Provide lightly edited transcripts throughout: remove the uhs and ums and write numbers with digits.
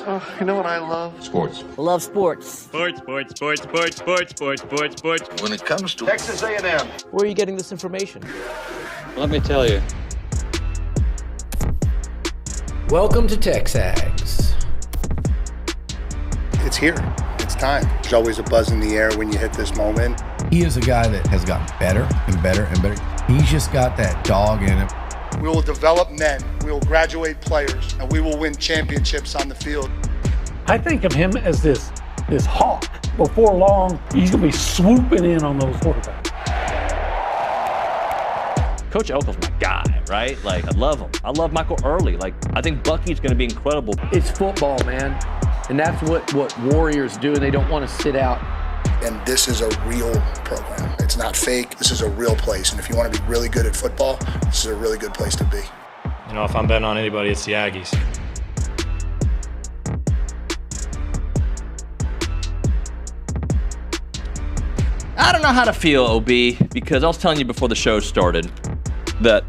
Oh, you know what I love? Sports. I love sports. Sports. When it comes to Texas A&M. Where are you getting this information? Let me tell you. Welcome to TexAgs. It's here. It's time. There's always a buzz in the air when you hit this moment. He is a guy that has gotten better and better and better. He's just got that dog in him. We will develop men, we will graduate players, and we will win championships on the field. I think of him as this hawk. Before long, he's going to be swooping in on those quarterbacks. Coach Elko's my guy, right? Like, I love him. I love Michael Early. Like, I think Bucky's going to be incredible. It's football, man. And that's what Warriors do, and they don't want to sit out. And this is a real program. It's not fake. This is a real place. And if you want to be really good at football, this is a really good place to be. You know, if I'm betting on anybody, it's the Aggies. I don't know how to feel, OB, because I was telling you before the show started that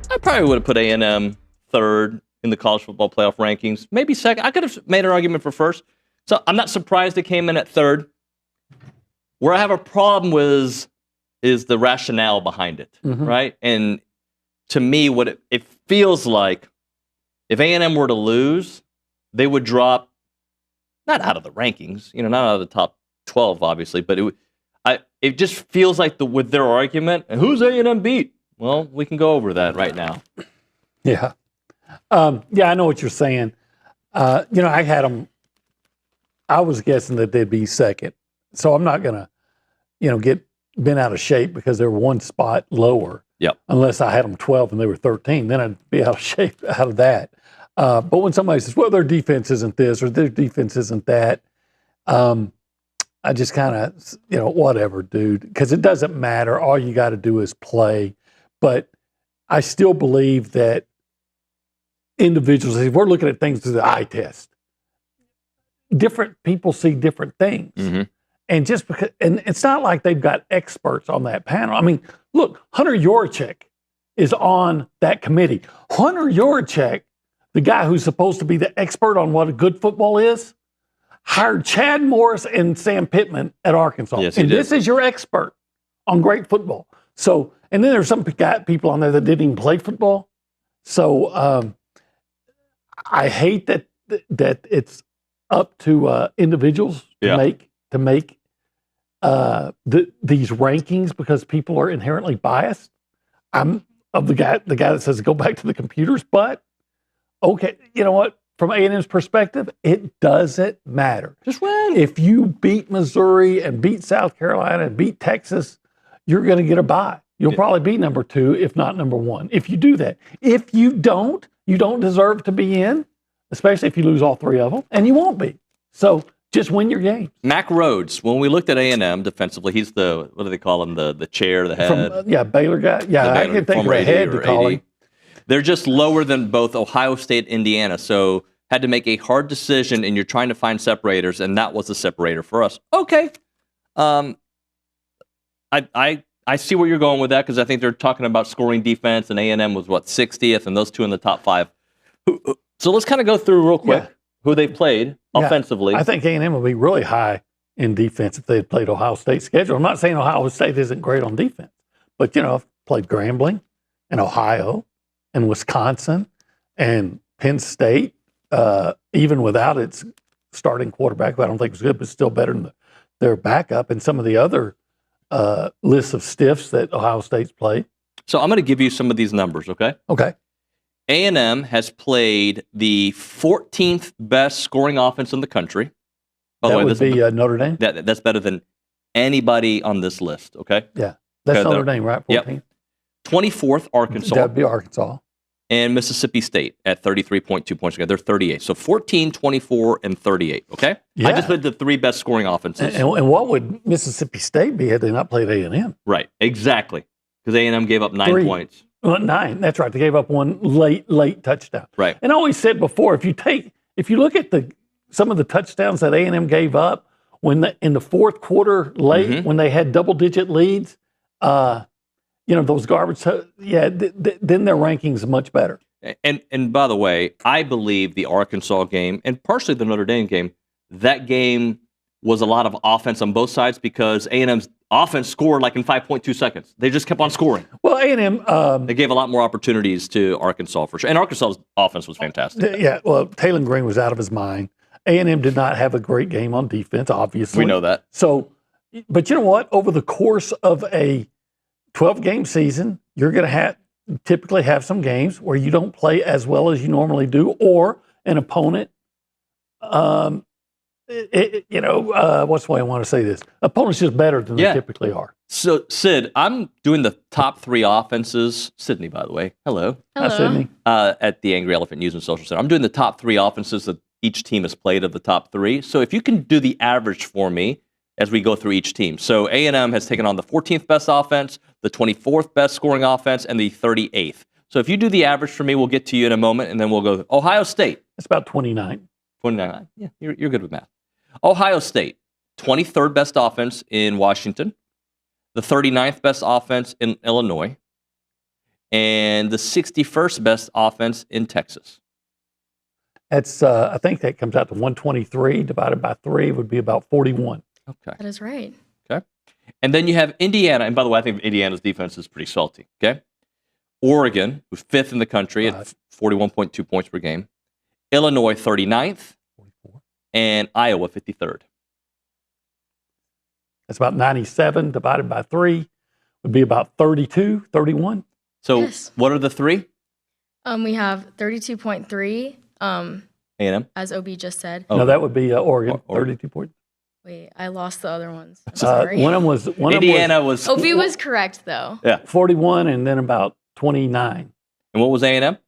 I probably would have put A&M third in the college football playoff rankings, maybe second. I could have made an argument for first. So I'm not surprised it came in at third. Where I have a problem with is the rationale behind it, right? And to me, what it feels like, if A&M were to lose, they would drop, not out of the rankings, not out of the top 12, obviously, but it just feels like with their argument, and who's A&M beat? Well, we can go over that right now. Yeah. I know what you're saying. I had them, I was guessing that they'd be second. So I'm not going to, get bent out of shape because they're one spot lower. Yep. Unless I had them 12 and they were 13, then I'd be out of shape out of that. But when somebody says, well, their defense isn't this or their defense isn't that, I just kind of, whatever, dude, because it doesn't matter. All you got to do is play. But I still believe that individuals, if we're looking at things through the eye test, different people see different things. Mm-hmm. And just because, and it's not like they've got experts on that panel. I mean, look, Hunter Yurachek is on that committee. Hunter Yurachek, the guy who's supposed to be the expert on what a good football is, hired Chad Morris and Sam Pittman at Arkansas. Yes, and he did. This is your expert on great football. So, and then there's some people on there that didn't even play football. So I hate that it's up to individuals to make these rankings because people are inherently biased. I'm of the guy that says go back to the computers, but okay, you know what? From A&M's perspective, it doesn't matter. Just win. If you beat Missouri and beat South Carolina and beat Texas, you're going to get a bye. You'll probably be number 2, if not number 1. If you do that. If you don't deserve to be in, especially if you lose all 3 of them, and you won't be. So just win your game. Mac Rhodes, when we looked at A&M defensively, he's what do they call him? The chair, the head. Baylor guy. Yeah, I can think of a head to call him. They're just lower than both Ohio State and Indiana, so had to make a hard decision, and you're trying to find separators, and that was the separator for us. Okay. I see where you're going with that, because I think they're talking about scoring defense, and A&M was, 60th, and those two in the top 5. So let's kind of go through real quick who they played offensively. I think A&M will be really high in defense if they had played Ohio State's schedule. I'm not saying Ohio State isn't great on defense, but, I've played Grambling and Ohio and Wisconsin and Penn State, even without its starting quarterback, who I don't think was good, but still better than their backup, and some of the other lists of stiffs that Ohio State's played. So I'm going to give you some of these numbers, okay? Okay. A&M has played the 14th best scoring offense in the country. That would be Notre Dame? That's better than anybody on this list, okay? Yeah. That's Notre Dame, right? 14th? Yep. 24th, Arkansas. That would be Arkansas. And Mississippi State at 33.2 points. They're 38. So 14, 24, and 38, okay? Yeah. I just played the 3 best scoring offenses. And what would Mississippi State be had they not played A&M? Right, exactly. Because A&M gave up 9 points. 9, that's right. They gave up one late touchdown. Right. And I always said before, if you look at some of the touchdowns that A&M gave up in the fourth quarter late, when they had double-digit leads, those garbage, then their rankings are much better. And by the way, I believe the Arkansas game and partially the Notre Dame game, that game was a lot of offense on both sides because A&M's offense scored like in 5.2 seconds. They just kept on scoring. Well, A&M... they gave a lot more opportunities to Arkansas for sure. And Arkansas's offense was fantastic. Yeah, well, Taylor Green was out of his mind. A&M did not have a great game on defense, obviously. We know that. So, but you know what? Over the course of a 12-game season, you're going to typically have some games where you don't play as well as you normally do, or an opponent... what's the way I want to say this? Opponents just better than they typically are. So, Sid, I'm doing the top 3 offenses. Sydney, by the way. Hello. Hi, Sydney. At the Angry Elephant News and Social Center. I'm doing the top 3 offenses that each team has played of the top 3. So if you can do the average for me as we go through each team. So A&M has taken on the 14th best offense, the 24th best scoring offense, and the 38th. So if you do the average for me, we'll get to you in a moment, and then we'll go Ohio State. It's about 29. 29. Yeah, you're good with math. Ohio State, 23rd best offense in Washington, the 39th best offense in Illinois, and the 61st best offense in Texas. That's I think that comes out to 123 divided by 3 would be about 41. Okay. That is right. Okay. And then you have Indiana, and by the way, I think Indiana's defense is pretty salty. Okay. Oregon, who's 5th in the country at 41.2 points per game. Illinois, 39th. And Iowa, 53rd. That's about 97 divided by 3 would be about 32, 31. So what are the 3? We have 32.3. A&M? As OB just said. No, that would be Oregon, 32 points. Wait, I lost the other ones. I'm sorry. One of them was... Indiana was... OB was correct, though. Yeah. 41 and then about 29. And what was A&M?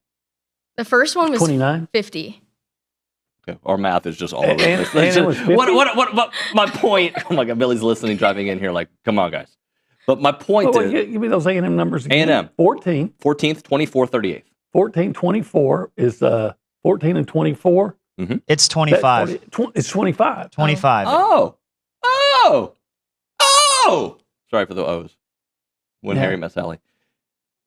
The first one was 29. 50. Okay. Our math is just all over the place. What my point... Oh, my God. Billy's listening, driving in here like, come on, guys. But my point is... Give me those A&M numbers again. A&M. 14. 14th, 24, 38th. 14, 24 is 14 and 24. Mm-hmm. It's 25. It's 25. 25. Oh. Sorry for the O's. When Harry met Sally.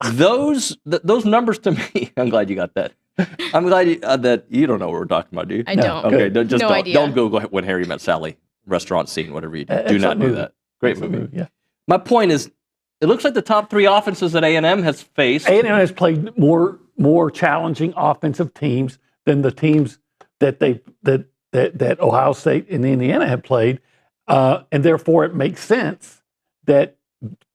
Those numbers to me, I'm glad you got that. I'm glad that you don't know what we're talking about, do you? I don't. Okay, no idea. Don't Google When Harry Met Sally restaurant scene, whatever you do. Do not do that. Great movie. Yeah. My point is, it looks like the top 3 offenses that A&M has faced. A&M has played more challenging offensive teams than the teams that Ohio State and Indiana have played, and therefore it makes sense that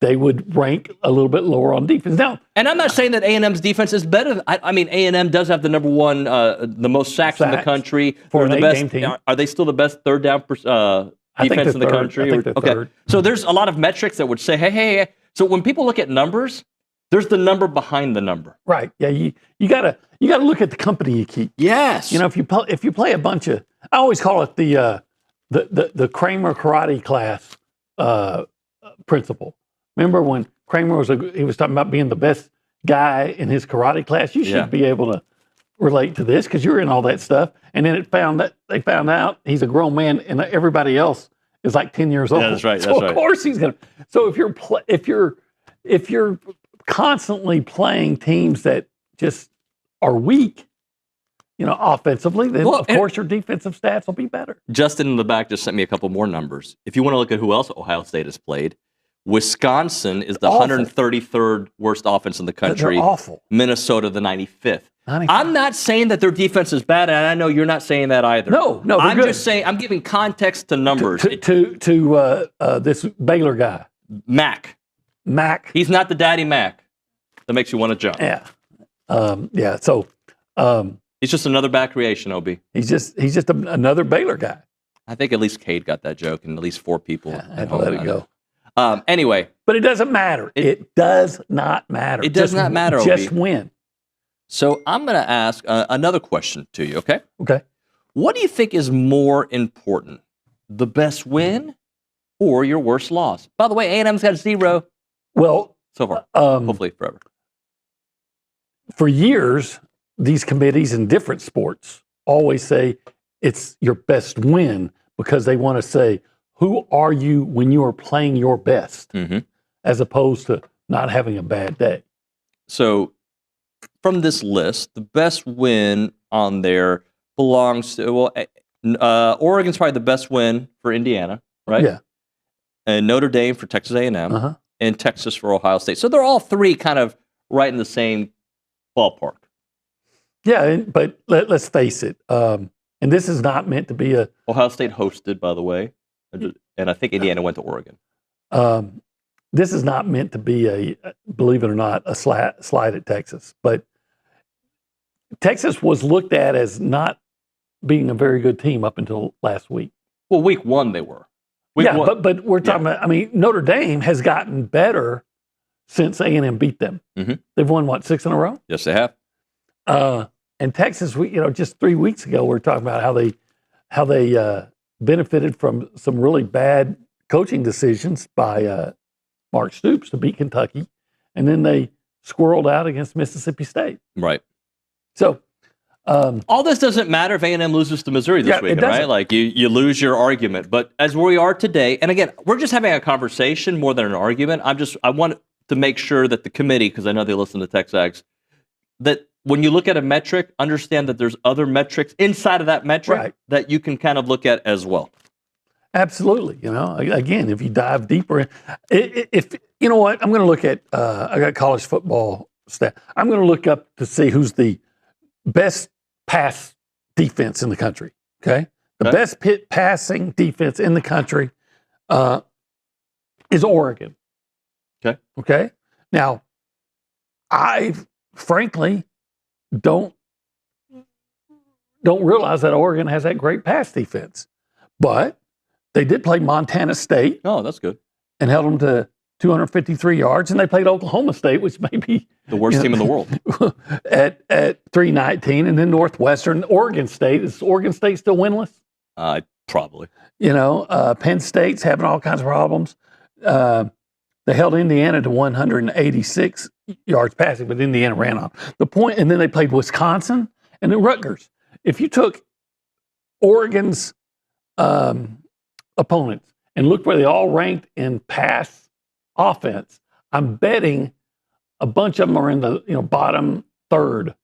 they would rank a little bit lower on defense. Now, and I'm not saying that A&M's defense is better. I mean, A&M does have the number 1, the most sacks in the country. For an the 8-game team. Are they still the best third down defense in the country? I think they're third. So there's a lot of metrics that would say, hey. So when people look at numbers, there's the number behind the number. Right. Yeah. You gotta look at the company you keep. Yes. You know, if you play a bunch of, I always call it the Kramer karate class principle. Remember when Kramer he was talking about being the best guy in his karate class? You should be able to relate to this because you're in all that stuff. And then they found out he's a grown man and everybody else is like 10 years old. Yeah, that's right. So of course he's gonna. So if you're constantly playing teams that just are weak, offensively, then of course your defensive stats will be better. Justin in the back just sent me a couple more numbers. If you want to look at who else Ohio State has played, Wisconsin is the 133rd worst offense in the country. They're awful. Minnesota, the 95th. I'm not saying that their defense is bad, and I know you're not saying that either. No, I'm just saying I'm giving context to numbers. To this Baylor guy, Mac. He's not the daddy Mac that makes you want to jump. Yeah, So he's just another bad creation, OB. He's just another Baylor guy. I think at least Cade got that joke, and at least 4 people. Let it go. Anyway, but it doesn't matter. It does not matter. It does not matter. Just win. So I'm going to ask another question to you. Okay. Okay. What do you think is more important, the best win or your worst loss? By the way, A&M's got 0. Well, so far, hopefully forever. For years, these committees in different sports always say it's your best win because they want to say, who are you when you are playing your best, as opposed to not having a bad day? So from this list, the best win on there belongs to, Oregon's probably the best win for Indiana, right? Yeah. And Notre Dame for Texas A&M, and Texas for Ohio State. So they're all three kind of right in the same ballpark. Yeah, but let's face it. And this is not meant to be a... Ohio State hosted, by the way. And I think Indiana went to Oregon. This is not meant to be a, believe it or not, a slide at Texas. But Texas was looked at as not being a very good team up until last week. Well, week one they were. But we're talking about, I mean, Notre Dame has gotten better since A&M beat them. Mm-hmm. They've won, 6 in a row? Yes, they have. And Texas, just 3 weeks ago, we were talking about how they benefited from some really bad coaching decisions by Mark Stoops to beat Kentucky, and then they squirreled out against Mississippi State. Right. So all this doesn't matter if A&M loses to Missouri this weekend, right? Like you lose your argument. But as we are today, and again, we're just having a conversation more than an argument. I want to make sure that the committee, because I know they listen to TexAgs, that when you look at a metric, understand that there's other metrics inside of that metric that you can kind of look at as well. Absolutely. Again, if you dive deeper, if you know what, I'm going to look at, I got college football stat. I'm going to look up to see who's the best pass defense in the country. Okay. The best passing defense in the country is Oregon. Okay. Now, I frankly don't realize that Oregon has that great pass defense, but they did play Montana State. Oh, that's good. And held them to 253 yards, and they played Oklahoma State, which may be the worst team in the world, at 319, and then Northwestern, Oregon State. Is Oregon State still winless? Probably. Penn State's having all kinds of problems. They held Indiana to 186 yards passing, but Indiana ran on the point, and then they played Wisconsin and then Rutgers. If you took Oregon's opponents and looked where they all ranked in pass offense, I'm betting a bunch of them are in the bottom third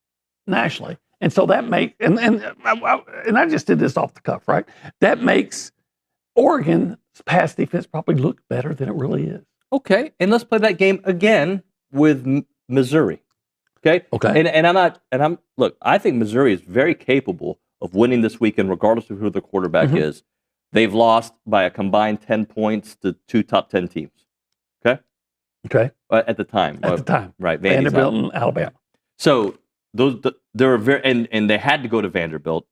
nationally. And so that makes and I just did this off the cuff, right? That makes Oregon's pass defense probably look better than it really is. Okay, and let's play that game again with Missouri. Okay. Look, I think Missouri is very capable of winning this weekend, regardless of who the quarterback is. They've lost by a combined 10 points to 2 top 10 teams. Okay. At the time. Right. Vanderbilt and Alabama. So they're very, and they had to go to Vanderbilt.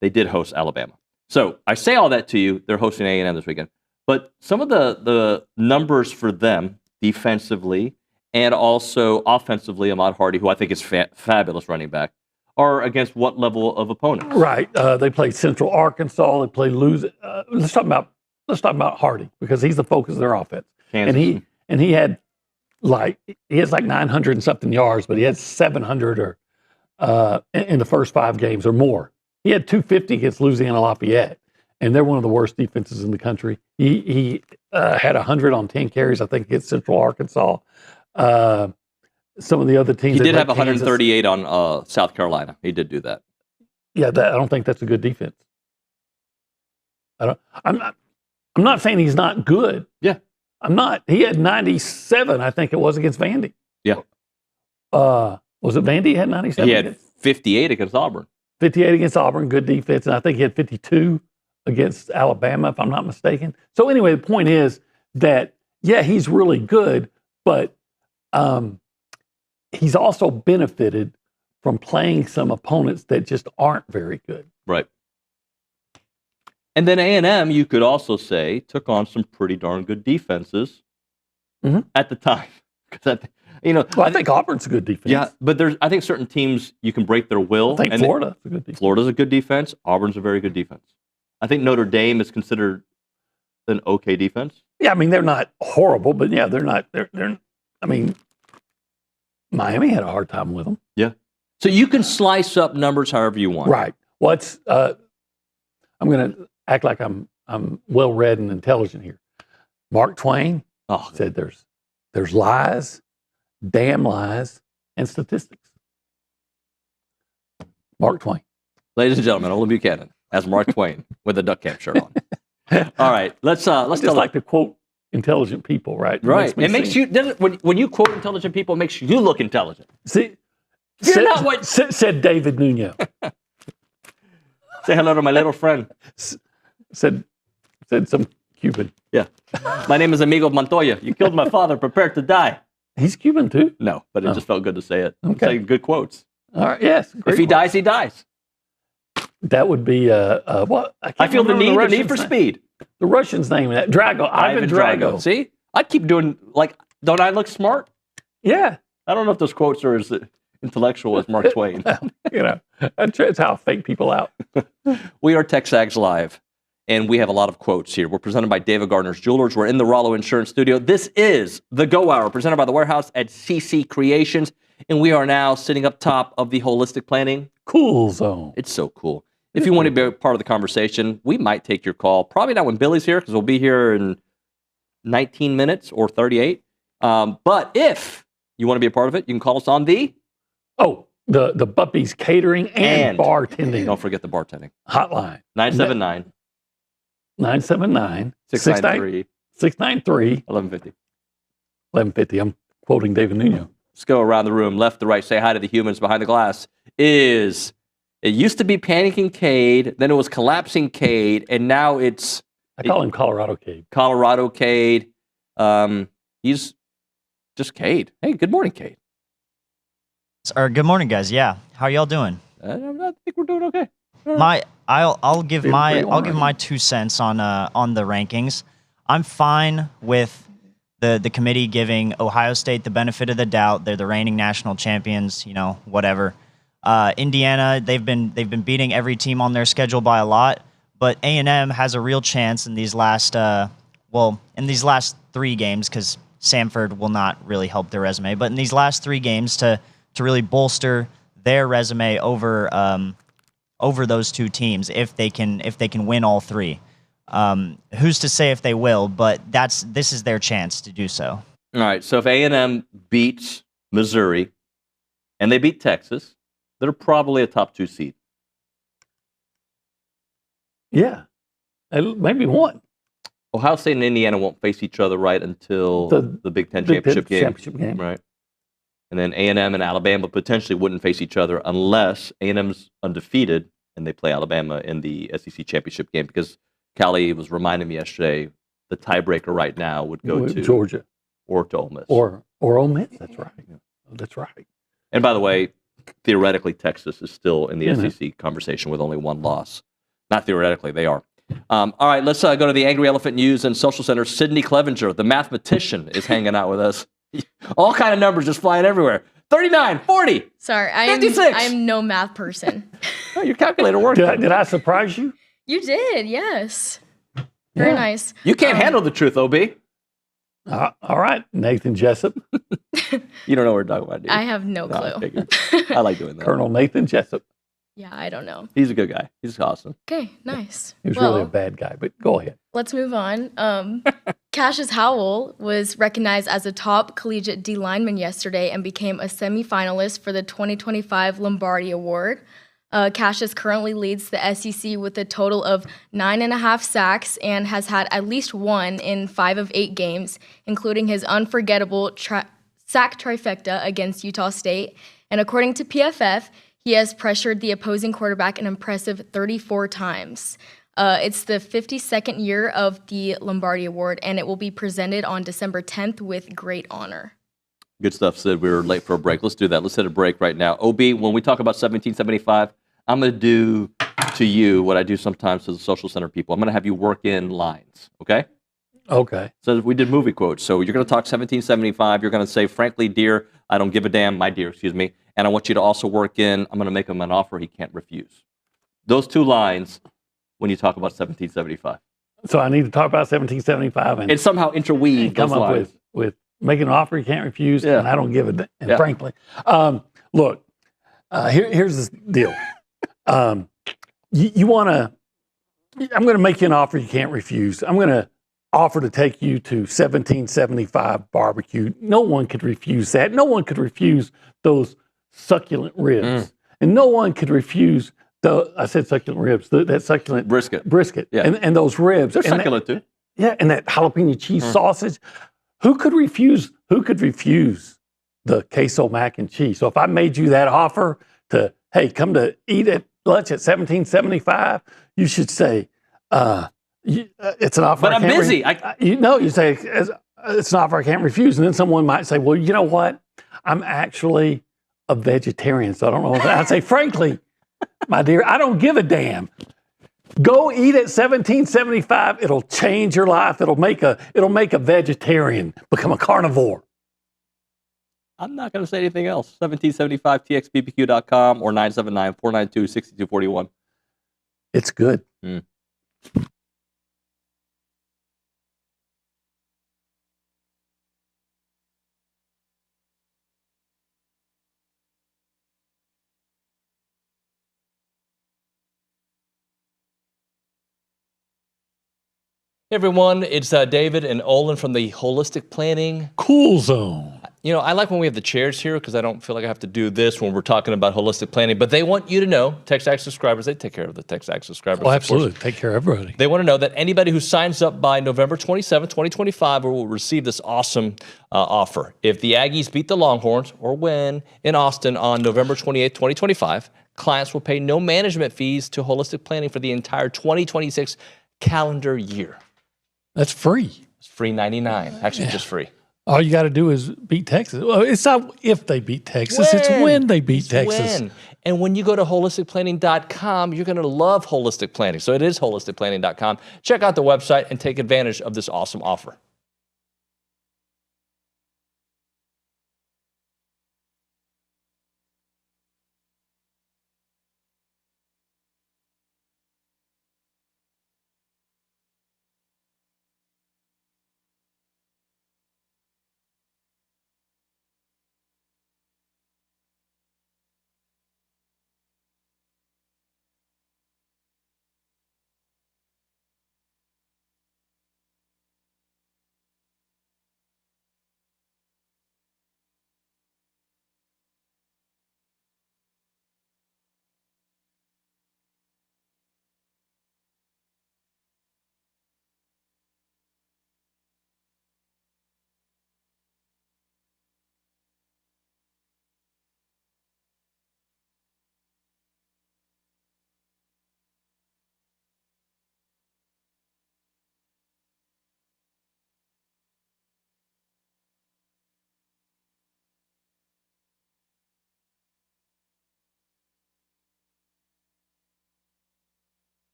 They did host Alabama. So I say all that to you. They're hosting A&M this weekend. But some of the numbers for them defensively and also offensively, Ahmad Hardy, who I think is fabulous running back, are against what level of opponents? Right. They played Central Arkansas. They played let's talk about Hardy, because he's the focus of their offense. Kansas. And he has like 900 and something yards, but he had 700 in the first 5 games or more. He had 250 against Louisiana Lafayette, and they're one of the worst defenses in the country. He had 100 on 10 carries, I think, against Central Arkansas. Some of the other teams. He did have 138 on South Carolina. He did do that. Yeah, I don't think that's a good defense. I'm not saying he's not good. Yeah. I'm not. He had 97, I think it was, against Vandy. Yeah. Was it Vandy he had 97? He had 58 against Auburn. 58 against Auburn, good defense, and I think he had 52 against Alabama, if I'm not mistaken. So anyway, the point is that, yeah, he's really good, but he's also benefited from playing some opponents that just aren't very good. Right. And then A&M, you could also say, took on some pretty darn good defenses at the time. I think Auburn's a good defense. Yeah, but I think certain teams, you can break their will. I think Florida's a good defense. Florida's a good defense. Auburn's a very good defense. I think Notre Dame is considered an okay defense. Yeah, I mean, they're not horrible, but yeah, they're not. I mean, Miami had a hard time with them. Yeah. So you can slice up numbers however you want. Right. What's I'm going to act like I'm well read and intelligent here. Mark Twain said there's lies, damn lies, and statistics. Mark Twain. Ladies and gentlemen, Olin Buchanan as Mark Twain with a duck camp shirt on. All right, let's just like to quote intelligent people, right? Right. It makes you when you quote intelligent people, it makes you look intelligent. See, said David Nuño. Say hello to my little friend. Said some Cuban. Yeah. My name is Amigo Montoya. You killed my father. Prepare to die. He's Cuban too? No, but it just felt good to say it. Okay. Saying good quotes. All right. Yes. If he dies, he dies. That would be what? I feel the need for speed. The Russian's name that Drago. Ivan Drago. See, I keep doing don't I look smart? Yeah. I don't know if those quotes are as intellectual as Mark Twain. That's how I fake people out. We are TexAgs Live, and we have a lot of quotes here. We're presented by David Gardner's Jewelers. We're in the Rollo Insurance Studio. This is the Go Hour, presented by the Warehouse at CC Creations, and we are now sitting up top of the Holistic Planning Cool Zone. It's so cool. If you want to be a part of the conversation, we might take your call. Probably not when Billy's here, because we'll be here in 19 minutes or 38. But if you want to be a part of it, you can call us on the Buppies Catering and Bartending. Don't forget the bartending Hotline. 979 693 1150. 1150. I'm quoting David Nuño. Let's go around the room, left to right. Say hi to the humans behind the glass. It used to be Panicking Cade, then it was Collapsing Cade, and now it's... I call him Colorado Cade. Colorado Cade. He's just Cade. Hey, good morning, Cade. Good morning, guys. Yeah, how y'all doing? I think we're doing okay. I'll give my 2 cents on the rankings. I'm fine with the committee giving Ohio State the benefit of the doubt. They're the reigning national champions. Whatever. Indiana, they've been beating every team on their schedule by a lot, but A&M has a real chance in these last 3 games, because Samford will not really help their resume, but in these last 3 games to really bolster their resume over those 2 teams if they can win all 3. Who's to say if they will? But this is their chance to do so. All right. So if A&M beats Missouri and they beat Texas, they're probably a top 2 seed. Yeah, maybe 1. Ohio State and Indiana won't face each other right until the Big Ten championship game. Right. And then A&M and Alabama potentially wouldn't face each other unless A&M's undefeated and they play Alabama in the SEC championship game, because Callie was reminding me yesterday the tiebreaker right now would go to Georgia or to Ole Miss. Or Ole Miss. That's right. That's right. And by the way, theoretically, Texas is still in the SEC conversation with only 1 loss. Not theoretically, they are. All right, let's go to the Angry Elephant News and Social Center. Sydney Clevenger, the mathematician, is hanging out with us. All kind of numbers just flying everywhere. 39, 40, Sorry, 56. I am no math person. Oh, your calculator worked. Did I surprise you? You did, yes. Very nice. You can't handle the truth, OB. All right, Nathan Jessup. You don't know what we're talking about, do you? I have no clue. I like doing that. Colonel Nathan Jessup. Yeah, I don't know. He's a good guy. He's awesome. Okay, nice. He was really a bad guy, but go ahead. Let's move on. Cassius Howell was recognized as a top collegiate D lineman yesterday and became a semifinalist for the 2025 Lombardi Award. Cassius currently leads the SEC with a total of 9.5 sacks and has had at least 1 in 5 of 8 games, including his unforgettable sack trifecta against Utah State. And according to PFF, he has pressured the opposing quarterback an impressive 34 times. It's the 52nd year of the Lombardi Award, and it will be presented on December 10th with great honor. Good stuff, Sid. We were late for a break. Let's do that. Let's hit a break right now. OB, when we talk about 1775, I'm going to do to you what I do sometimes to the Social Center people. I'm going to have you work in lines, okay? Okay. So we did movie quotes. So you're going to talk 1775. You're going to say, frankly, dear, I don't give a damn, my dear, excuse me. And I want you to also work in, I'm going to make him an offer he can't refuse. Those 2 lines when you talk about 1775. So I need to talk about 1775 and somehow interweave come those up lines. with making an offer you can't refuse, and I don't give a damn, frankly. Look, here's the deal. You want to, I'm going to make you an offer you can't refuse. I'm going to offer to take you to 1775 barbecue. No one could refuse that. No one could refuse those succulent ribs. and no one could refuse I said succulent ribs, that succulent brisket, Yeah. and those ribs. They're and succulent too. Yeah, and that jalapeno cheese sausage. Who could refuse the queso mac and cheese? So if I made you that offer to, hey, come to eat at lunch at $17.75, you should say, it's an offer. But I'm busy. You say it's an offer I can't refuse, and then someone might say, well, you know what? I'm actually a vegetarian, so I don't know what I'd say. Frankly, my dear, I don't give a damn. Go eat at $17.75. It'll change your life. It'll make a vegetarian become a carnivore. I'm not going to say anything else. 1775txbbq.com or 979-492-6241. It's good. Hey everyone, it's David and Olin from the Holistic Planning Cool Zone. You know, I like when we have the chairs here because I don't feel like I have to do this when we're talking about holistic planning. But they want you to know, TexAgs subscribers, they take care of the TexAgs subscribers. Oh, absolutely. Take care of everybody. They want to know that anybody who signs up by November 27, 2025 will receive this awesome offer. If the Aggies beat the Longhorns or win in Austin on November 28, 2025, clients will pay no management fees to Holistic Planning for the entire 2026 calendar year. That's free. It's free 99. Actually, just free. All you got to do is beat Texas. Well, it's not if they beat Texas, it's when they beat Texas. When. And when you go to holisticplanning.com, you're going to love Holistic Planning. So it is holisticplanning.com. Check out the website and take advantage of this awesome offer.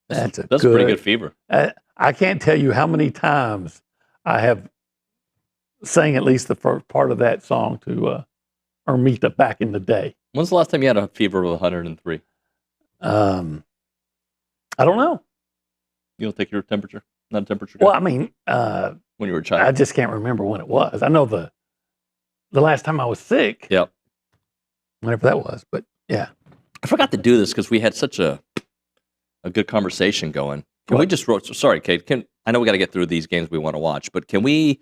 That's a pretty good fever. I can't tell you how many times I have sang at least the first part of that song to Armita back in the day. When's the last time you had a fever of 103? I don't know. You don't take your temperature? Not a temperature? Well, I mean, when you were a child? I just can't remember when it was. I know the last time I was sick. Yep. Whenever that was, but yeah. I forgot to do this because we had such a good conversation going. Can we just sorry, Kate. I know we got to get through these games we want to watch, but can we,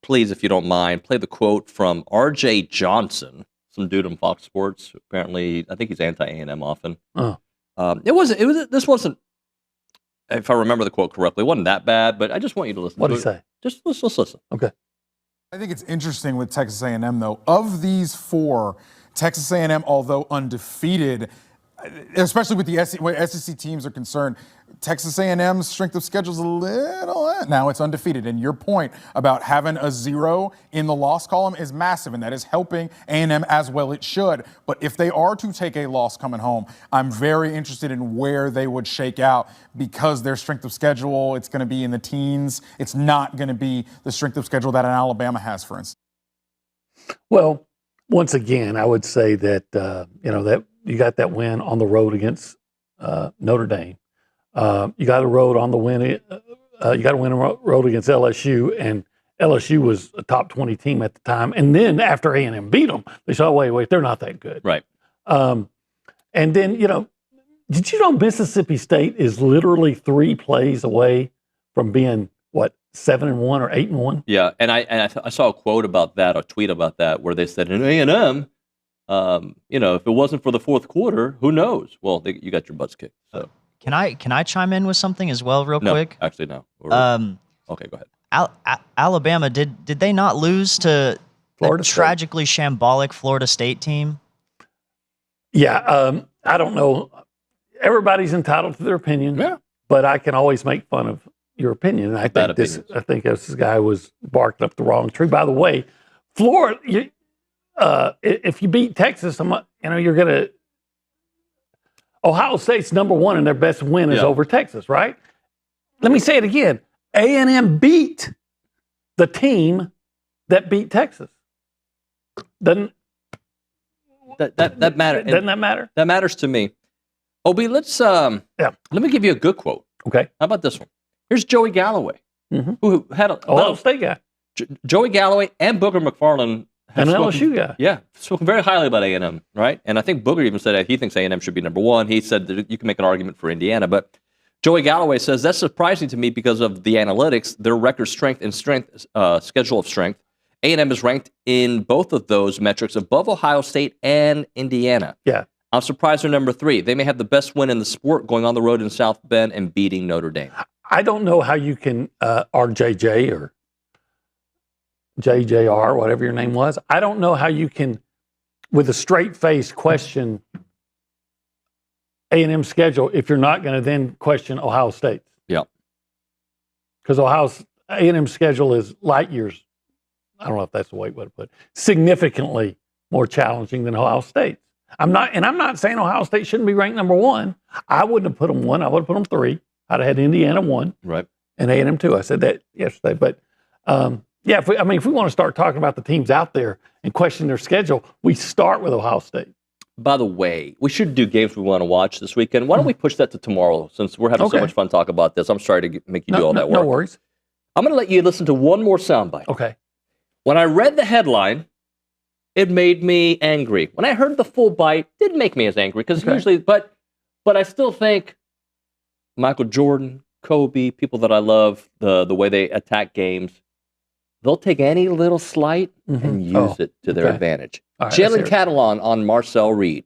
please, if you don't mind, play the quote from R.J. Johnson, some dude on Fox Sports. Apparently, I think he's anti A&M often. Oh. This wasn't, if I remember the quote correctly, it wasn't that bad, but I just want you to listen. What did he say? Just let's listen. Okay. I think it's interesting with Texas A&M, though. Of these four, Texas A&M, although undefeated, especially with the SEC teams are concerned, Texas A&M's strength of schedule is a little, now it's undefeated. And your point about having a 0 in the loss column is massive, and that is helping A&M as well it should. But if they are to take a loss coming home, I'm very interested in where they would shake out, because their strength of schedule, it's going to be in the teens. It's not going to be the strength of schedule that an Alabama has, for instance. Well, once again, I would say that, that you got that win on the road against Notre Dame. You got a road on the win. You got to win a road against LSU, and LSU was a top 20 team at the time. And then after A&M beat them, they said, wait, they're not that good. Right. And then, did you know Mississippi State is literally 3 plays away from being, 7-1 or 8-1? Yeah, and I saw a quote about that, a tweet about that, where they said, in A&M, if it wasn't for the fourth quarter, who knows? Well, you got your butts kicked. So Can I chime in with something as well, real quick? Actually, no. Okay, go ahead. Alabama, did they not lose to Florida a tragically shambolic Florida State team? Yeah, I don't know. Everybody's entitled to their opinion, but I can always make fun of your opinion. And I think this guy was barking up the wrong tree. By the way, Florida, if you beat Texas, you're going to. Ohio State's number 1 and their best win is over Texas, right? Let me say it again. A&M beat the team that beat Texas. Doesn't that matter? Doesn't that matter? That matters to me. Obi, let me give you a good quote. Okay. How about this one? Here's Joey Galloway, who had a Ohio State guy. Joey Galloway and Booger McFarland. An LSU guy. Yeah, spoken very highly about A&M, right? And I think Booger even said that he thinks A&M should be number 1. He said that you can make an argument for Indiana, but Joey Galloway says that's surprising to me because of the analytics, their record strength and schedule of strength. A&M is ranked in both of those metrics above Ohio State and Indiana. Yeah. I'm surprised they're number 3. They may have the best win in the sport going on the road in South Bend and beating Notre Dame. I don't know how you can, RJJ or JJR, whatever your name was. I don't know how you can, with a straight face, question A&M's schedule if you're not going to then question Ohio State. Yeah. Because A&M's schedule is light years. I don't know if that's the way to put it. Significantly more challenging than Ohio State. I'm not saying Ohio State shouldn't be ranked number 1. I wouldn't have put them 1. I would have put them 3. I'd have had Indiana 1. Right. And A&M 2. I said that yesterday. But if we want to start talking about the teams out there and question their schedule, we start with Ohio State. By the way, we should do games we want to watch this weekend. Why don't we push that to tomorrow, since we're having so much fun talking about this? I'm sorry to make you do all that work. No worries. I'm going to let you listen to one more soundbite. Okay. When I read the headline, it made me angry. When I heard the full bite, it didn't make me as angry, because usually, but I still think Michael Jordan, Kobe, people that I love, the way they attack games, they'll take any little slight and use it to their advantage. Right, Jalen Catalon on Marcel Reed.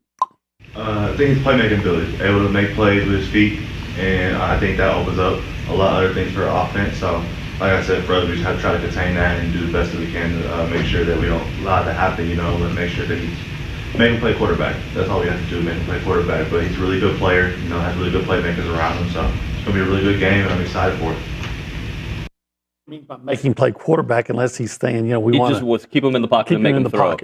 I think his playmaking ability, able to make plays with his feet, and I think that opens up a lot of other things for offense. So, like I said, for us, we just have to try to contain that and do the best that we can to make sure that we don't allow it to happen, and make sure that he's make him play quarterback. That's all we have to do, make him play quarterback. But he's a really good player, has really good playmakers around him. So it's going to be a really good game, and I'm excited for it. Make him play quarterback unless he's saying, we want to keep him in the pocket and make him throw.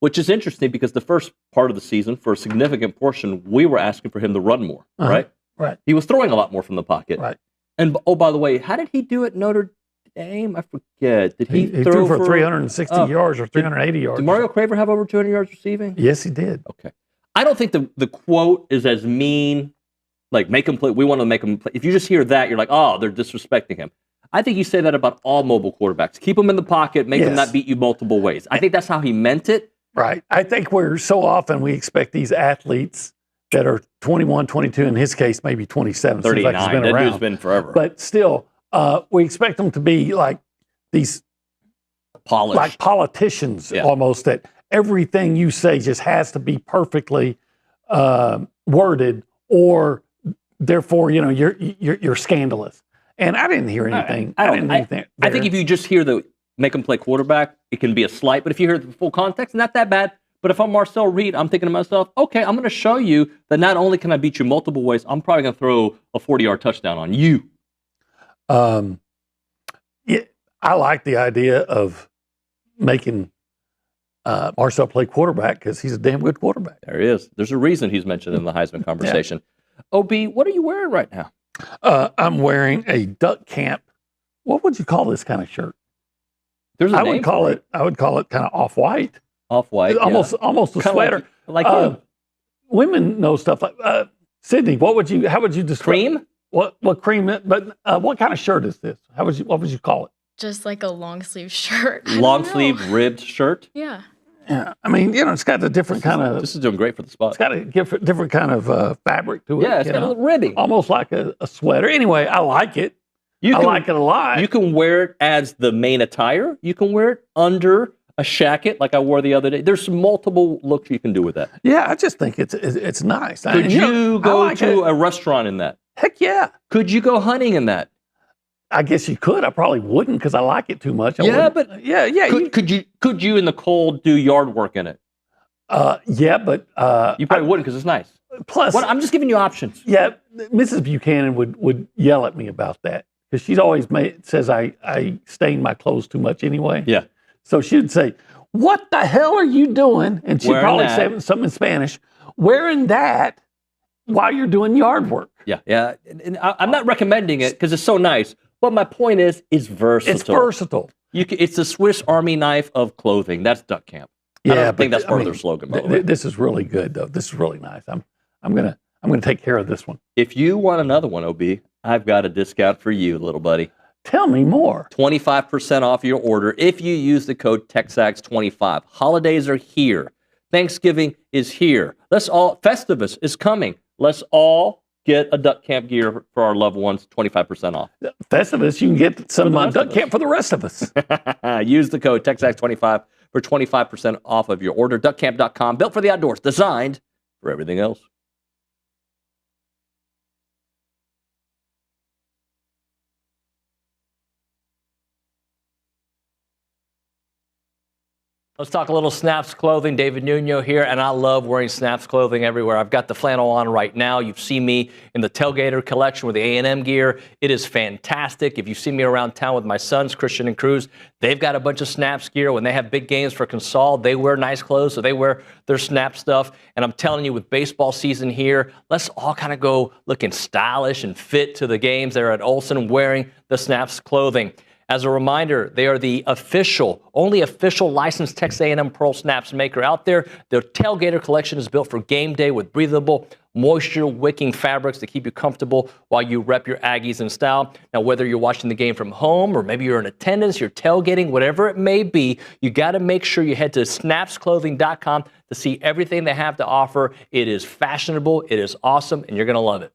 Which is interesting, because the first part of the season, for a significant portion, we were asking for him to run more, right? Right. He was throwing a lot more from the pocket. Right. And oh, by the way, how did he do at Notre Dame? I forget. Did he threw for 360 yards or 380 yards? Did Mario Craver have over 200 yards receiving? Yes, he did. Okay. I don't think the quote is as mean, like make him play. We want to make him play. If you just hear that, you're like, oh, they're disrespecting him. I think you say that about all mobile quarterbacks. Keep them in the pocket, make them not beat you multiple ways. I think that's how he meant it. Right. I think so often we expect these athletes that are 21, 22, in his case, maybe 27. 39. Like he's been that around. dude's been forever. But still, we expect them to be like these polished, like politicians almost, that everything you say just has to be perfectly worded, or therefore, you're scandalous. And I didn't hear anything. I think if you just hear the make him play quarterback, it can be a slight. But if you hear the full context, not that bad. But if I'm Marcel Reed, I'm thinking to myself, okay, I'm going to show you that not only can I beat you multiple ways, I'm probably going to throw a 40-yard touchdown on you. Yeah, I like the idea of making Marcel play quarterback because he's a damn good quarterback. There he is. There's a reason he's mentioned in the Heisman conversation. Yeah. OB, what are you wearing right now? I'm wearing a duck camp. What would you call this kind of shirt? There's a I name would call it kind of off-white. Off-white, almost a kinda sweater. like women know stuff like Sydney. How would you describe cream? What cream? But what kind of shirt is this? What would you call it? Just like a long sleeve shirt. Long sleeve ribbed shirt. Yeah. Yeah, I mean, it's got a different kind of. This is doing great for the spot. It's got a different kind of fabric to it. Yeah, it's got a little ribbing, almost like a sweater. Anyway, I like it. I like it a lot. You can wear it as the main attire. You can wear it under a jacket, like I wore the other day. There's multiple looks you can do with that. Yeah, I just think it's nice. Could you go to a restaurant in that? Heck yeah. Could you go hunting in that? I guess you could. I probably wouldn't because I like it too much. Yeah. Could you in the cold do yard work in it? Yeah, but you probably wouldn't because it's nice. Plus, I'm just giving you options. Yeah, Mrs. Buchanan would yell at me about that because she's always says I stain my clothes too much anyway. Yeah. So she'd say, "What the hell are you doing?" And she'd probably say something in Spanish, wearing that while you're doing yard work. Yeah. And I'm not recommending it because it's so nice. But my point is, it's versatile. It's versatile. It's the Swiss Army knife of clothing. That's Duck Camp. I don't think that's part of their slogan, by the way. This is really good, though. This is really nice. I'm gonna take care of this one. If you want another one, OB, I've got a discount for you, little buddy. Tell me more. 25% off your order if you use the code TexAgs25. Holidays are here. Thanksgiving is here. Festivus is coming. Let's all get a Duck Camp gear for our loved ones, 25% off. Festivus, you can get some Duck Camp for the rest of us. Use the code TexAgs25 for 25% off of your order. DuckCamp.com, built for the outdoors, designed for everything else. Let's talk a little Snaps clothing. David Nuño here, and I love wearing Snaps clothing everywhere. I've got the flannel on right now. You've seen me in the Tailgater collection with the A&M gear. It is fantastic. If you see me around town with my sons, Christian and Cruz, they've got a bunch of Snaps gear. When they have big games for Consol, they wear nice clothes, so they wear their Snap stuff. And I'm telling you, with baseball season here, let's all kind of go looking stylish and fit to the games there at Olson wearing the Snaps clothing. As a reminder, they are the only official licensed Texas A&M Pearl Snaps maker out there. Their Tailgater collection is built for game day with breathable, moisture-wicking fabrics to keep you comfortable while you rep your Aggies in style. Now, whether you're watching the game from home or maybe you're in attendance, you're tailgating, whatever it may be, you got to make sure you head to snapsclothing.com to see everything they have to offer. It is fashionable, it is awesome, and you're going to love it.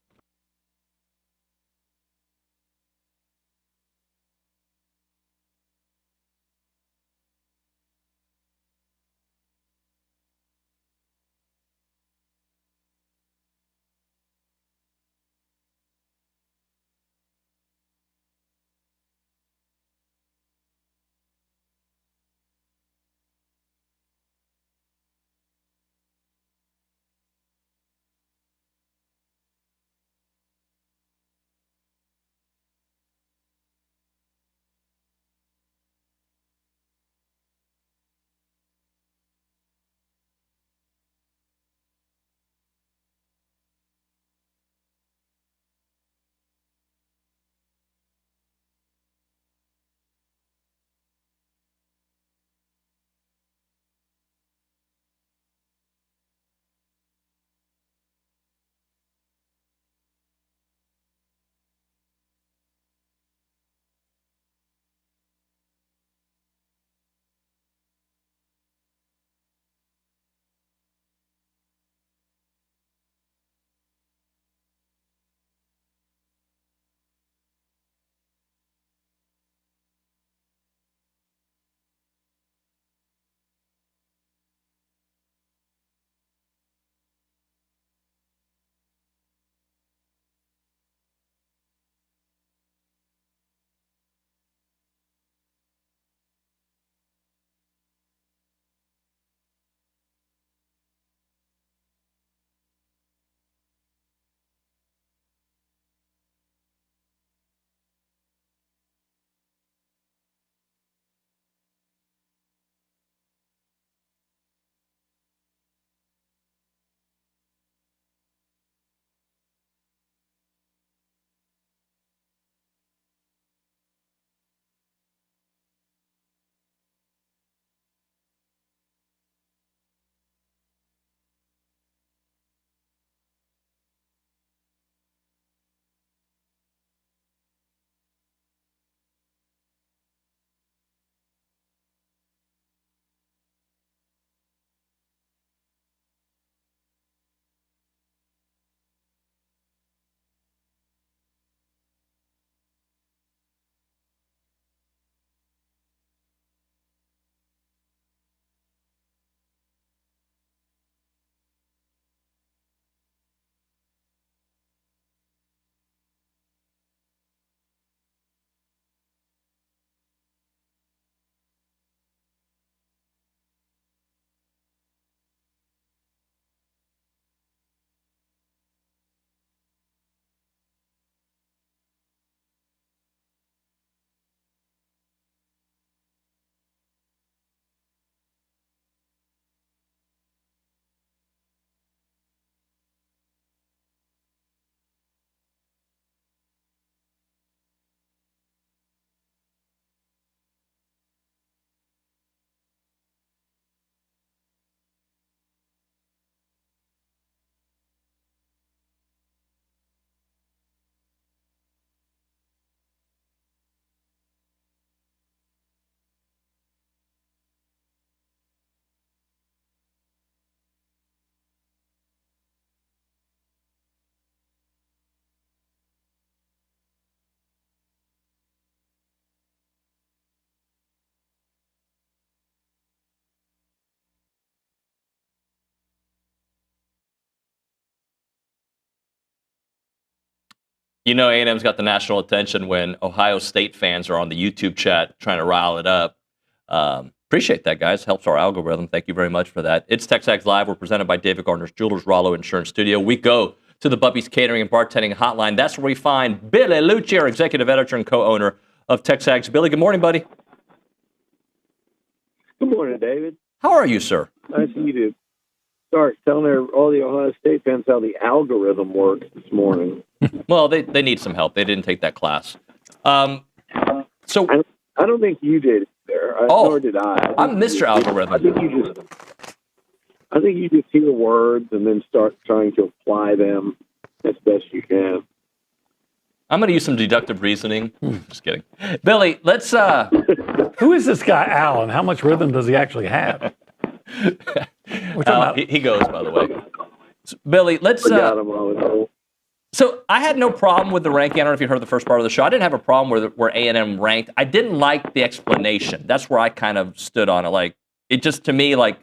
You know A&M's got the national attention when Ohio State fans are on the YouTube chat trying to rile it up. Appreciate that, guys. Helps our algorithm. Thank you very much for that. It's TexAgs Live. We're presented by David Gardner's Jewelers, Rollo Insurance Studio. We go to the Bubby's Catering and Bartending Hotline. That's where we find Billy Liucci, our executive editor and co-owner of TexAgs. Billy, good morning, buddy. Good morning, David. How are you, sir? Nice of you to start telling all the Ohio State fans how the algorithm works this morning. Well, they need some help. They didn't take that class. So I don't think you did there. Nor did I. I'm Mr. Algorithm. I think you just hear words and then start trying to apply them as best you can. I'm going to use some deductive reasoning. Just kidding. Billy, let's... Who is this guy, Alan? How much rhythm does he actually have? He goes, by the way. So, Billy, let's... So I had no problem with the ranking. I don't know if you heard the first part of the show. I didn't have a problem where A&M ranked. I didn't like the explanation. That's where I kind of stood on it. Like, it just, to me, like,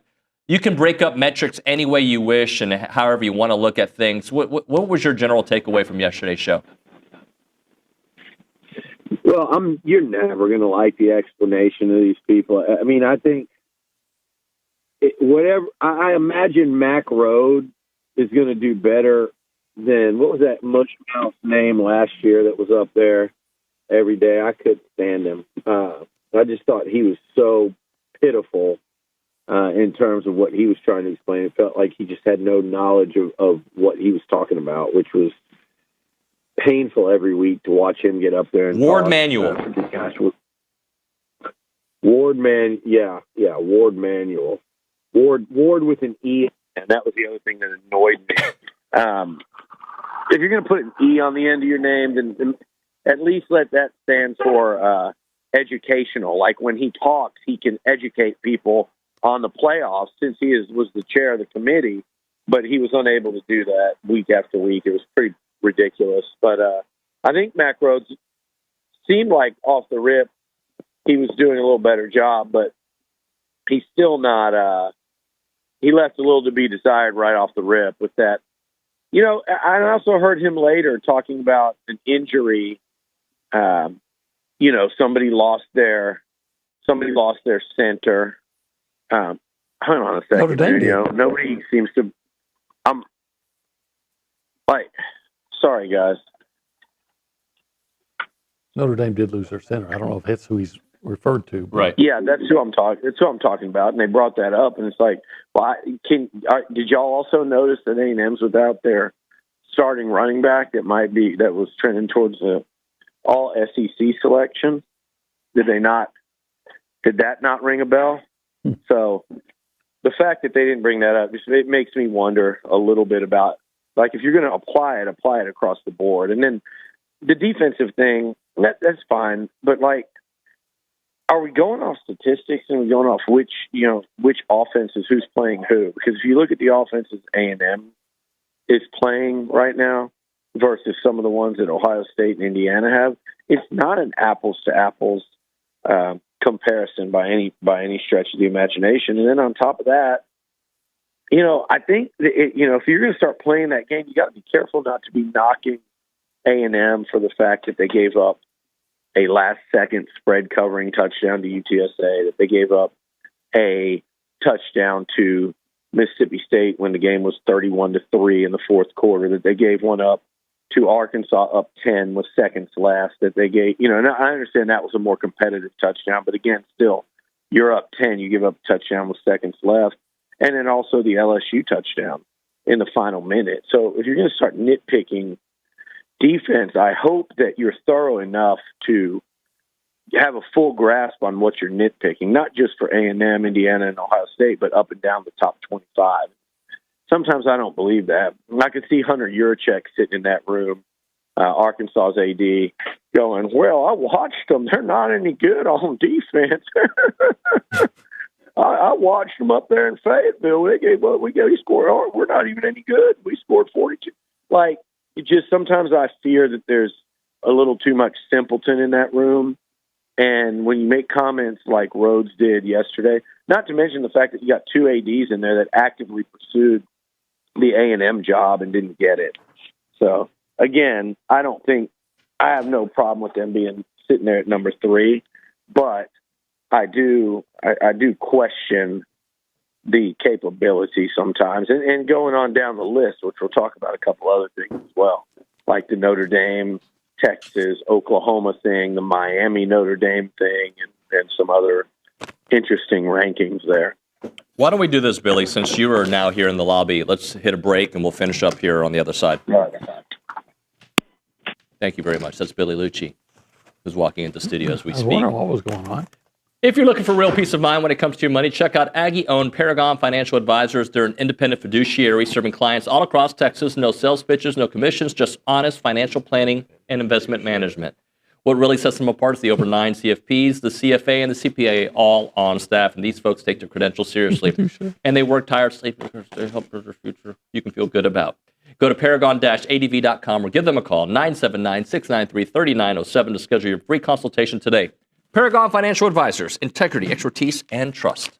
you can break up metrics any way you wish and however you want to look at things. What was your general takeaway from yesterday's show? Well, you're never going to like the explanation of these people. I mean, I think I imagine Mac Road is going to do better than, what was that mush mouth name last year that was up there every day? I couldn't stand him. I just thought he was so pitiful in terms of what he was trying to explain. It felt like he just had no knowledge of what he was talking about, which was painful every week to watch him get up there and Ward talk. Manual. Ward Manual. Ward with an E, and that was the other thing that annoyed me. If you're going to put an E on the end of your name, then at least let that stand for educational. Like when he talks, he can educate people on the playoffs since he was the chair of the committee, but he was unable to do that week after week. It was pretty ridiculous. But I think Mac Rhodes seemed like off the rip he was doing a little better job, but he's still not he left a little to be desired right off the rip with that. You know, I also heard him later talking about an injury. You know, somebody lost their center. Hold on a second. Nuño. Nobody seems to. Sorry, guys. Notre Dame did lose their center. I don't know if that's who he's referred to. Right. Yeah, that's who I'm talking about. And they brought that up, and it's like, well, did y'all also notice that A&M's without their starting running back that was trending towards the all SEC selection? Did that not ring a bell? So the fact that they didn't bring that up, it makes me wonder a little bit about, like, if you're going to apply it across the board. And then the defensive thing, that's fine. But, like, are we going off statistics and we're going off which offenses, who's playing who? Because if you look at the offenses A&M is playing right now versus some of the ones that Ohio State and Indiana have, it's not an apples to apples comparison by any stretch of the imagination. And then on top of that, you know, I think that if you're going to start playing that game, you got to be careful not to be knocking A&M for the fact that they gave up a last-second spread covering touchdown to UTSA, that they gave up a touchdown to Mississippi State when the game was 31-3 in the fourth quarter, that they gave one up to Arkansas up 10 with seconds left, that they gave, and I understand that was a more competitive touchdown, but again, still, you're up 10, you give up a touchdown with seconds left, and then also the LSU touchdown in the final minute. So if you're going to start nitpicking defense, I hope that you're thorough enough to have a full grasp on what you're nitpicking, not just for A&M, Indiana, and Ohio State, but up and down the top 25. Sometimes I don't believe that. I could see Hunter Yurachek sitting in that room, Arkansas's AD, going, well, I watched them. They're not any good on defense. I watched them up there in Fayetteville. We scored. We're not even any good. We scored 42. Like, sometimes I fear that there's a little too much simpleton in that room. And when you make comments like Rhodes did yesterday, not to mention the fact that you got two ADs in there that actively pursued the A&M job and didn't get it. So, again, I don't think I have no problem with them sitting there at number 3, but I do question the capability sometimes. And going on down the list, which we'll talk about a couple other things as well, like the Notre Dame, Texas, Oklahoma thing, the Miami Notre Dame thing, and some other interesting rankings there. Why don't we do this, Billy, since you are now here in the lobby? Let's hit a break, and we'll finish up here on the other side. Right. Thank you very much. That's Billy Liucci, who's walking into the studio as we speak. I was wondering what was going on. If you're looking for real peace of mind when it comes to your money, check out Aggie-owned Paragon Financial Advisors. They're an independent fiduciary serving clients all across Texas. No sales pitches, no commissions, just honest financial planning and investment management. What really sets them apart is the over 9 CFPs, the CFA, and the CPA all on staff. And these folks take their credentials seriously. And they work tirelessly to help build their future you can feel good about. Go to paragon-adv.com or give them a call, 979-693-3907 to schedule your free consultation today. Paragon Financial Advisors, integrity, expertise, and trust.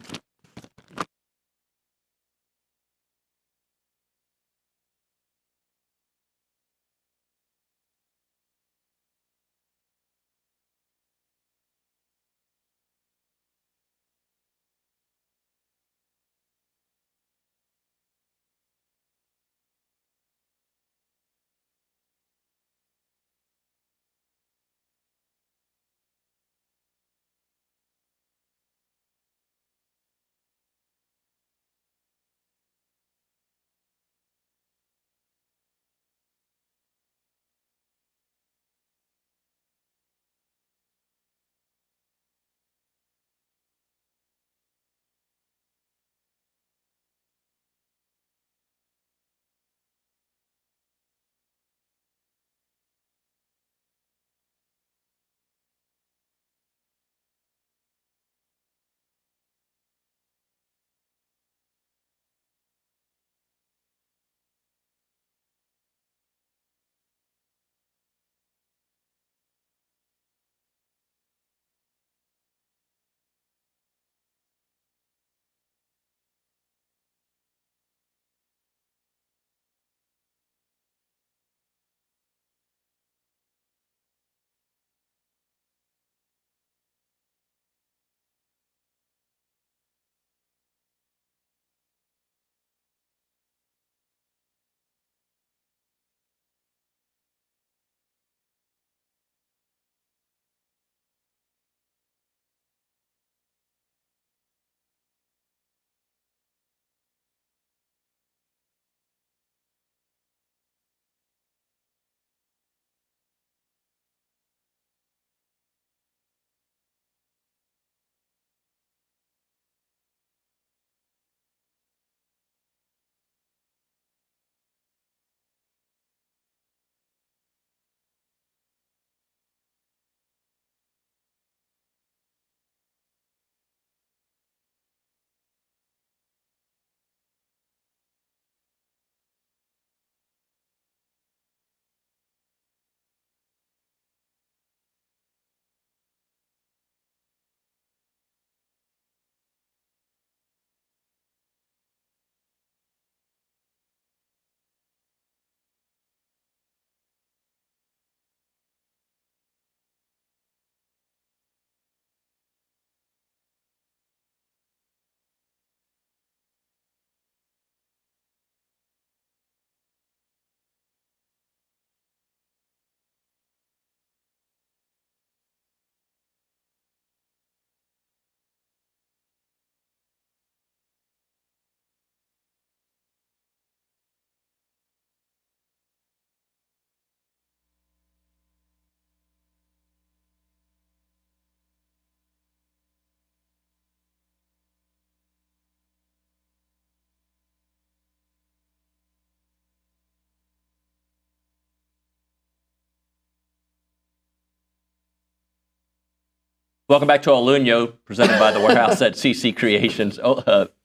Welcome back to Nuño, presented by the Warehouse at CC Creations.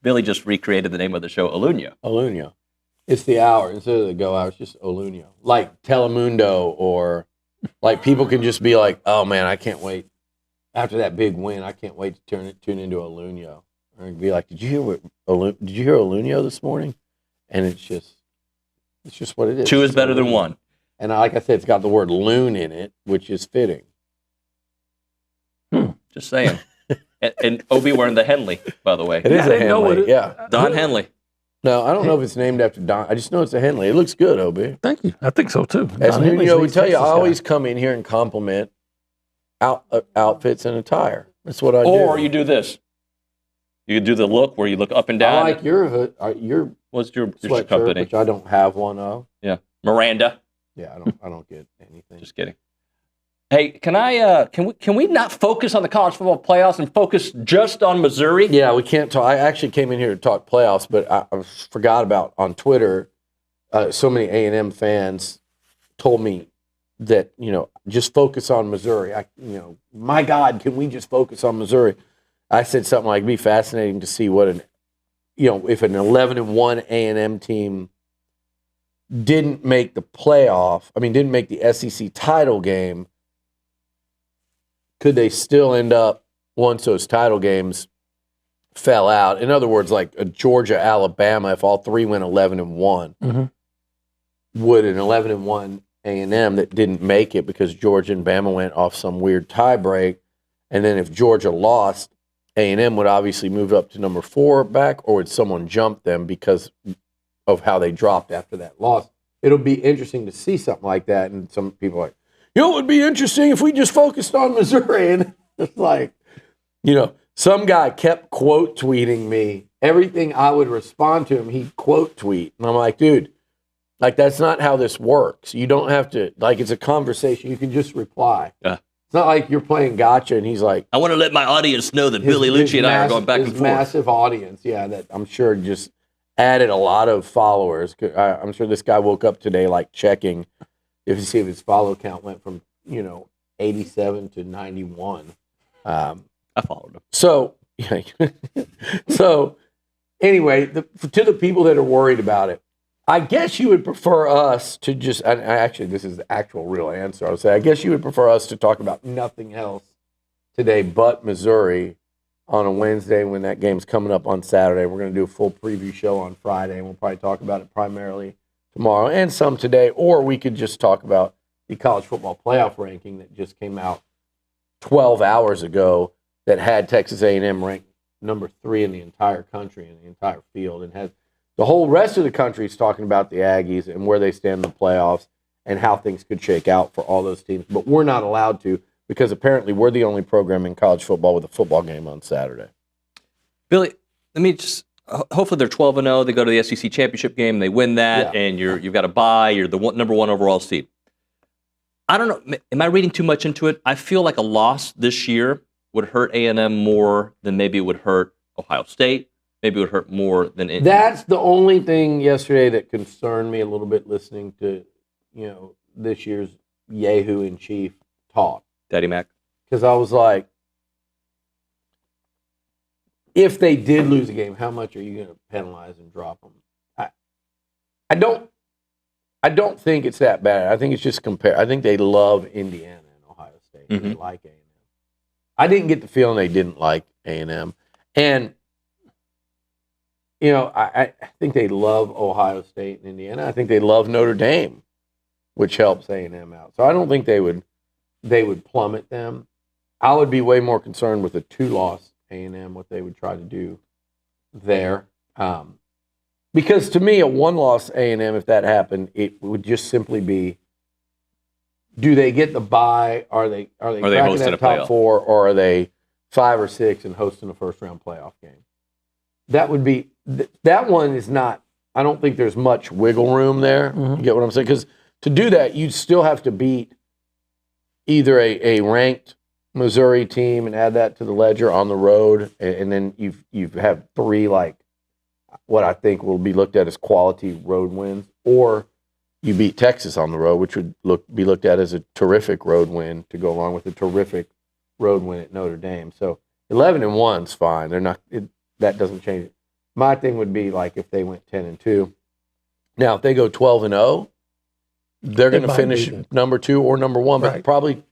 Billy just recreated the name of the show, Nuño. Nuño. It's the hour. Instead of the go hour, it's just Nuño. Like Telemundo, or like people can just be like, oh man, I can't wait. After that big win, I can't wait to tune into Nuño. Or be like, did you hear Nuño this morning? And it's just what it is. Two is better than one. And like I said, it's got the word loon in it, which is fitting. Just saying. and OB wearing the Henley, by the way. It is a Henley, yeah. Don Henley. No, I don't know if it's named after Don. I just know it's a Henley. It looks good, OB. Thank you. I think so, too. As Don Henley's Nuño would East tell you, I Texas guy. always come in here and compliment outfits and attire. That's what I do. Or you do this. You do the look where you look up and down. I like your what's your sweatshirt, company? which I don't have one of. Yeah, Miranda. Yeah, I don't get anything. Just kidding. Hey, can we not focus on the college football playoffs and focus just on Missouri? Yeah, we can't talk. I actually came in here to talk playoffs, but I forgot about on Twitter. So many A&M fans told me that just focus on Missouri. My God, can we just focus on Missouri? I said something like, it'd be fascinating to see what if an 11-1 A&M team didn't make the playoff. Didn't make the SEC title game. Could they still end up, once those title games fell out? In other words, like a Georgia, Alabama, if all three went 11-1, would an 11-1 A&M that didn't make it because Georgia and Bama went off some weird tie break, and then if Georgia lost, A&M would obviously move up to number 4 back, or would someone jump them because of how they dropped after that loss? It'll be interesting to see something like that, and some people are like, it would be interesting if we just focused on Missouri. And it's like, some guy kept quote tweeting me. Everything I would respond to him, he'd quote tweet. And I'm like, dude, that's not how this works. You don't have to, it's a conversation. You can just reply. Yeah. It's not like you're playing gotcha and he's like, I want to let my audience know that Billy Liucci and I are going back and forth. Massive audience, yeah, that I'm sure just added a lot of followers. I'm sure this guy woke up today checking if you see if his follow count went from 87 to 91. I followed him. So anyway, to the people that are worried about it, I guess you would prefer us to just. Actually, this is the actual real answer. I would say I guess you would prefer us to talk about nothing else today but Missouri on a Wednesday when that game's coming up on Saturday. We're going to do a full preview show on Friday, and we'll probably talk about it primarily tomorrow and some today, or we could just talk about the college football playoff ranking that just came out 12 hours ago that had Texas A&M ranked number 3 in the entire country, in the entire field, and has the whole rest of the country is talking about the Aggies and where they stand in the playoffs and how things could shake out for all those teams. But we're not allowed to because apparently we're the only program in college football with a football game on Saturday. Billy, let me just... Hopefully they're 12-0. They go to the SEC championship game. They win that, and you've got a bye. You're the number 1 overall seed. I don't know. Am I reading too much into it? I feel like a loss this year would hurt A&M more than maybe it would hurt Ohio State. Maybe it would hurt more than Indiana. That's the only thing yesterday that concerned me a little bit listening to this year's Yahoo in Chief talk. Daddy Mac. Because I was like, if they did lose a game, how much are you going to penalize and drop them? I don't think it's that bad. I think it's just I think they love Indiana and Ohio State. Mm-hmm. They like A&M. I didn't get the feeling they didn't like A&M. And, I think they love Ohio State and Indiana. I think they love Notre Dame, which helps A&M out. So I don't think they would plummet them. I would be way more concerned with a 2-loss A&M, what they would try to do there. Because to me, a 1-loss A&M, if that happened, it would just simply be, do they get the bye? Are they cracking that top 4, or are they 5 or 6 and hosting a first-round playoff game? That would be that one is not. I don't think there's much wiggle room there. Mm-hmm. You get what I'm saying? Because to do that, you'd still have to beat either a ranked Missouri team and add that to the ledger on the road, and then you have 3 what I think will be looked at as quality road wins, or you beat Texas on the road, which would be looked at as a terrific road win to go along with a terrific road win at Notre Dame. So 11-1 is fine. They're not. That doesn't change it. My thing would be if they went 10-2. Now, if they go 12-0, they're going to finish number 2 or number 1, but probably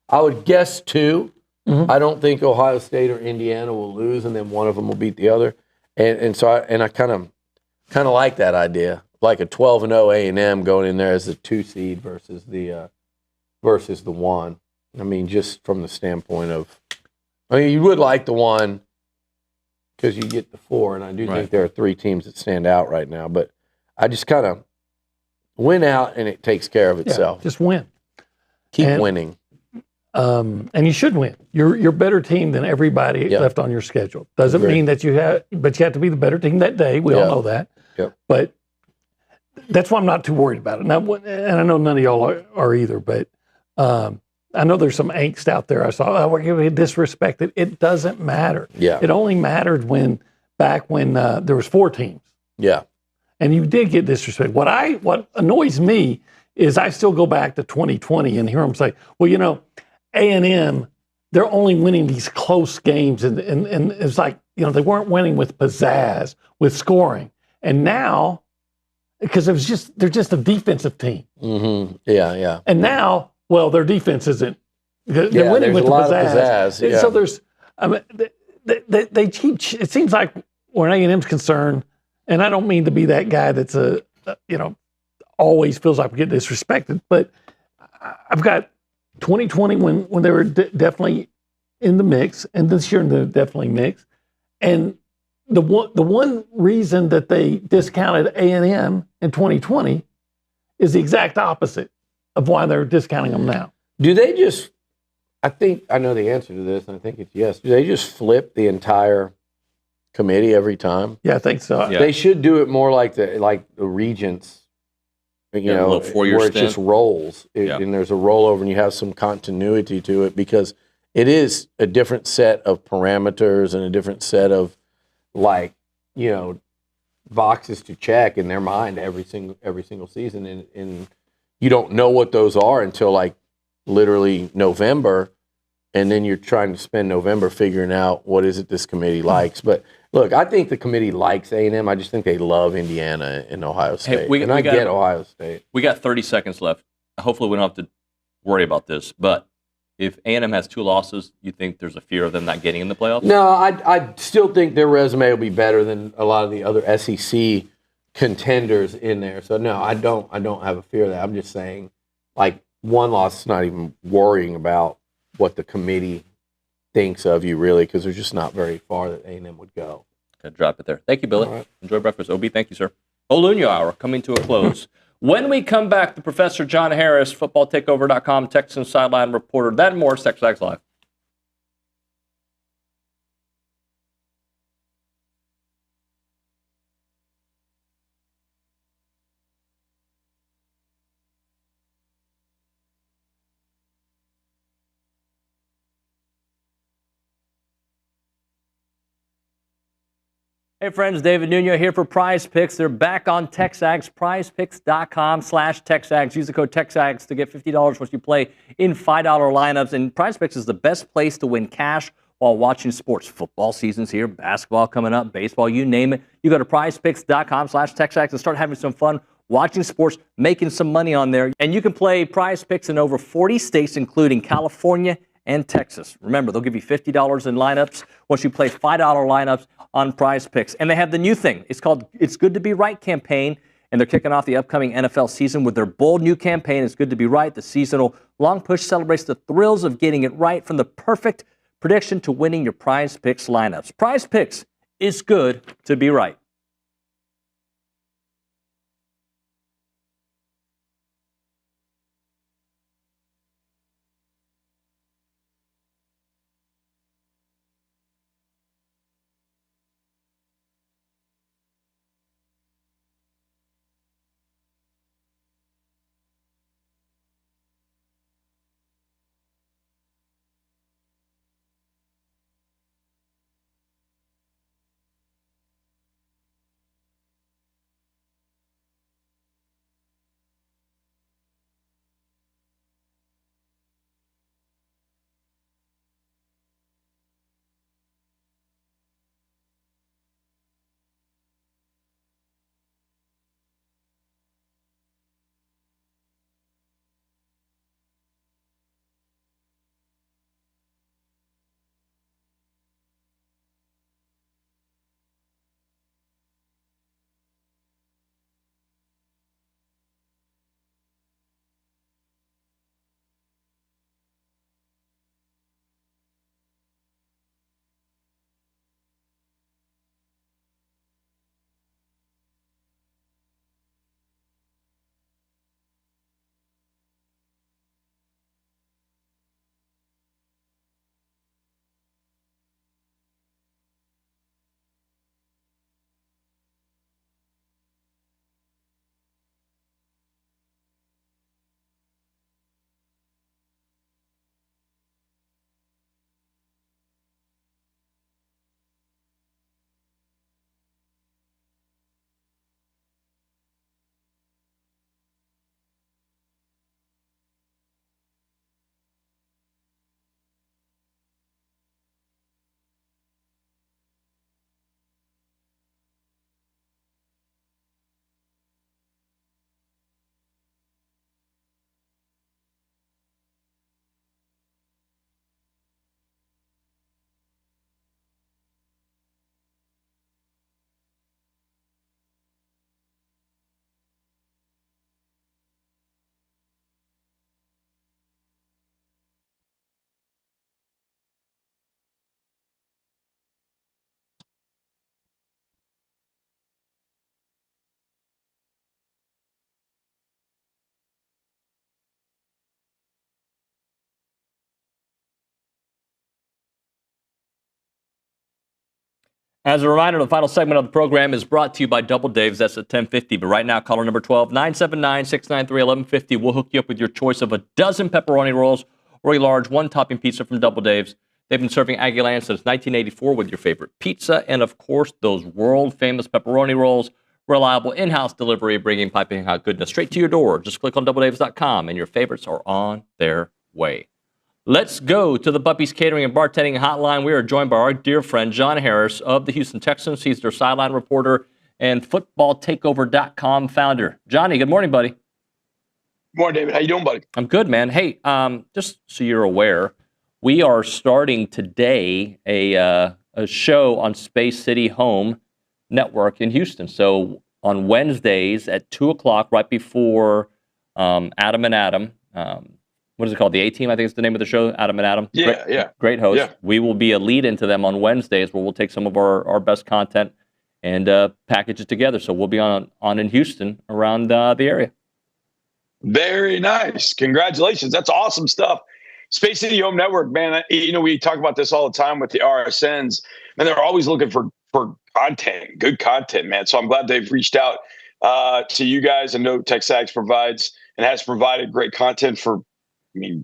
I would guess 2. Mm-hmm. I don't think Ohio State or Indiana will lose, and then one of them will beat the other. And so I kind of like that idea. like a 12-0 A&M going in there as the 2 seed versus the 1. I mean, just from the standpoint of, I mean, you would like the 1 because you get the 4, and I do think there are 3 teams that stand out right now. But I just kind of win out, and it takes care of itself. Just win. Keep winning. And you should win. You're a better team than everybody left on your schedule. Doesn't mean that you have to be the better team that day. We all know that. Yep. But that's why I'm not too worried about it. Now, and I know none of y'all are either, but I know there's some angst out there. I saw, we're going to be disrespected. It doesn't matter. Yeah. It only mattered back when there was 4 teams. Yeah. And you did get disrespected. What annoys me is I still go back to 2020 and hear them say, well, you know, A&M, they're only winning these close games. And it's like, you know, they weren't winning with pizzazz, with scoring. And now, because they're just a defensive team. Mm-hmm. Yeah, yeah. And now, well, their defense isn't. They're winning with a lot pizzazz. of pizzazz. Yeah. So there's, I mean, they keep. It seems like where A&M's concerned, and I don't mean to be that guy that's always feels like we get disrespected, but I've got 2020 when they were definitely in the mix, and this year they're definitely mixed. And the one reason that they discounted A&M in 2020 is the exact opposite of why they're discounting them now. Do they just, I think I know the answer to this, and I think it's yes. Do they just flip the entire committee every time? Yeah, I think so. Yeah. They should do it more like the regents, you know, where it just rolls. And there's a rollover and you have some continuity to it, because it is a different set of parameters and a different set of, like, you know, boxes to check in their mind every single season. And you don't know what those are until like literally November. And then you're trying to spend November figuring out what is it this committee likes. But look, I think the committee likes A&M. I just think they love Indiana and Ohio State. Hey, I get Ohio State. We got 30 seconds left. Hopefully we don't have to worry about this. But if A&M has 2 losses, you think there's a fear of them not getting in the playoffs? No, I still think their resume will be better than a lot of the other SEC contenders in there. So no, I don't have a fear of that. I'm just saying, like, 1 loss is not even worrying about what the committee thinks of you, really, because they're just not very far that A&M would go. Okay, drop it there. Thank you, Billy. Right. Enjoy breakfast. OB, thank you, sir. Nuño Hour coming to a close. When we come back, the Professor John Harris, footballtakeover.com, Texans sideline reporter. That and more, TexAgs Live. Hey friends, David Nuño here for Prize Picks. They're back on TexAgs, prizepicks.com/TexAgs. Use the code TexAgs to get $50 once you play in $5 lineups. And Prize Picks is the best place to win cash while watching sports. Football season's here, basketball coming up, baseball, you name it. You go to prizepicks.com/TexAgs and start having some fun watching sports, making some money on there. And you can play Prize Picks in over 40 states, including California and Texas. Remember, they'll give you $50 in lineups once you play $5 lineups on Prize Picks. And they have the new thing. It's called It's Good to Be Right campaign, and they're kicking off the upcoming NFL season with their bold new campaign, It's Good to Be Right. The seasonal long push celebrates the thrills of getting it right, from the perfect prediction to winning your Prize Picks lineups. Prize Picks, it's good to be right. As a reminder, the final segment of the program is brought to you by Double Dave's. That's at 10:50. But right now, caller number 12, 979-693-1150. We'll hook you up with your choice of a dozen pepperoni rolls or a large one-topping pizza from Double Dave's. They've been serving Aggieland since 1984 with your favorite pizza and, of course, those world-famous pepperoni rolls. Reliable in-house delivery, bringing piping hot goodness straight to your door. Just click on doubledaves.com, and your favorites are on their way. Let's go to the Buppies Catering and Bartending Hotline. We are joined by our dear friend, John Harris of the Houston Texans. He's their sideline reporter and footballtakeover.com founder. Johnny, good morning, buddy. Good morning, David. How you doing, buddy? I'm good, man. Hey, just so you're aware, we are starting today a show on Space City Home Network in Houston. So on Wednesdays at 2 o'clock, right before Adam and Adam, what is it called? The A-Team, I think is the name of the show, Adam and Adam. Yeah. Great host. Yeah. We will be a lead into them on Wednesdays where we'll take some of our best content and package it together. So we'll be on in Houston around the area. Very nice. Congratulations. That's awesome stuff. Space City Home Network, man. We talk about this all the time with the RSNs, and they're always looking for content, good content, man. So I'm glad they've reached out to you guys. I know TexAgs provides and has provided great content for,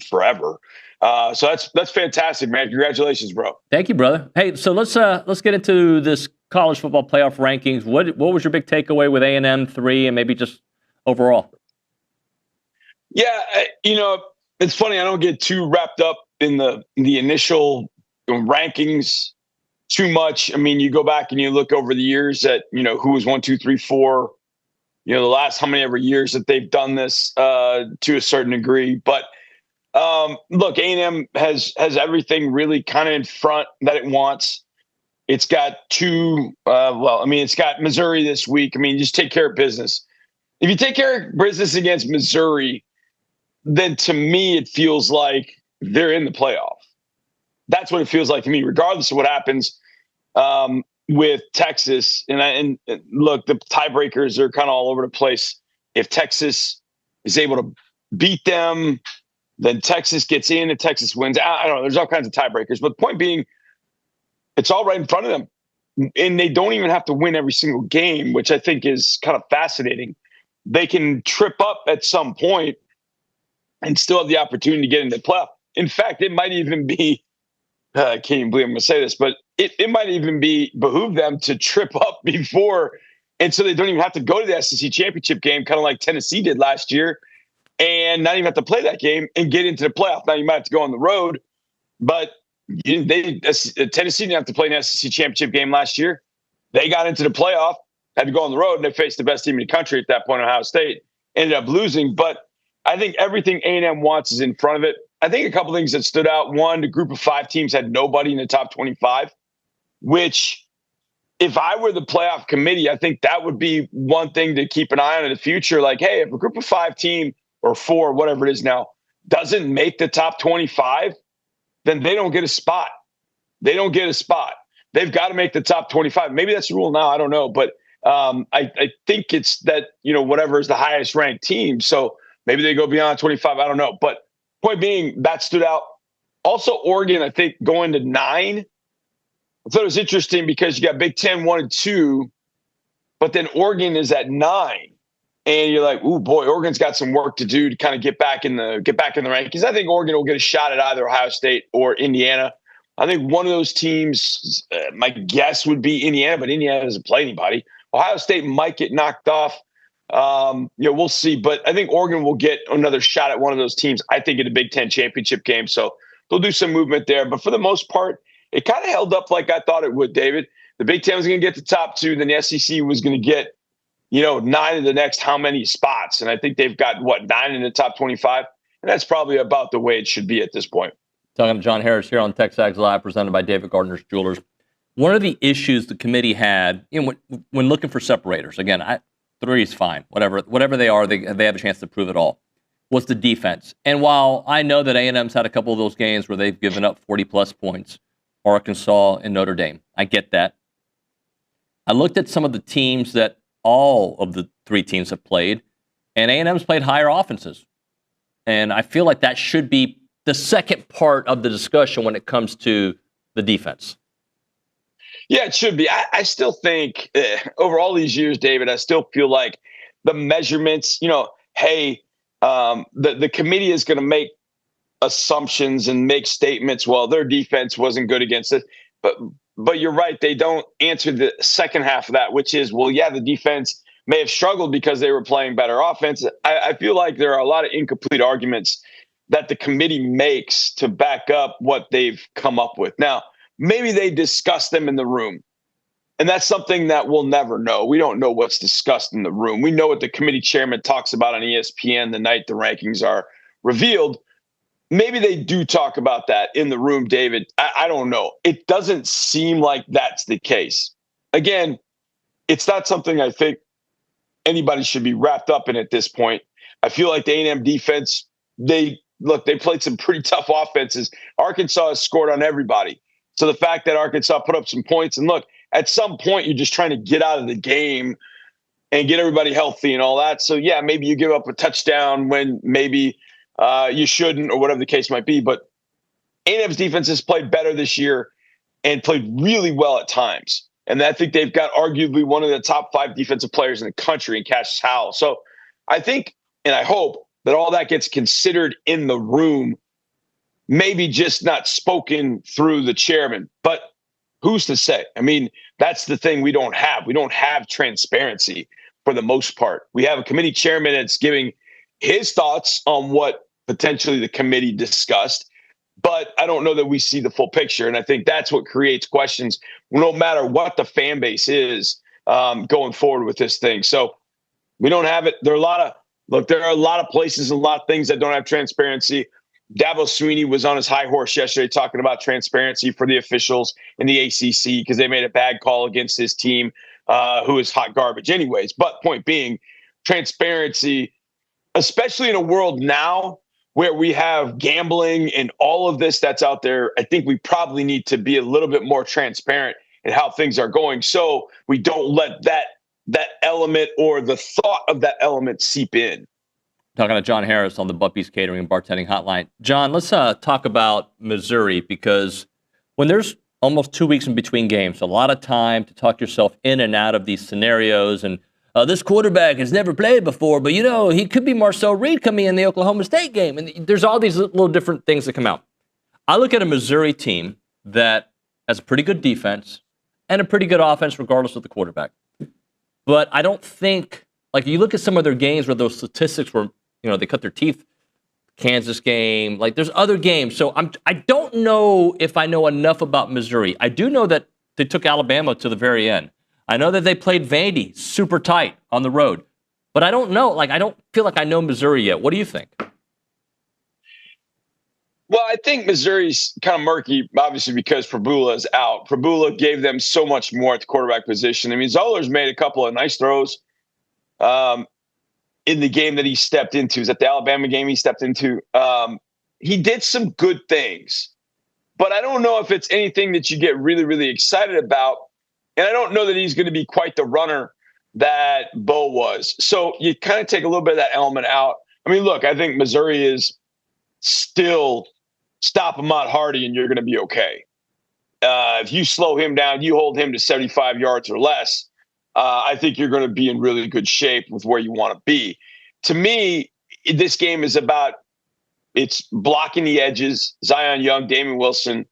forever. So that's fantastic, man. Congratulations, bro. Thank you, brother. Hey, so let's get into this college football playoff rankings. What was your big takeaway with A&M 3 and maybe just overall? Yeah, it's funny. I don't get too wrapped up in the initial rankings too much. I mean, you go back and you look over the years at, who was 1, 2, 3, 4, the last how many ever years that they've done this to a certain degree. But look, A&M has everything really kind of in front that it wants. It's got it's got Missouri this week. Just take care of business. If you take care of business against Missouri, then to me, it feels like they're in the playoff. That's what it feels like to me, regardless of what happens with Texas. And look, the tiebreakers are kind of all over the place. If Texas is able to beat them, then Texas gets in. If Texas wins, I don't know. There's all kinds of tiebreakers. But the point being, it's all right in front of them. And they don't even have to win every single game, which I think is kind of fascinating. They can trip up at some point and still have the opportunity to get into the playoff. In fact, it might even be, I can't even believe I'm going to say this, but it might even behoove them to trip up before, and so they don't even have to go to the SEC championship game, kind of like Tennessee did last year, and not even have to play that game and get into the playoff. Now, you might have to go on the road, but Tennessee didn't have to play an SEC championship game last year. They got into the playoff, had to go on the road, and they faced the best team in the country at that point, Ohio State. Ended up losing, but I think everything A&M wants is in front of it. I think a couple things that stood out. One, the group of 5 teams had nobody in the top 25, which if I were the playoff committee, I think that would be one thing to keep an eye on in the future. Like, hey, if a group of 5 team or 4, whatever it is now, doesn't make the top 25, then they don't get a spot. They don't get a spot. They've got to make the top 25. Maybe that's the rule now. I don't know. But I think it's that, whatever is the highest ranked team. So maybe they go beyond 25. I don't know. But point being, that stood out. Also, Oregon, I think, going to 9. I thought it was interesting because you got Big Ten 1 and 2, but then Oregon is at 9. And you're like, ooh, boy, Oregon's got some work to do to kind of get back in the rankings. I think Oregon will get a shot at either Ohio State or Indiana. I think one of those teams, my guess would be Indiana, but Indiana doesn't play anybody. Ohio State might get knocked off. We'll see. But I think Oregon will get another shot at one of those teams, I think, in a Big Ten championship game. So they'll do some movement there. But for the most part, it kind of held up like I thought it would, David. The Big Ten was going to get the top 2. Then the SEC was going to get, 9 of the next how many spots. And I think they've got, 9 in the top 25. And that's probably about the way it should be at this point. Talking to John Harris here on TexAgs Live, presented by David Gardner's Jewelers. One of the issues the committee had, when looking for separators, again, 3 is fine. Whatever they are, they have a chance to prove it all, was the defense. And while I know that A&M's had a couple of those games where they've given up 40-plus points, Arkansas and Notre Dame, I get that. I looked at some of the teams that all of the 3 teams have played, and A&M's played higher offenses. And I feel like that should be the second part of the discussion when it comes to the defense. Yeah, it should be. I still think over all these years, David, I still feel like the measurements, hey, the committee is going to make assumptions and make statements. Well, their defense wasn't good against it. But you're right. They don't answer the second half of that, which is, well, yeah, the defense may have struggled because they were playing better offense. I feel like there are a lot of incomplete arguments that the committee makes to back up what they've come up with. Now, maybe they discuss them in the room. And that's something that we'll never know. We don't know what's discussed in the room. We know what the committee chairman talks about on ESPN the night the rankings are revealed. Maybe they do talk about that in the room, David. I don't know. It doesn't seem like that's the case. Again, it's not something I think anybody should be wrapped up in at this point. I feel like the A&M defense, they played some pretty tough offenses. Arkansas has scored on everybody. So the fact that Arkansas put up some points, and look, at some point you're just trying to get out of the game and get everybody healthy and all that. So yeah, maybe you give up a touchdown when maybe you shouldn't, or whatever the case might be. But A&M's defense has played better this year and played really well at times. And I think they've got arguably one of the top 5 defensive players in the country in Cassius Howell. So I think, and I hope, that all that gets considered in the room, maybe just not spoken through the chairman. But who's to say? I mean, that's the thing we don't have. We don't have transparency for the most part. We have a committee chairman that's giving his thoughts on what potentially the committee discussed, but I don't know that we see the full picture. And I think that's what creates questions, no matter what the fan base is going forward with this thing. So we don't have it. There are a lot of places and a lot of things that don't have transparency. Dabo Swinney was on his high horse yesterday talking about transparency for the officials in the ACC because they made a bad call against his team, who is hot garbage anyways. But point being, transparency, especially in a world now where we have gambling and all of this that's out there, I think we probably need to be a little bit more transparent in how things are going so we don't let that element or the thought of that element seep in. Talking to John Harris on the Buppy's Catering and Bartending Hotline. John, let's talk about Missouri, because when there's almost 2 weeks in between games, a lot of time to talk yourself in and out of these scenarios. And this quarterback has never played before, but, he could be Marcel Reed coming in the Oklahoma State game. And there's all these little different things that come out. I look at a Missouri team that has a pretty good defense and a pretty good offense regardless of the quarterback. But I don't think, like, you look at some of their games where those statistics were, they cut their teeth. Kansas game, like there's other games. So I don't know if I know enough about Missouri. I do know that they took Alabama to the very end. I know that they played Vandy super tight on the road. But I don't know. I don't feel like I know Missouri yet. What do you think? Well, I think Missouri's kind of murky, obviously, because Prabula is out. Prabula gave them so much more at the quarterback position. I mean, Zoller's made a couple of nice throws in the game that he stepped into. Is that the Alabama game he stepped into? He did some good things, but I don't know if it's anything that you get really, really excited about. And I don't know that he's going to be quite the runner that Bo was. So you kind of take a little bit of that element out. I mean, look, I think Missouri is still stop Ahmad Hardy and you're going to be okay. If you slow him down, you hold him to 75 yards or less, I think you're going to be in really good shape with where you want to be. To me, this game is about it's blocking the edges, Zion Young, Damian Wilson,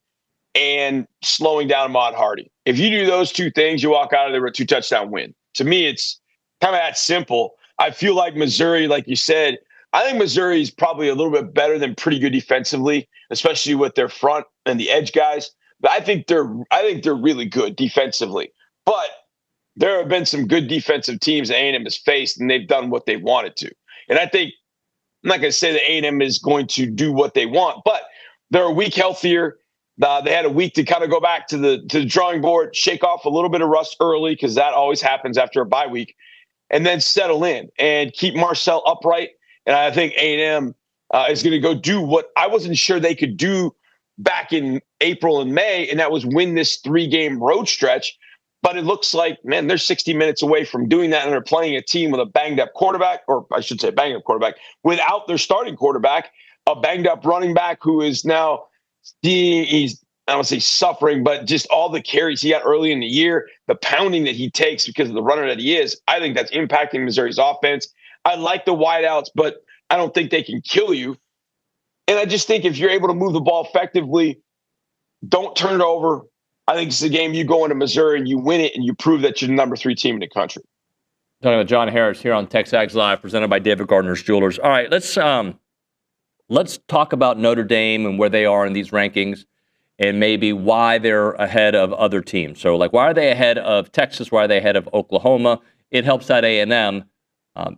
and slowing down Ahmad Hardy. If you do those two things, you walk out of there with a 2-touchdown win. To me, it's kind of that simple. I feel like Missouri, like you said, I think Missouri is probably a little bit better than pretty good defensively, especially with their front and the edge guys. But I think they're really good defensively. But there have been some good defensive teams that A&M has faced, and they've done what they wanted to. And I think I'm not going to say that A&M is going to do what they want, but they're a week healthier. They had a week to kind of go back to the drawing board, shake off a little bit of rust early, because that always happens after a bye week, and then settle in and keep Marcel upright. And I think A&M is going to go do what I wasn't sure they could do back in April and May, and that was win this 3-game road stretch. But it looks like, man, they're 60 minutes away from doing that, and they're playing a team with a banged-up quarterback, or I should say banged-up quarterback, without their starting quarterback, a banged-up running back who is now he's I don't say suffering, but just all the carries he got early in the year, the pounding that he takes because of the runner that he is, I think that's impacting Missouri's offense. I like the wideouts, but I don't think they can kill you. And I just think if you're able to move the ball effectively, don't turn it over. I think it's a game you go into Missouri and you win it and you prove that you're the number 3 team in the country. Talking about John Harris here on TexAgs Live, presented by David Gardner's Jewelers. All right, let's talk about Notre Dame and where they are in these rankings and maybe why they're ahead of other teams. So, like, why are they ahead of Texas? Why are they ahead of Oklahoma? It helps out A&M.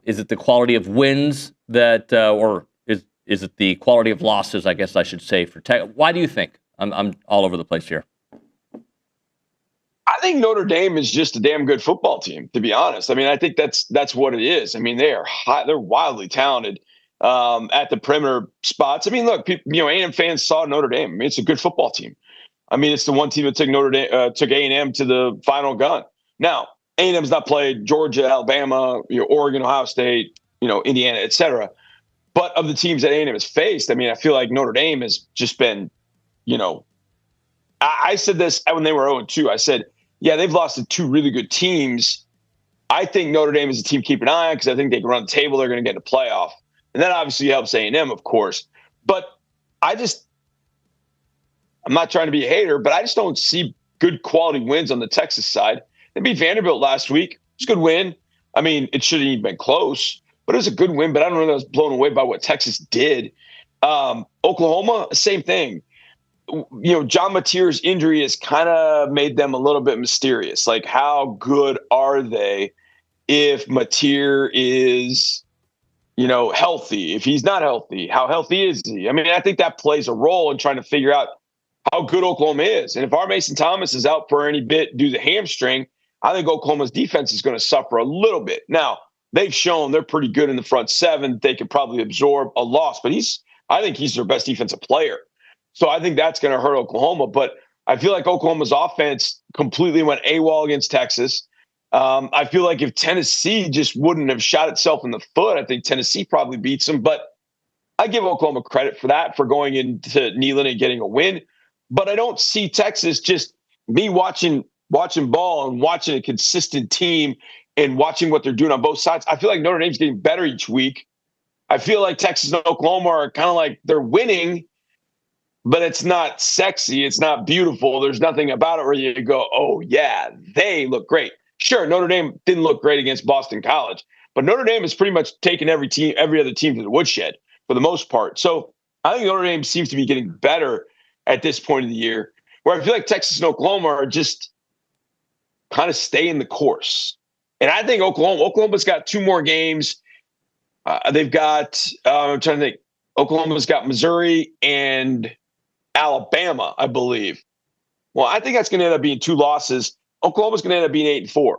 Is it the quality of wins that, or is it the quality of losses, I guess I should say, for Tech? Why do you think? I'm all over the place here. I think Notre Dame is just a damn good football team, to be honest. I mean, I think that's what it is. I mean, they're wildly talented at the perimeter spots. I mean, look, A&M fans saw Notre Dame. I mean, it's a good football team. I mean, it's the one team that took A&M to the final gun. Now, A&M's not played Georgia, Alabama, Oregon, Ohio State, Indiana, et cetera. But of the teams that A&M has faced, I mean, I feel like Notre Dame has just been, I said this when they were 0-2. I said, yeah, they've lost to 2 really good teams. I think Notre Dame is a team to keep an eye on because I think they can run the table. They're going to get a playoff. And that obviously helps A&M, of course. But I'm not trying to be a hater, but I just don't see good quality wins on the Texas side. They beat Vanderbilt last week. It's a good win. I mean, it shouldn't even been close, but it was a good win. But I don't know that I was blown away by what Texas did. Oklahoma, same thing. John Mateer's injury has kind of made them a little bit mysterious. Like, how good are they if Mateer is, healthy? If he's not healthy, how healthy is he? I mean, I think that plays a role in trying to figure out how good Oklahoma is. And if our Mason Thomas is out for any bit due to the hamstring, I think Oklahoma's defense is going to suffer a little bit. Now, they've shown they're pretty good in the front 7. They could probably absorb a loss, but I think he's their best defensive player. So I think that's going to hurt Oklahoma. But I feel like Oklahoma's offense completely went AWOL against Texas. I feel like if Tennessee just wouldn't have shot itself in the foot, I think Tennessee probably beats them. But I give Oklahoma credit for that, for going into Neyland and getting a win. But I don't see Texas just me watching ball and watching a consistent team and watching what they're doing on both sides. I feel like Notre Dame's getting better each week. I feel like Texas and Oklahoma are kind of like they're winning, but it's not sexy. It's not beautiful. There's nothing about it where you go, oh, yeah, they look great. Sure, Notre Dame didn't look great against Boston College, but Notre Dame has pretty much taken every other team to the woodshed for the most part. So I think Notre Dame seems to be getting better at this point of the year, where I feel like Texas and Oklahoma are just kind of staying the course. And I think Oklahoma's got 2 more games. They've got, I'm trying to think, Oklahoma's got Missouri and Alabama, I believe. Well, I think that's going to end up being 2 losses. Oklahoma's going to end up being 8-4.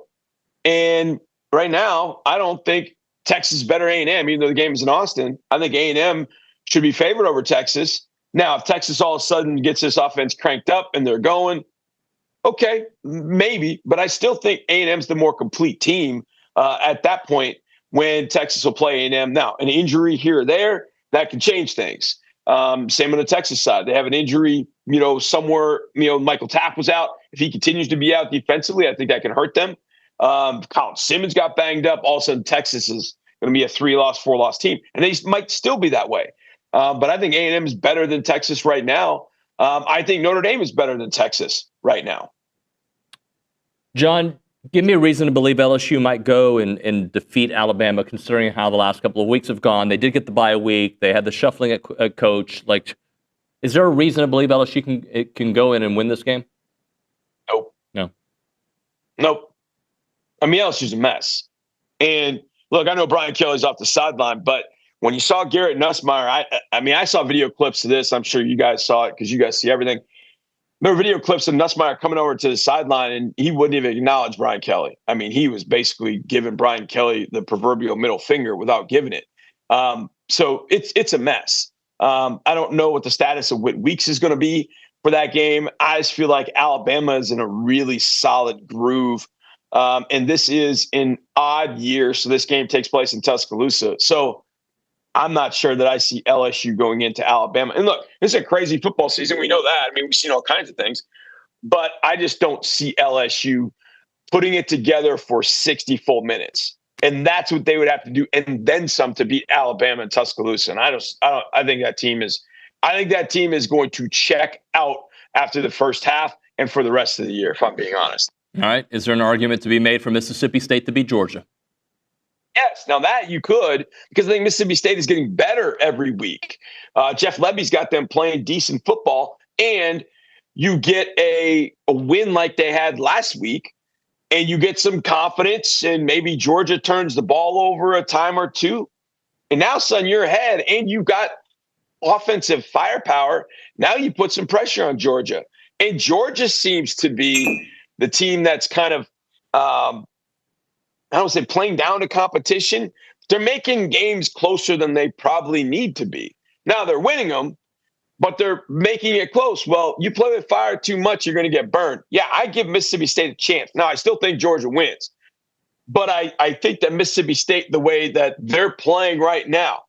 And right now, I don't think Texas is better A&M, even though the game is in Austin. I think A&M should be favored over Texas. Now, if Texas all of a sudden gets this offense cranked up and they're going, okay, maybe. But I still think A&M's the more complete team at that point when Texas will play A&M. Now, an injury here or there, that can change things. Same on the Texas side. They have an injury, somewhere, Michael Tapp was out. If he continues to be out defensively, I think that can hurt them. Colin Simmons got banged up. All of a sudden, Texas is going to be a 3-loss, 4-loss team. And they might still be that way. But I think A&M is better than Texas right now. I think Notre Dame is better than Texas right now. John, give me a reason to believe LSU might go and defeat Alabama, considering how the last couple of weeks have gone. They did get the bye week. They had the shuffling at coach. Like, is there a reason to believe LSU can go in and win this game? Nope. I mean, LSU's a mess. And look, I know Brian Kelly's off the sideline, but when you saw Garrett Nussmeier, I saw video clips of this. I'm sure you guys saw it because you guys see everything. There were video clips of Nussmeier coming over to the sideline, and he wouldn't even acknowledge Brian Kelly. I mean, he was basically giving Brian Kelly the proverbial middle finger without giving it. So it's a mess. I don't know what the status of Whit Weeks is going to be for that game. I just feel like Alabama is in a really solid groove. And this is an odd year. So this game takes place in Tuscaloosa. So I'm not sure that I see LSU going into Alabama. And look, this is a crazy football season. We know that. I mean, we've seen all kinds of things. But I just don't see LSU putting it together for 60 full minutes. And that's what they would have to do, and then some, to beat Alabama and Tuscaloosa. And I think that team is going to check out after the first half and for the rest of the year, if I'm being honest. All right. Is there an argument to be made for Mississippi State to beat Georgia? Yes. Now that you could, because I think Mississippi State is getting better every week. Jeff Levy's got them playing decent football, and you get a win like they had last week, and you get some confidence, and maybe Georgia turns the ball over a time or two. And now, son, you're ahead, and you've got offensive firepower. Now you put some pressure on Georgia. And Georgia seems to be the team that's kind of, I don't say playing down to competition. They're making games closer than they probably need to be. Now they're winning them, but they're making it close. Well, you play with fire too much, you're going to get burned. Yeah, I give Mississippi State a chance. Now, I still think Georgia wins. But I think that Mississippi State, the way that they're playing right now,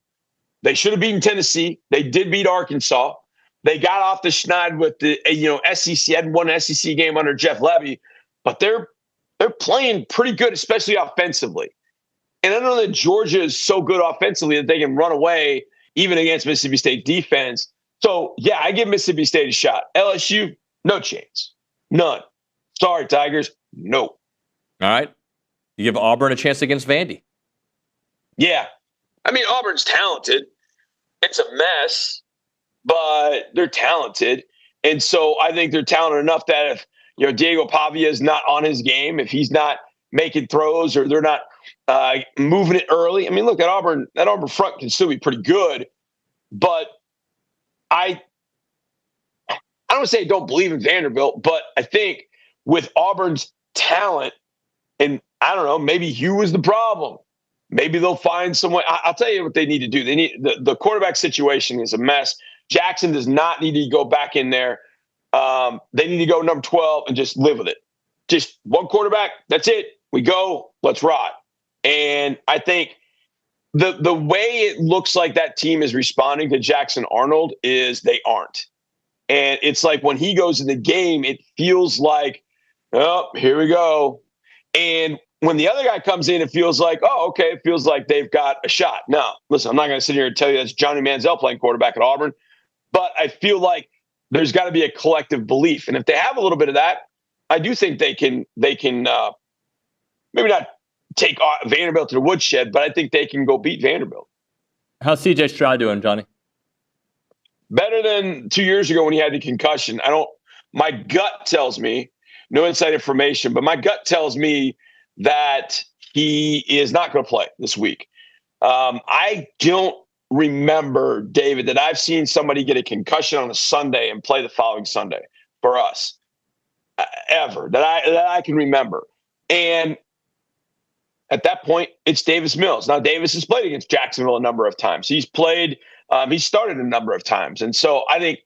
they should have beaten Tennessee. They did beat Arkansas. They got off the schneid with the SEC, hadn't won an SEC game under Jeff Levy, but they're playing pretty good, especially offensively. And I know that Georgia is so good offensively that they can run away even against Mississippi State defense. So, yeah, I give Mississippi State a shot. LSU, no chance. None. Sorry, Tigers. No. All right. You give Auburn a chance against Vandy. Yeah. I mean, Auburn's talented. It's a mess, but they're talented. And so I think they're talented enough that if Diego Pavia is not on his game, if he's not making throws or they're not moving it early. I mean, look, that Auburn front can still be pretty good, but I don't say I don't believe in Vanderbilt, but I think with Auburn's talent, and I don't know, maybe Hugh was the problem. Maybe they'll find someone. I'll tell you what they need to do. They need the quarterback situation is a mess. Jackson does not need to go back in there. They need to go number 12 and just live with it. Just one quarterback. That's it. We go. Let's ride. And I think the way it looks like that team is responding to Jackson Arnold is they aren't. And it's like when he goes in the game, it feels like, oh, here we go. And when the other guy comes in, it feels like, oh, okay, it feels like they've got a shot. No, listen, I'm not going to sit here and tell you that's Johnny Manziel playing quarterback at Auburn, but I feel like there's got to be a collective belief. And if they have a little bit of that, I do think they can maybe not take Vanderbilt to the woodshed, but I think they can go beat Vanderbilt. How's C.J. Stroud doing, Johnny? Better than 2 years ago when he had the concussion. My gut tells me, no inside information, but my gut tells me that he is not going to play this week. I don't remember, David, that I've seen somebody get a concussion on a Sunday and play the following Sunday for us ever that I can remember. And at that point, it's Davis Mills. Now, Davis has played against Jacksonville a number of times. He's played, he started a number of times. And so I think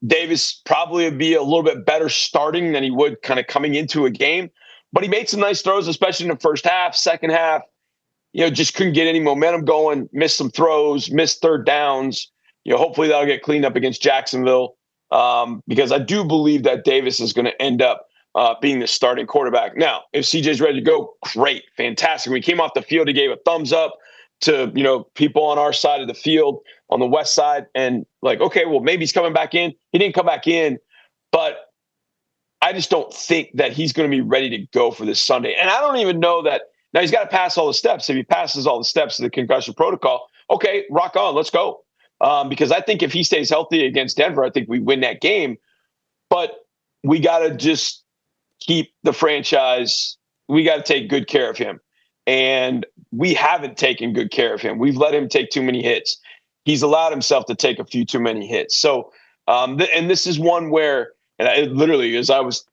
Davis probably would be a little bit better starting than he would kind of coming into a game. But he made some nice throws, especially in the first half. Second half, just couldn't get any momentum going, missed some throws, missed third downs. Hopefully that'll get cleaned up against Jacksonville because I do believe that Davis is going to end up being the starting quarterback. Now, if CJ's ready to go, great, fantastic. When he came off the field, he gave a thumbs up to, people on our side of the field, on the west side, and like, okay, well, maybe he's coming back in. He didn't come back in, but I just don't think that he's going to be ready to go for this Sunday. And I don't even know that. Now, he's got to pass all the steps. If he passes all the steps of the concussion protocol, okay, rock on, let's go. Because I think if he stays healthy against Denver, I think we win that game. But we got to just keep the franchise. We got to take good care of him. And we haven't taken good care of him. We've let him take too many hits. He's allowed himself to take a few too many hits. So, and this is one where, and it literally, as I was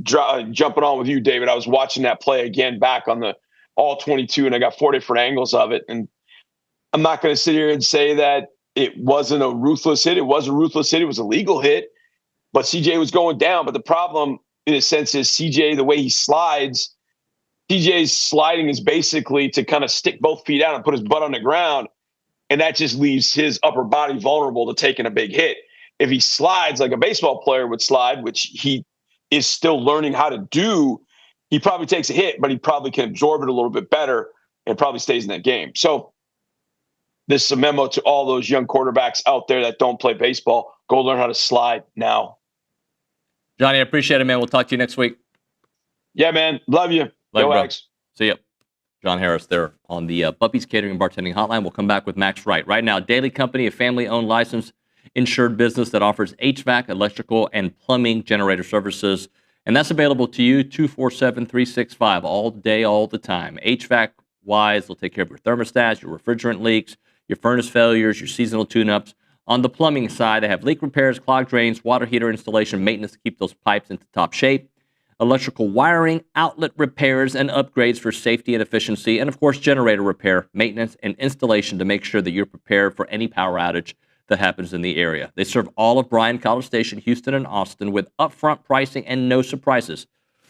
jumping on with you, David, I was watching that play again back on the all 22, and I got 4 different angles of it. And I'm not going to sit here and say that it wasn't a ruthless hit. It was a ruthless hit. It was a legal hit, but CJ was going down. But the problem, in a sense, is CJ, the way he slides, CJ's sliding is basically to kind of stick both feet out and put his butt on the ground. and that just leaves his upper body vulnerable to taking a big hit. If he slides like a baseball player would slide, which he is still learning how to do, he probably takes a hit, but he probably can absorb it a little bit better and probably stays in that game. So this is a memo to all those young quarterbacks out there that don't play baseball. Go learn how to slide now. Johnny, I appreciate it, man. We'll talk to you next week. Yeah, man. Love you. Love you, bro. Aggies. See ya. John Harris there on the Bubby's Catering and Bartending Hotline. We'll come back with Max Wright. Right now, Daily Company, a family-owned, licensed, insured business that offers HVAC, electrical, and plumbing generator services. And that's available to you 24/7, 365, all day, all the time. HVAC-wise, they'll take care of your thermostats, your refrigerant leaks, your furnace failures, your seasonal tune-ups. On the plumbing side, they have leak repairs, clogged drains, water heater installation, maintenance to keep those pipes into top shape, electrical wiring, outlet repairs, and upgrades for safety and efficiency, and of course, generator repair, maintenance, and installation to make sure that you're prepared for any power outage that happens in the area. They serve all of Bryan, College Station, Houston, and Austin with upfront pricing and no surprises.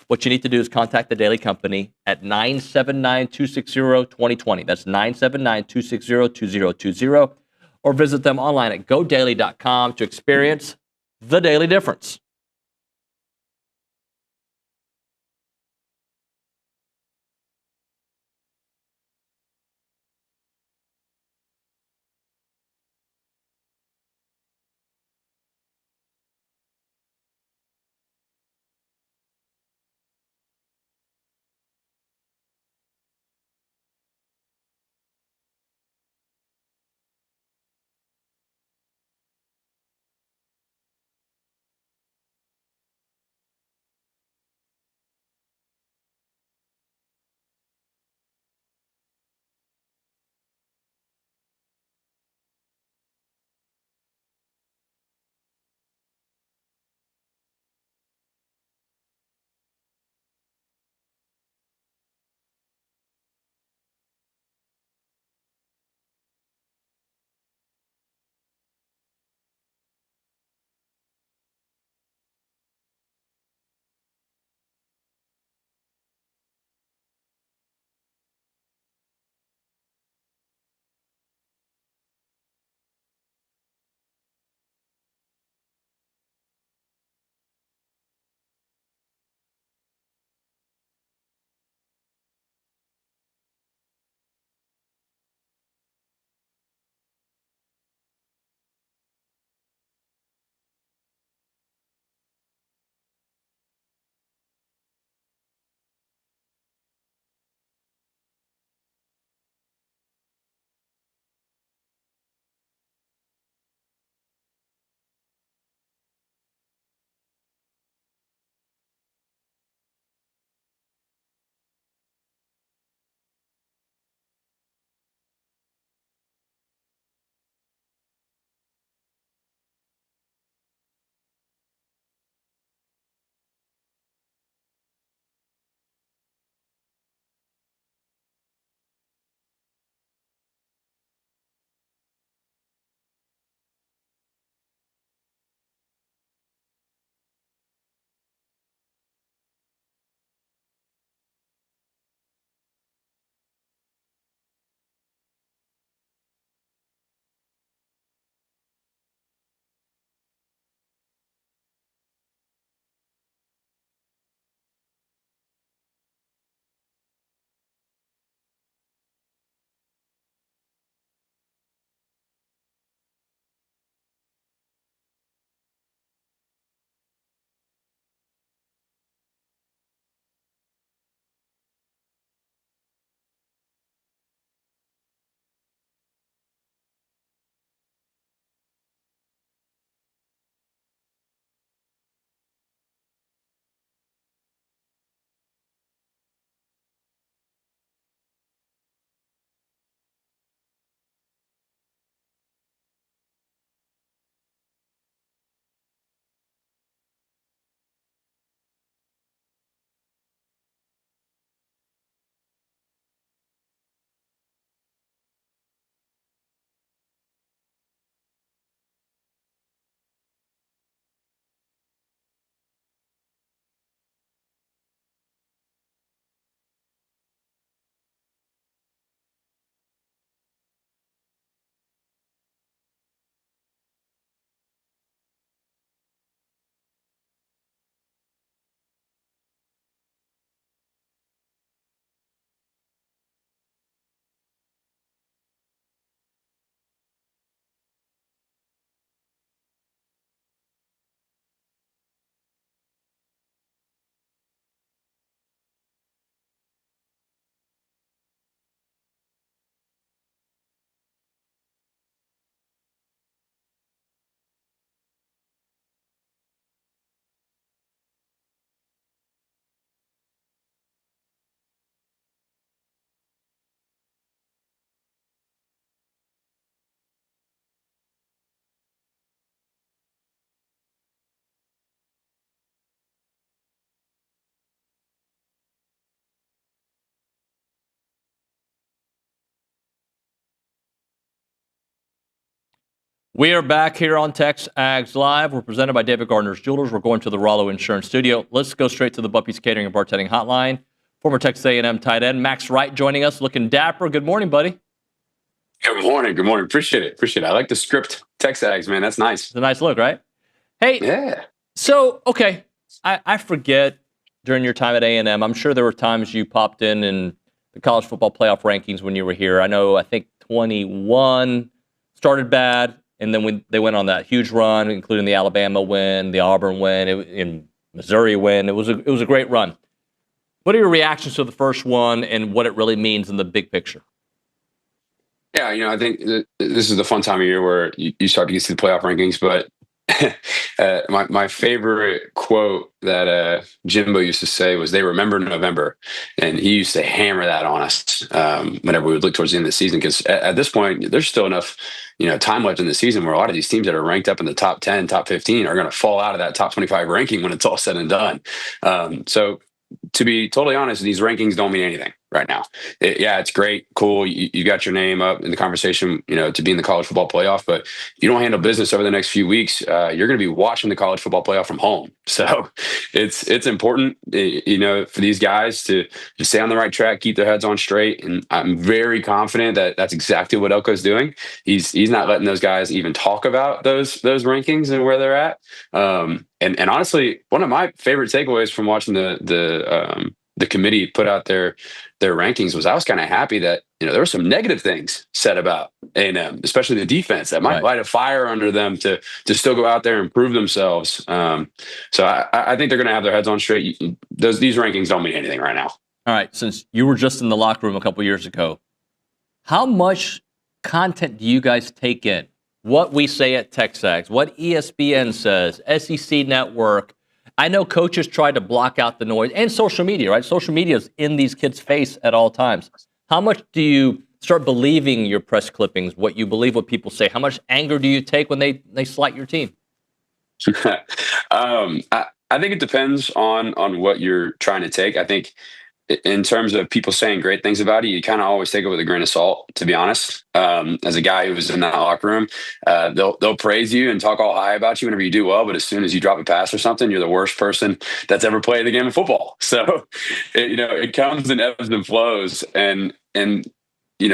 What you need to do is contact the Daily Company at 979-260-2020. That's 979-260-2020. Or visit them online at godaily.com to experience the daily difference. We are back here on TexAgs Live. We're presented by David Gardner's Jewelers. We're going to the Rollo Insurance Studio. Let's go straight to the Buppy's Catering and Bartending Hotline. Former Texas A&M tight end Max Wright joining us, looking dapper. Good morning, buddy. Good morning. Good morning. Appreciate it. I like the script. TexAgs, man. That's nice. It's a nice look, right? Hey. Yeah. So, okay. I forget during your time at A&M, I'm sure there were times you popped in the college football playoff rankings when you were here. I think 21 started bad. And then they went on that huge run, including the Alabama win, the Auburn win, in Missouri win. It was a great run. What are your reactions to the first one and what it really means in the big picture? Yeah, I think this is the fun time of year where you start to get to the playoff rankings. But my favorite quote that Jimbo used to say was, "They remember November," and he used to hammer that on us whenever we would look towards the end of the season. Because at this point, there's still enough time left in the season where a lot of these teams that are ranked up in the top 10, top 15 are going to fall out of that top 25 ranking when it's all said and done. So to be totally honest, these rankings don't mean anything right now. It's great, cool. You got your name up in the conversation, to be in the college football playoff, but you don't handle business over the next few weeks. You're going to be watching the college football playoff from home. So it's important, for these guys to stay on the right track, keep their heads on straight. And I'm very confident that that's exactly what Elko's doing. He's not letting those guys even talk about those rankings and where they're at. And honestly, one of my favorite takeaways from watching the committee put out their rankings was I was kind of happy that there were some negative things said about A&M, especially the defense, that might light a fire under them to still go out there and prove themselves. So I think they're going to have their heads on straight. These rankings don't mean anything right now. All right, since you were just in the locker room a couple years ago, how much content do you guys take in? What we say at TexAgs, what ESPN says, SEC Network. I know coaches try to block out the noise, and social media, right? Social media is in these kids' face at all times. How much do you start believing your press clippings, what you believe what people say? How much anger do you take when they slight your team? I think it depends on what you're trying to take. I think in terms of people saying great things about you, you kind of always take it with a grain of salt, to be honest. As a guy who was in that locker room, they'll praise you and talk all high about you whenever you do well, but as soon as you drop a pass or something, you're the worst person that's ever played the game of football. So, it comes in ebbs and flows, and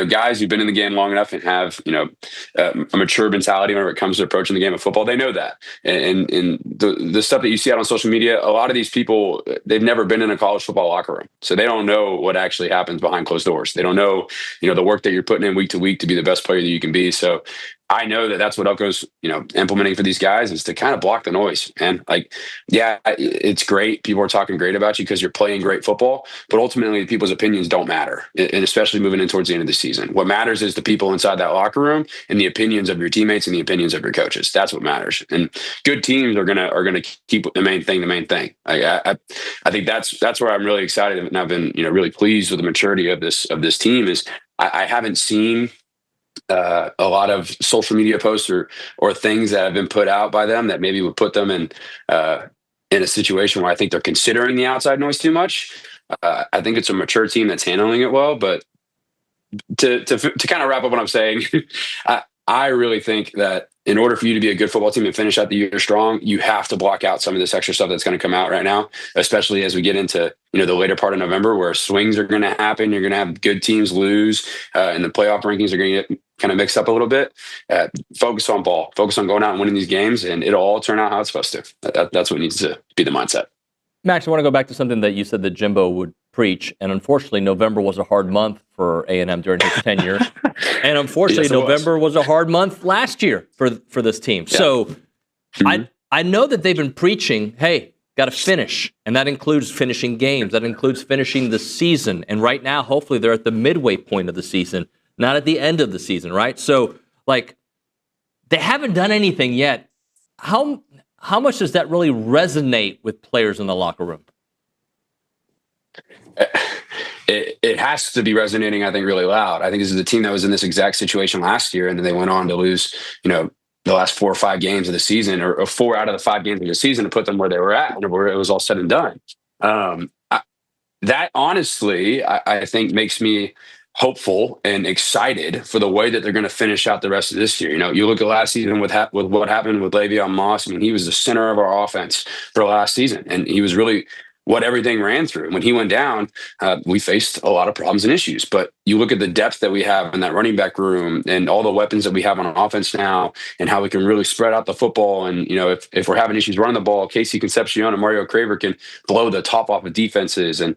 guys who've been in the game long enough and have, a mature mentality whenever it comes to approaching the game of football, they know that. And the stuff that you see out on social media, a lot of these people, they've never been in a college football locker room. So they don't know what actually happens behind closed doors. They don't know, the work that you're putting in week to week to be the best player that you can be. So I know that that's what Elko's, implementing for these guys, is to kind of block the noise. And it's great. People are talking great about you because you're playing great football, but ultimately people's opinions don't matter. And especially moving in towards the end of the season, what matters is the people inside that locker room and the opinions of your teammates and the opinions of your coaches. That's what matters. And good teams are going to keep the main thing. I think that's where I'm really excited. And I've been, really pleased with the maturity of this team. Is I haven't seen a lot of social media posts or things that have been put out by them that maybe would put them in a situation where I think they're considering the outside noise too much. I think it's a mature team that's handling it well. But to kind of wrap up what I'm saying, I really think that in order for you to be a good football team and finish out the year strong, you have to block out some of this extra stuff that's going to come out right now, especially as we get into, the later part of November, where swings are going to happen. You're going to have good teams lose, and the playoff rankings are going to get kind of mixed up a little bit. Focus on ball, focus on going out and winning these games, and it'll all turn out how it's supposed to. That's what needs to be the mindset. Max, I want to go back to something that you said that Jimbo would preach, and unfortunately, November was a hard month for A&M during his tenure, and unfortunately, November was a hard month last year for this team. Yeah. So, I know that they've been preaching, hey, got to finish, and that includes finishing games, that includes finishing the season, and right now, hopefully, they're at the midway point of the season, not at the end of the season, right? So, they haven't done anything yet. How much does that really resonate with players in the locker room? It has to be resonating, I think, really loud. I think this is a team that was in this exact situation last year, and then they went on to lose, the last 4 or 5 games of the season, or 4 out of the 5 games of the season, to put them where they were at, where it was all said and done. That honestly, I think makes me hopeful and excited for the way that they're going to finish out the rest of this year. You know, you look at last season with what happened with Le'Veon Moss. I mean, he was the center of our offense for last season, and he was really what everything ran through. When he went down, we faced a lot of problems and issues. But you look at the depth that we have in that running back room and all the weapons that we have on offense now and how we can really spread out the football. And, you know, if we're having issues running the ball, Casey Concepcion and Mario Craver can blow the top off of defenses. And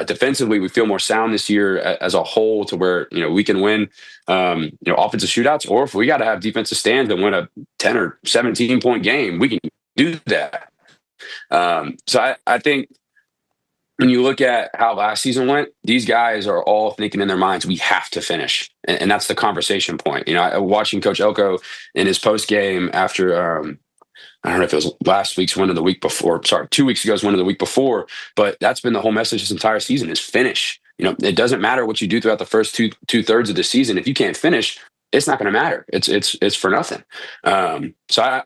defensively, we feel more sound this year as a whole to where, you know, we can win, offensive shootouts. Or if we got to have defensive stands and win a 10 or 17 point game, we can do that. So I think, when you look at how last season went, these guys are all thinking in their minds, we have to finish. And that's the conversation point. You know, watching Coach Elko in his post game after, I don't know if it was last week's win or the week before, 2 weeks ago's win of the week before, but that's been the whole message this entire season is finish. You know, it doesn't matter what you do throughout the first two-thirds of the season. If you can't finish, it's not going to matter. It's for nothing. So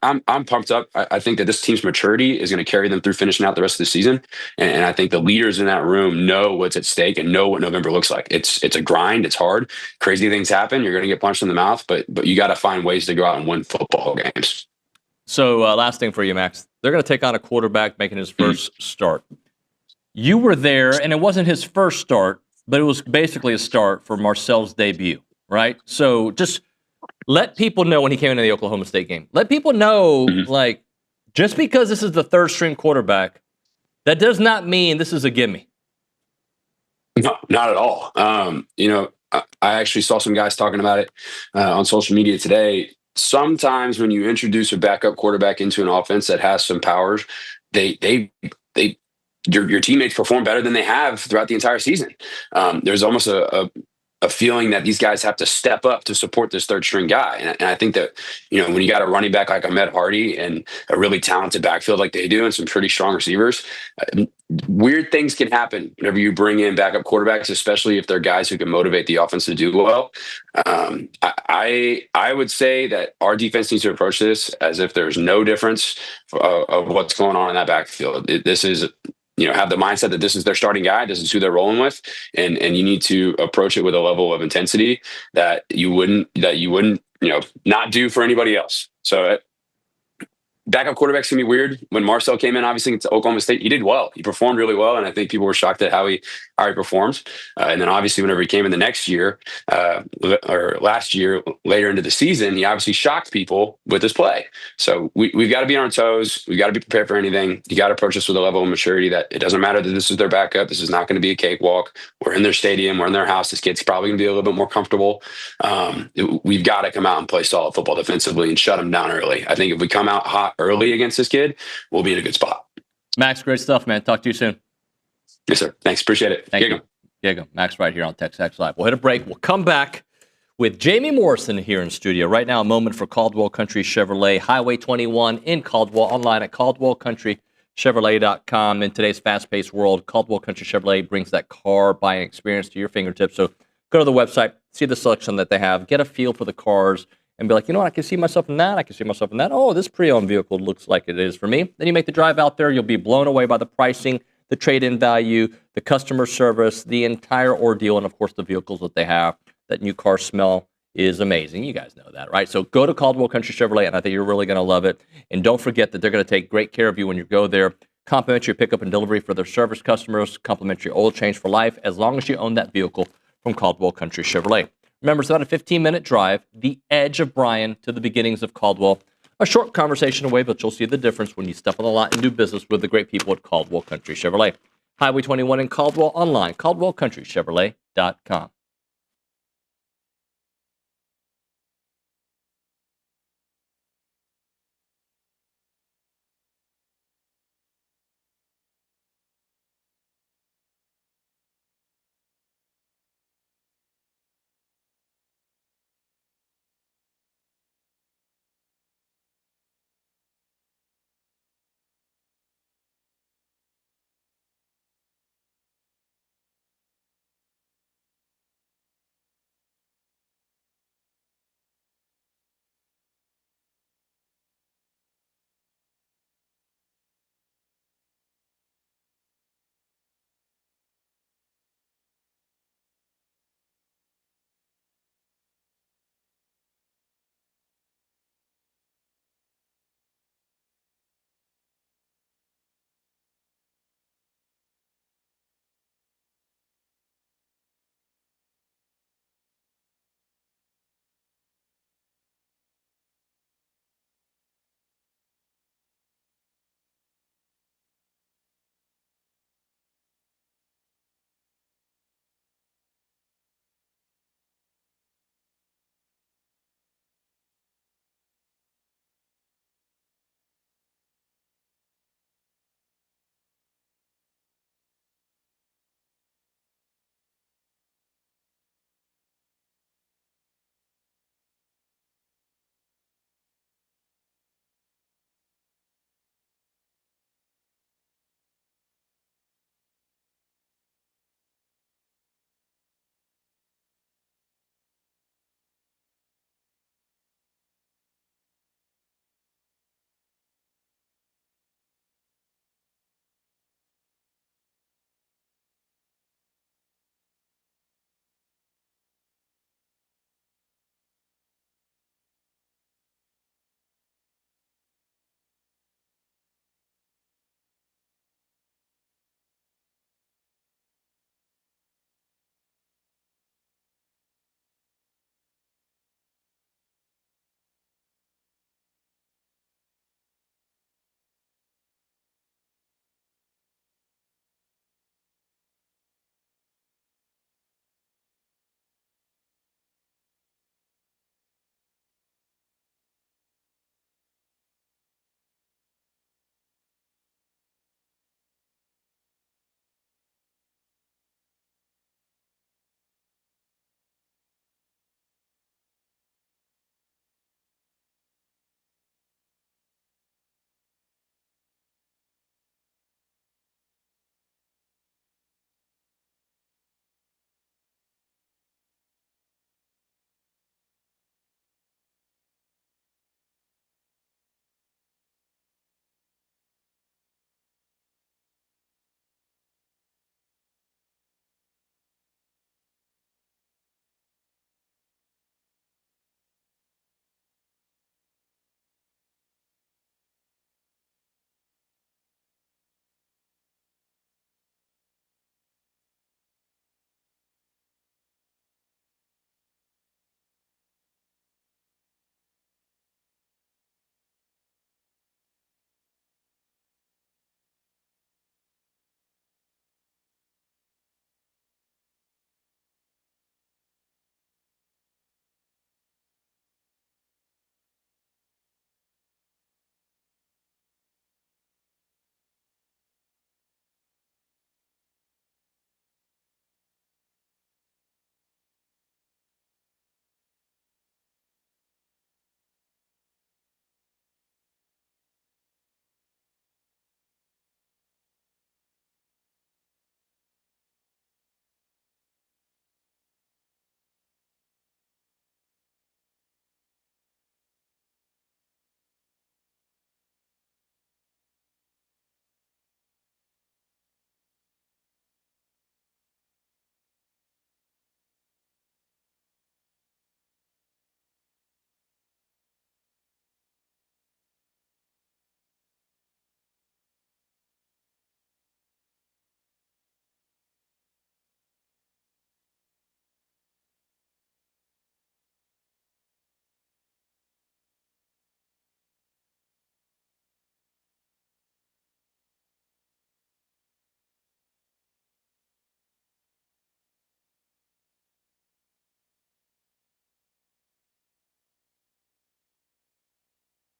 I'm pumped up. I think that this team's maturity is going to carry them through finishing out the rest of the season. And I think the leaders in that room know what's at stake and know what November looks like. It's a grind. It's hard. Crazy things happen. You're going to get punched in the mouth, but you got to find ways to go out and win football games. So last thing for you, Max. They're going to take on a quarterback making his first start. You were there, and it wasn't his first start, but it was basically a start for Marcel's debut. Right? So just let people know when he came into the Oklahoma State game. Let people know, like, just because this is the third string quarterback, that does not mean this is a gimme. No, not at all. I actually saw some guys talking about it on social media today. Sometimes when you introduce a backup quarterback into an offense that has some powers, your teammates perform better than they have throughout the entire season. There's almost a feeling that these guys have to step up to support this third string guy. And I think that, you know, when you got a running back like Ahmed Hardy and a really talented backfield like they do and some pretty strong receivers, weird things can happen whenever you bring in backup quarterbacks, especially if they're guys who can motivate the offense to do well. I would say that our defense needs to approach this as if there's no difference of what's going on in that backfield. This is, you know, have the mindset that this is their starting guy, this is who they're rolling with, and you need to approach it with a level of intensity that you wouldn't, not do for anybody else. So backup quarterbacks can be weird. When Marcel came in, obviously, to Oklahoma State, he did well. He performed really well, and I think people were shocked at how he performs. And then obviously, whenever he came in the next year, or last year, later into the season, he obviously shocked people with his play. So we've got to be on our toes. We've got to be prepared for anything. You got to approach this with a level of maturity that it doesn't matter that this is their backup. This is not going to be a cakewalk. We're in their stadium. We're in their house. This kid's probably going to be a little bit more comfortable. We've got to come out and play solid football defensively and shut them down early. I think if we come out hot early against this kid, we'll be in a good spot. Max, great stuff, man. Talk to you soon. Yes, sir. Thanks. Appreciate it. Thank you. Diego. Max Wright here on TexAgs Live. We'll hit a break. We'll come back with Jamie Morrison here in studio. Right now, a moment for Caldwell Country Chevrolet, Highway 21 in Caldwell, online at CaldwellCountryChevrolet.com. In today's fast-paced world, Caldwell Country Chevrolet brings that car buying experience to your fingertips. So go to the website, see the selection that they have, get a feel for the cars, and be like, you know what, I can see myself in that, I can see myself in that. Oh, this pre-owned vehicle looks like it is for me. Then you make the drive out there. You'll be blown away by the pricing, the trade-in value, the customer service, the entire ordeal, and, of course, the vehicles that they have. That new car smell is amazing. You guys know that, right? So go to Caldwell Country Chevrolet, and I think you're really going to love it. And don't forget that they're going to take great care of you when you go there. Complimentary pickup and delivery for their service customers, complimentary oil change for life, as long as you own that vehicle from Caldwell Country Chevrolet. Remember, it's about a 15-minute drive, the edge of Bryan to the beginnings of Caldwell. A short conversation away, but you'll see the difference when you step on the lot and do business with the great people at Caldwell Country Chevrolet. Highway 21 in Caldwell, online, CaldwellCountryChevrolet.com.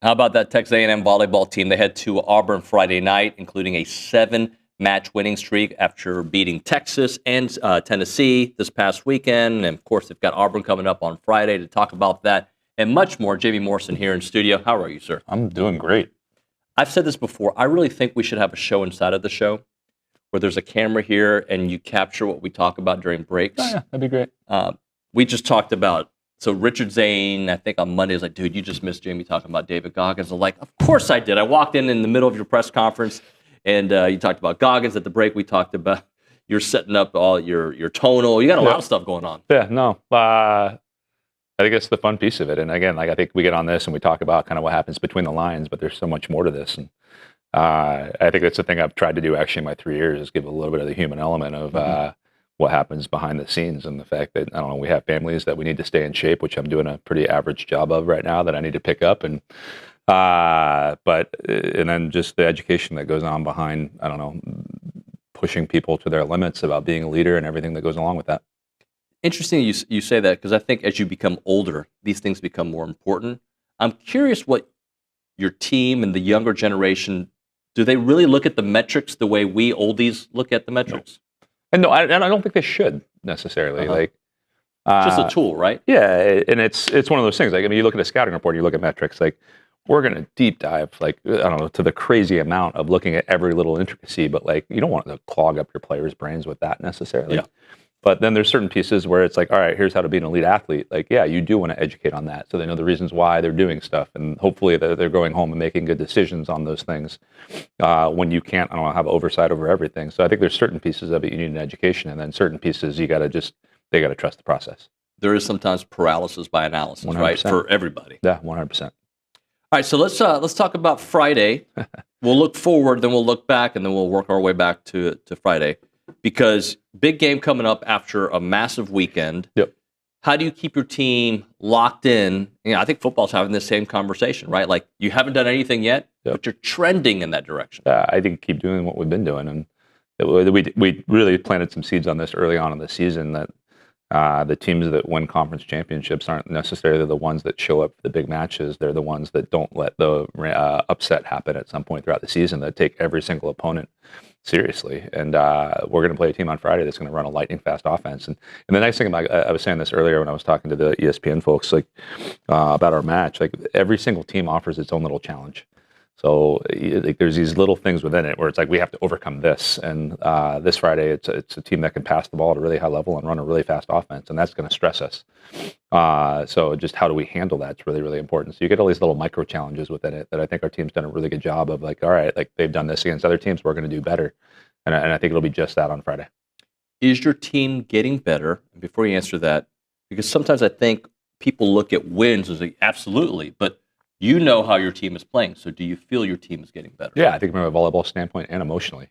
How about that Texas A&M volleyball team? They head to Auburn Friday night, including a 7-match winning streak after beating Texas and Tennessee this past weekend. And, of course, they've got Auburn coming up on Friday to talk about that and much more. Jamie Morrison here in studio. How are you, sir? I'm doing great. I've said this before. I really think we should have a show inside of the show where there's a camera here and you capture what we talk about during breaks. Oh, yeah, that'd be great. We just talked about, so Richard Zane, I think on Monday, was like, dude, you just missed Jamie talking about David Goggins. I'm like, of course I did. I walked in the middle of your press conference and you talked about Goggins. At the break, we talked about you're setting up all your tonal. You got a lot of stuff going on. Yeah, no. I think it's the fun piece of it. And again, like I think we get on this and we talk about kind of what happens between the lines, but there's so much more to this. And I think that's the thing I've tried to do actually in my 3 years is give a little bit of the human element of what happens behind the scenes and the fact that, I don't know, we have families that we need to stay in shape, which I'm doing a pretty average job of right now that I need to pick up. And then just the education that goes on behind, I don't know, pushing people to their limits about being a leader and everything that goes along with that. Interesting you say that because I think as you become older, these things become more important. I'm curious what your team and the younger generation, do they really look at the metrics the way we oldies look at the metrics? And no, I don't think they should necessarily. Like, just a tool, right? Yeah, and it's one of those things. Like, I mean, you look at a scouting report, you look at metrics. Like, we're going to deep dive, like, I don't know, to the crazy amount of looking at every little intricacy. But like, you don't want to clog up your players' brains with that necessarily. Yeah. But then there's certain pieces where it's like, all right, here's how to be an elite athlete. Like, yeah, you do want to educate on that, so they know the reasons why they're doing stuff, and hopefully they're going home and making good decisions on those things. When you can't, I don't know, have oversight over everything. So I think there's certain pieces of it you need an education, and then certain pieces they got to trust the process. There is sometimes paralysis by analysis, 100%. right, for everybody. Yeah, 100%. All right, so let's talk about Friday. We'll look forward, then we'll look back, and then we'll work our way back to Friday. Because big game coming up after a massive weekend. Yep. How do you keep your team locked in? You know, I think football's having the same conversation, right? Like you haven't done anything yet, but you're trending in that direction. I think keep doing what we've been doing, and we really planted some seeds on this early on in the season that the teams that win conference championships aren't necessarily the ones that show up for the big matches. They're the ones that don't let the upset happen at some point throughout the season, that take every single opponent seriously. And we're going to play a team on Friday that's going to run a lightning fast offense. And the nice thing about, I was saying this earlier when I was talking to the ESPN folks, like about our match, like every single team offers its own little challenge. So like, there's these little things within it where it's like we have to overcome this. And this Friday, it's a team that can pass the ball at a really high level and run a really fast offense, and that's going to stress us. So just how do we handle that's really, really important. So you get all these little micro challenges within it that I think our team's done a really good job of. Like, all right, like they've done this against other teams, we're going to do better. And I think it'll be just that on Friday. Is your team getting better? And before you answer that, because sometimes I think people look at wins as like, absolutely, but you know how your team is playing. So do you feel your team is getting better? Yeah, I think from a volleyball standpoint and emotionally.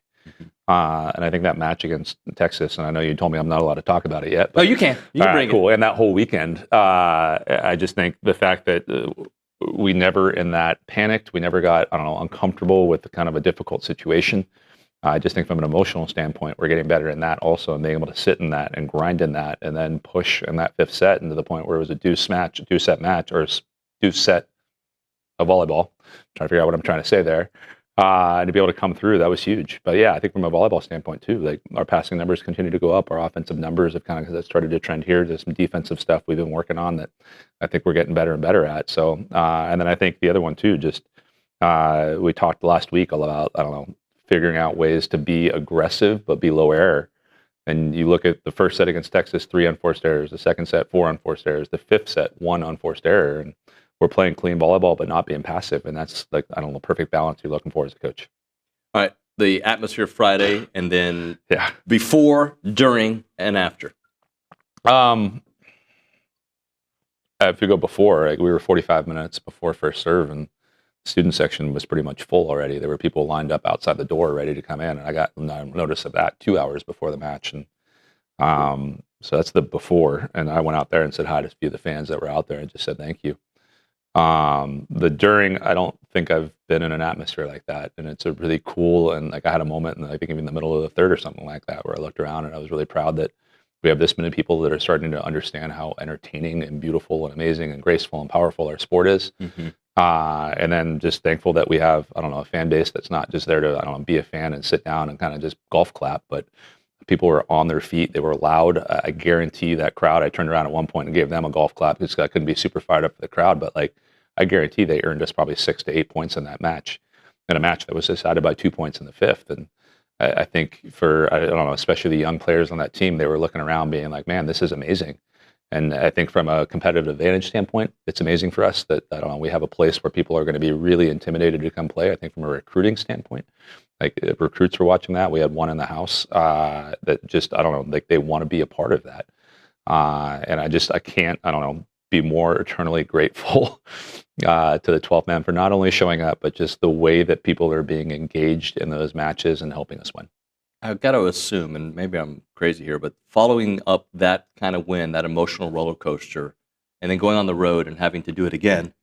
And I think that match against Texas, and I know you told me I'm not allowed to talk about it yet. But, you can. You can bring cool. And that whole weekend, I just think the fact that we never in that panicked, we never got, I don't know, uncomfortable with kind of a difficult situation. I just think from an emotional standpoint, we're getting better in that also, and being able to sit in that and grind in that and then push in that fifth set into the point where it was a deuce set match or deuce set of volleyball. I'm trying to figure out what I'm trying to say there. And to be able to come through, that was huge. But yeah, I think from a volleyball standpoint too, like our passing numbers continue to go up. Our offensive numbers have kind of started to trend here. There's some defensive stuff we've been working on that I think we're getting better and better at. So, and then I think the other one too, just we talked last week about, I don't know, figuring out ways to be aggressive but be low error. And you look at the first set against Texas, 3 unforced errors. The second set, 4 unforced errors. The fifth set, 1 unforced error. And we're playing clean volleyball, but not being passive. And that's like, I don't know, perfect balance you're looking for as a coach. All right. The atmosphere Friday, and then before, during, and after. If you go before, like we were 45 minutes before first serve, and the student section was pretty much full already. There were people lined up outside the door ready to come in. And I got notice of that 2 hours before the match. And so that's the before. And I went out there and said hi to a few of the fans that were out there and just said thank you. The during, I don't think I've been in an atmosphere like that, and it's a really cool, and like I had a moment, and I think even in the middle of the third or something like that, where I looked around and I was really proud that we have this many people that are starting to understand how entertaining and beautiful and amazing and graceful and powerful our sport is. And then just thankful that we have, I don't know, a fan base that's not just there to, I don't know, be a fan and sit down and kind of just golf clap, but people were on their feet. They were loud. I guarantee that crowd, I turned around at one point and gave them a golf clap because I couldn't be super fired up for the crowd, but like, I guarantee they earned us probably 6 to 8 points in that match, in a match that was decided by 2 points in the fifth. And I think for, I don't know, especially the young players on that team, they were looking around being like, man, this is amazing. And I think from a competitive advantage standpoint, it's amazing for us that, I don't know, we have a place where people are going to be really intimidated to come play. I think from a recruiting standpoint, like if recruits were watching that, we had one in the house that just, I don't know, like they want to be a part of that. And I can't, I don't know, be more eternally grateful to the 12th man for not only showing up, but just the way that people are being engaged in those matches and helping us win. I've got to assume, and maybe I'm crazy here, but following up that kind of win, that emotional roller coaster, and then going on the road and having to do it again,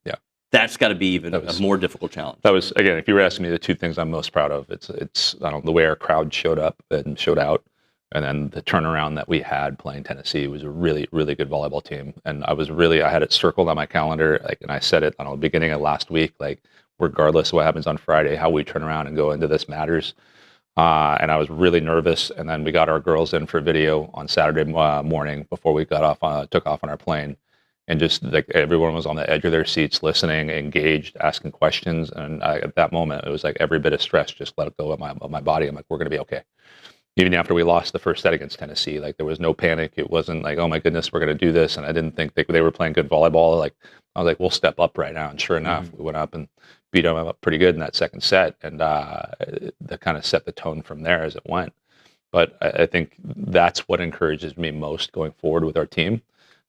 that's got to be even a more difficult challenge. That was, again, if you were asking me the two things I'm most proud of, it's I don't know, the way our crowd showed up and showed out, and then the turnaround that we had playing Tennessee was a really, really good volleyball team. And I had it circled on my calendar, like, and I said it on the beginning of last week, like, regardless of what happens on Friday, how we turn around and go into this matters. And I was really nervous. And then we got our girls in for video on Saturday morning before we took off on our plane. And just like everyone was on the edge of their seats, listening, engaged, asking questions. And at that moment, it was like every bit of stress just let go of my body. I'm like, we're going to be okay. Even after we lost the first set against Tennessee, like there was no panic. It wasn't like, oh my goodness, we're going to do this. And I didn't think they were playing good volleyball. Like I was like, we'll step up right now. And sure enough, we went up and beat them up pretty good in that second set. And that kind of set the tone from there as it went. But I think that's what encourages me most going forward with our team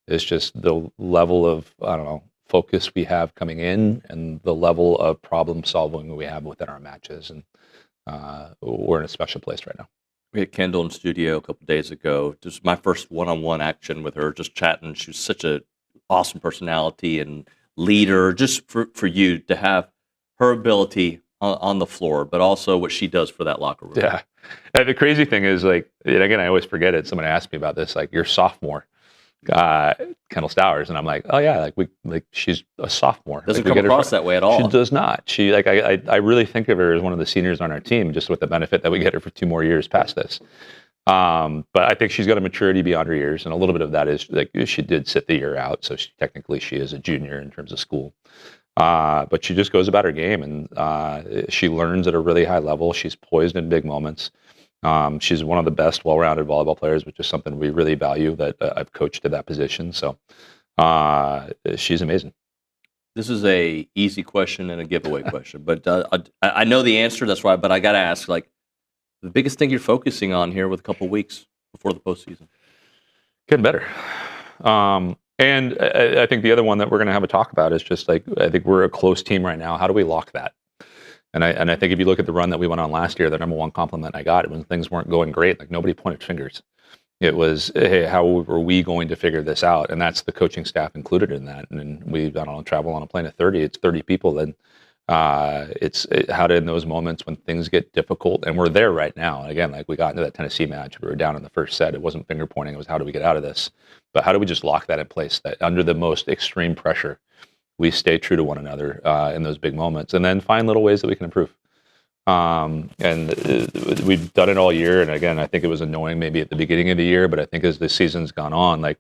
is just the level of, I don't know, focus we have coming in and the level of problem solving we have within our matches. And we're in a special place right now. We had Kendall in studio a couple of days ago. Just my first one-on-one action with her, just chatting. She was such an awesome personality and leader. Just for you to have her ability on the floor, but also what she does for that locker room. Yeah. And the crazy thing is, like, and again, I always forget it. Someone asked me about this, like, you're sophomore, Kendall Stowers, and I'm like, oh yeah, like she's a sophomore. Doesn't like, come across that way at all. She does not. She like I really think of her as one of the seniors on our team, just with the benefit that we get her for 2 more years past this. But I think she's got a maturity beyond her years, and a little bit of that is like she did sit the year out, so technically she is a junior in terms of school. But she just goes about her game, and she learns at a really high level. She's poised in big moments. She's one of the best well-rounded volleyball players, which is something we really value that I've coached at that position. So she's amazing. This is a easy question and a giveaway question, but I know the answer. That's why, but I got to ask, like, the biggest thing you're focusing on here with a couple of weeks before the postseason. Getting better. And I think the other one that we're going to have a talk about is just like, I think we're a close team right now. How do we lock that? And I think if you look at the run that we went on last year, the number one compliment I got when things weren't going great, like nobody pointed fingers. It was, hey, how were we going to figure this out? And that's the coaching staff included in that. And we, I don't know, travel on a plane of 30, it's 30 people. Then it's how to, in those moments when things get difficult, and we're there right now. And again, like we got into that Tennessee match, we were down in the first set. It wasn't finger pointing. It was how do we get out of this? But how do we just lock that in place, that under the most extreme pressure, we stay true to one another in those big moments, and then find little ways that we can improve. And we've done it all year. And again, I think it was annoying maybe at the beginning of the year, but I think as the season's gone on, like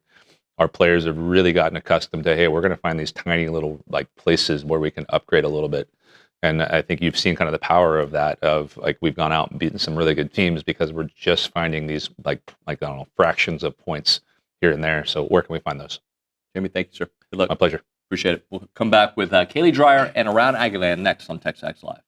our players have really gotten accustomed to, hey, we're going to find these tiny little like places where we can upgrade a little bit. And I think you've seen kind of the power of that, of like we've gone out and beaten some really good teams because we're just finding these like I don't know, fractions of points here and there. So where can we find those? Jamie, thank you, sir. Good luck. My pleasure. Appreciate it. We'll come back with Kaylee Dryer and Around Aggieland next on TexAgs Live.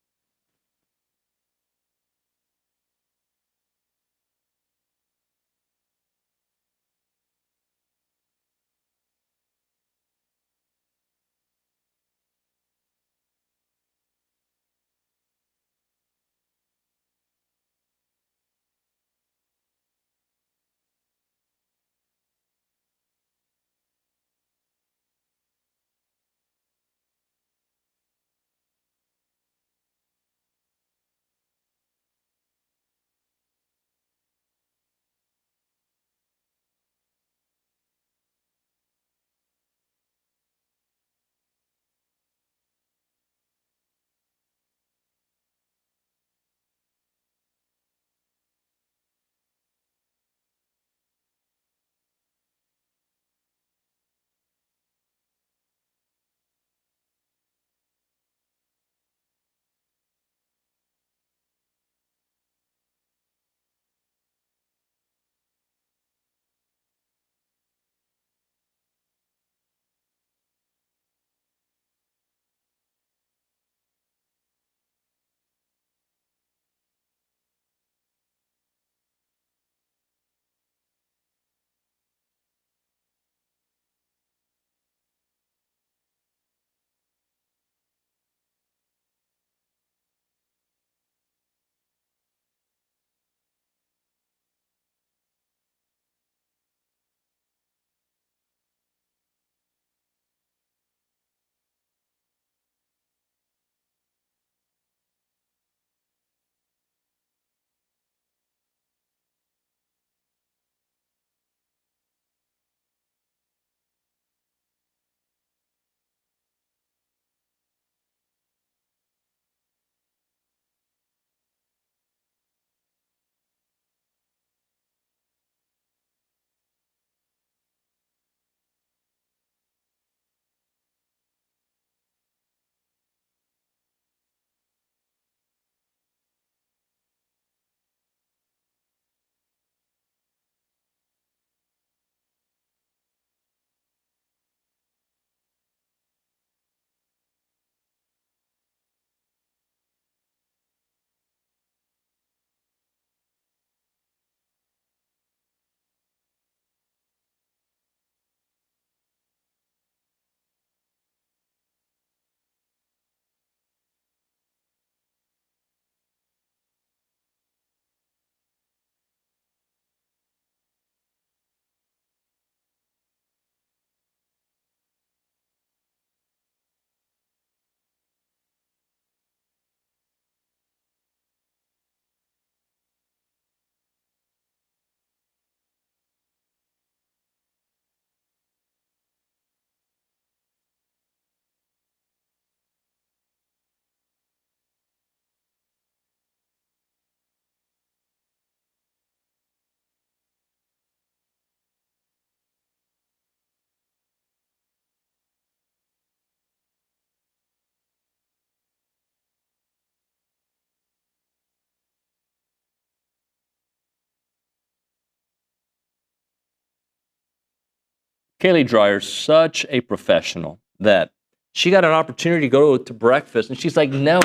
Kaylee Dryer, such a professional that she got an opportunity to go to breakfast, and she's like, no,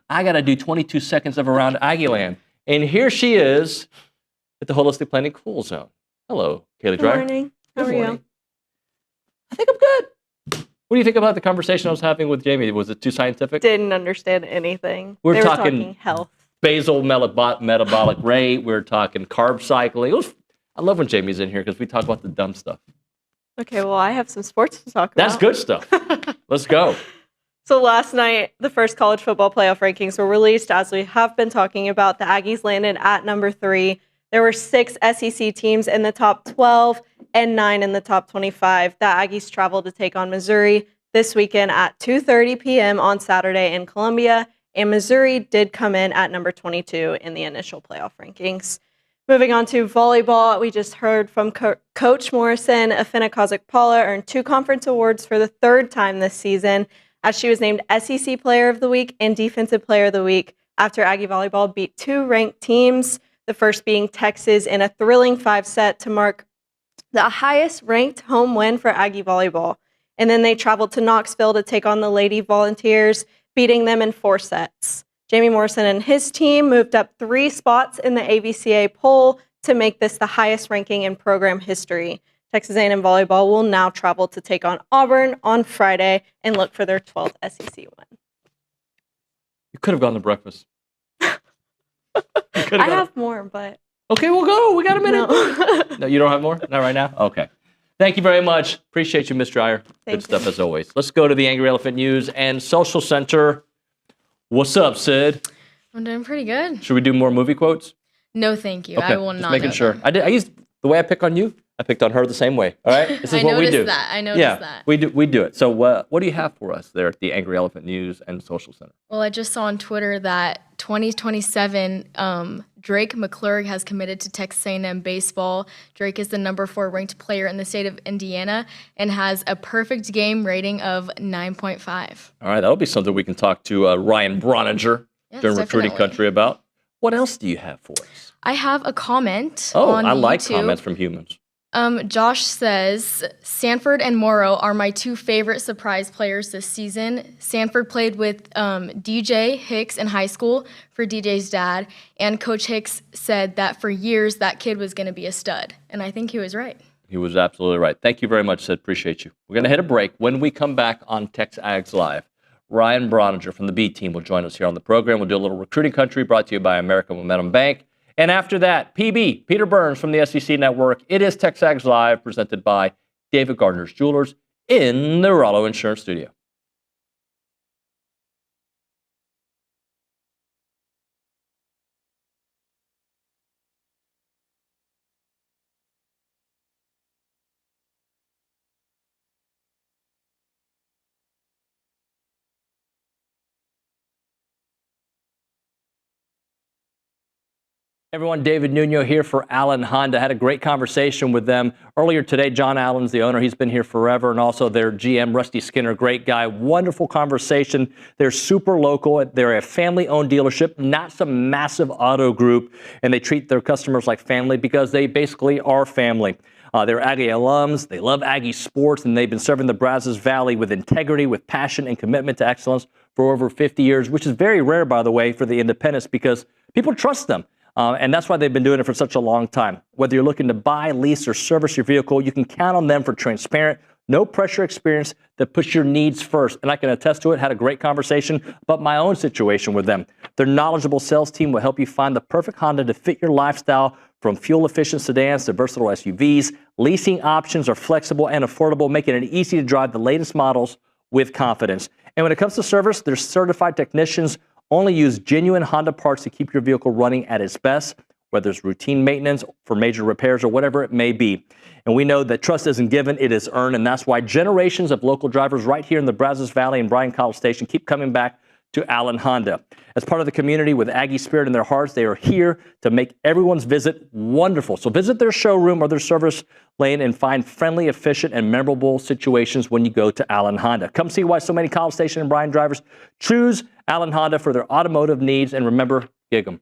I got to do 22 seconds of Around Aggieland. And here she is at the Holistic Planning Cool Zone. Hello, Kaylee Dryer. Good morning. How Good are morning. you? I think I'm good. What do you think about the conversation I was having with Jamie? Was it too scientific? Didn't understand anything. We're They were talking health. basal metabolic rate. We're talking carb cycling. I love when Jamie's in here because we talk about the dumb stuff. Okay, well, I have some sports to talk about. That's good stuff. Let's go. So last night, the first college football playoff rankings were released. As we have been talking about, the Aggies landed at number 3. There were 6 SEC teams in the top 12 and 9 in the top 25. The Aggies traveled to take on Missouri this weekend at 2:30 p.m. on Saturday in Columbia, and Missouri did come in at number 22 in the initial playoff rankings. Moving on to volleyball, we just heard from Coach Morrison. Afina Kozak-Paula earned 2 conference awards for the 3rd time this season, as she was named SEC Player of the Week and Defensive Player of the Week after Aggie volleyball beat 2 ranked teams, the first being Texas in a thrilling 5-set to mark the highest ranked home win for Aggie volleyball. And then they traveled to Knoxville to take on the Lady Volunteers, beating them in 4 sets. Jamie Morrison and his team moved up 3 spots in the AVCA poll to make this the highest ranking in program history. Texas A&M volleyball will now travel to take on Auburn on Friday and look for their 12th SEC win. You could have gone to breakfast. I have more, but... Okay, we'll go. We got a minute. No. No, you don't have more? Not right now? Okay. Thank you very much. Appreciate you, Ms. Dryer. Thank Good stuff as always. Let's go to the Angry Elephant News and Social Center. What's up, Sid? I'm doing pretty good. Should we do more movie quotes? No, thank you. Okay, I will just not. making know sure. them. I used the way I pick on you. I picked on her the same way. All right, this is I what we noticed do. that. I noticed that. We do it. So, what do you have for us there at the Angry Elephant News and Social Center? Well, I just saw on Twitter that 2027, Drake McClurg has committed to Texas A&M baseball. Drake is the number 4 ranked player in the state of Indiana and has a perfect game rating of 9.5. All right, that'll be something we can talk to Ryan Brauninger Yes, during Recruiting definitely. Country about. What else do you have for us? I have a comment Oh, on I like YouTube. comments from humans. Josh says, Sanford and Morrow are my 2 favorite surprise players this season. Sanford played with DJ Hicks in high school for DJ's dad, and Coach Hicks said that for years that kid was going to be a stud, and I think he was right. He was absolutely right. Thank you very much, Sid. Appreciate you. We're going to hit a break. When we come back on TexAgs Live, Ryan Brauninger from the B team will join us here on the program. We'll do a little Recruiting Country brought to you by American Momentum Bank. And after that, PB, Peter Burns from the SEC Network. It is TexAgs Live, presented by David Gardner's Jewelers in the Rollo Insurance Studio. Everyone, David Nuño here for Allen Honda. Had a great conversation with them earlier today. John Allen's the owner. He's been here forever, and also their GM, Rusty Skinner, great guy. Wonderful conversation. They're super local. They're a family-owned dealership, not some massive auto group, and they treat their customers like family because they basically are family. They're Aggie alums. They love Aggie sports, and they've been serving the Brazos Valley with integrity, with passion, and commitment to excellence for over 50 years, which is very rare, by the way, for the independents because people trust them. And that's why they've been doing it for such a long time. Whether you're looking to buy, lease, or service your vehicle, you can count on them for transparent, no pressure experience that puts your needs first. And I can attest to it. Had a great conversation about my own situation with them. Their knowledgeable sales team will help you find the perfect Honda to fit your lifestyle, from fuel-efficient sedans to versatile SUVs. Leasing options are flexible and affordable, making it easy to drive the latest models with confidence. And when it comes to service, their certified technicians only use genuine Honda parts to keep your vehicle running at its best, whether it's routine maintenance for major repairs or whatever it may be. And we know that trust isn't given, it is earned, and that's why generations of local drivers right here in the Brazos Valley and Bryan College Station keep coming back to Allen Honda. As part of the community with Aggie spirit in their hearts, they are here to make everyone's visit wonderful. So visit their showroom or their service lane and find friendly, efficient, and memorable situations when you go to Allen Honda. Come see why so many College Station and Bryan drivers choose Allen Honda for their automotive needs, and remember, gig 'em.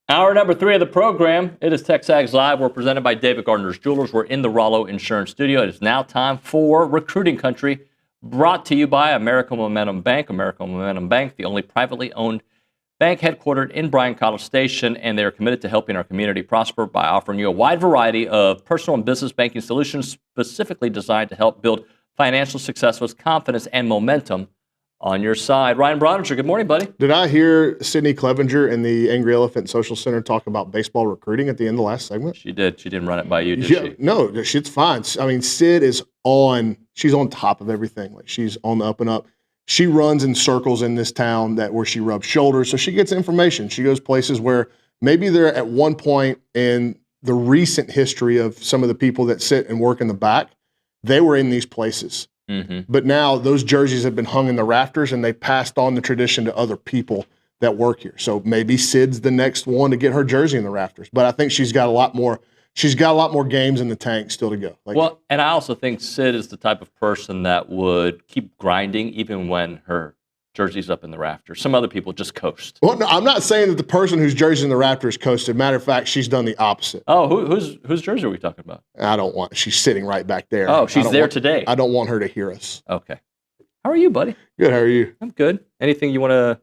Hour number 3 of the program. It is TexAgs Live. We're presented by David Gardner's Jewelers. We're in the Rollo Insurance Studio. It is now time for Recruiting Country, brought to you by American Momentum Bank. American Momentum Bank, the only privately owned bank headquartered in Bryan-College Station, and they are committed to helping our community prosper by offering you a wide variety of personal and business banking solutions specifically designed to help build financial success with confidence and momentum on your side. Ryan Brauninger, good morning, buddy. Did I hear Sydney Clevenger in the Angry Elephant Social Center talk about baseball recruiting at the end of the last segment? She did. She didn't run it by you, did she? No, shit's fine. I mean, Sid is she's on top of everything. Like, she's on the up and up. She runs in circles in this town where she rubs shoulders. So she gets information. She goes places where maybe they're at one point in the recent history of some of the people that sit and work in the back, they were in these places. Mm-hmm. But now those jerseys have been hung in the rafters and they passed on the tradition to other people that work here. So maybe Sid's the next one to get her jersey in the rafters. But I think she's got a lot more games in the tank still to go. And I also think Sid is the type of person that would keep grinding even when her jersey's up in the rafters. Some other people just coast. Well, no, I'm not saying that the person whose jersey's in the rafters coasted. Matter of fact, she's done the opposite. Oh, whose jersey are we talking about? She's sitting right back there. Oh, she's there today. I don't want her to hear us. Okay. How are you, buddy? Good, how are you? I'm good. Anything you want to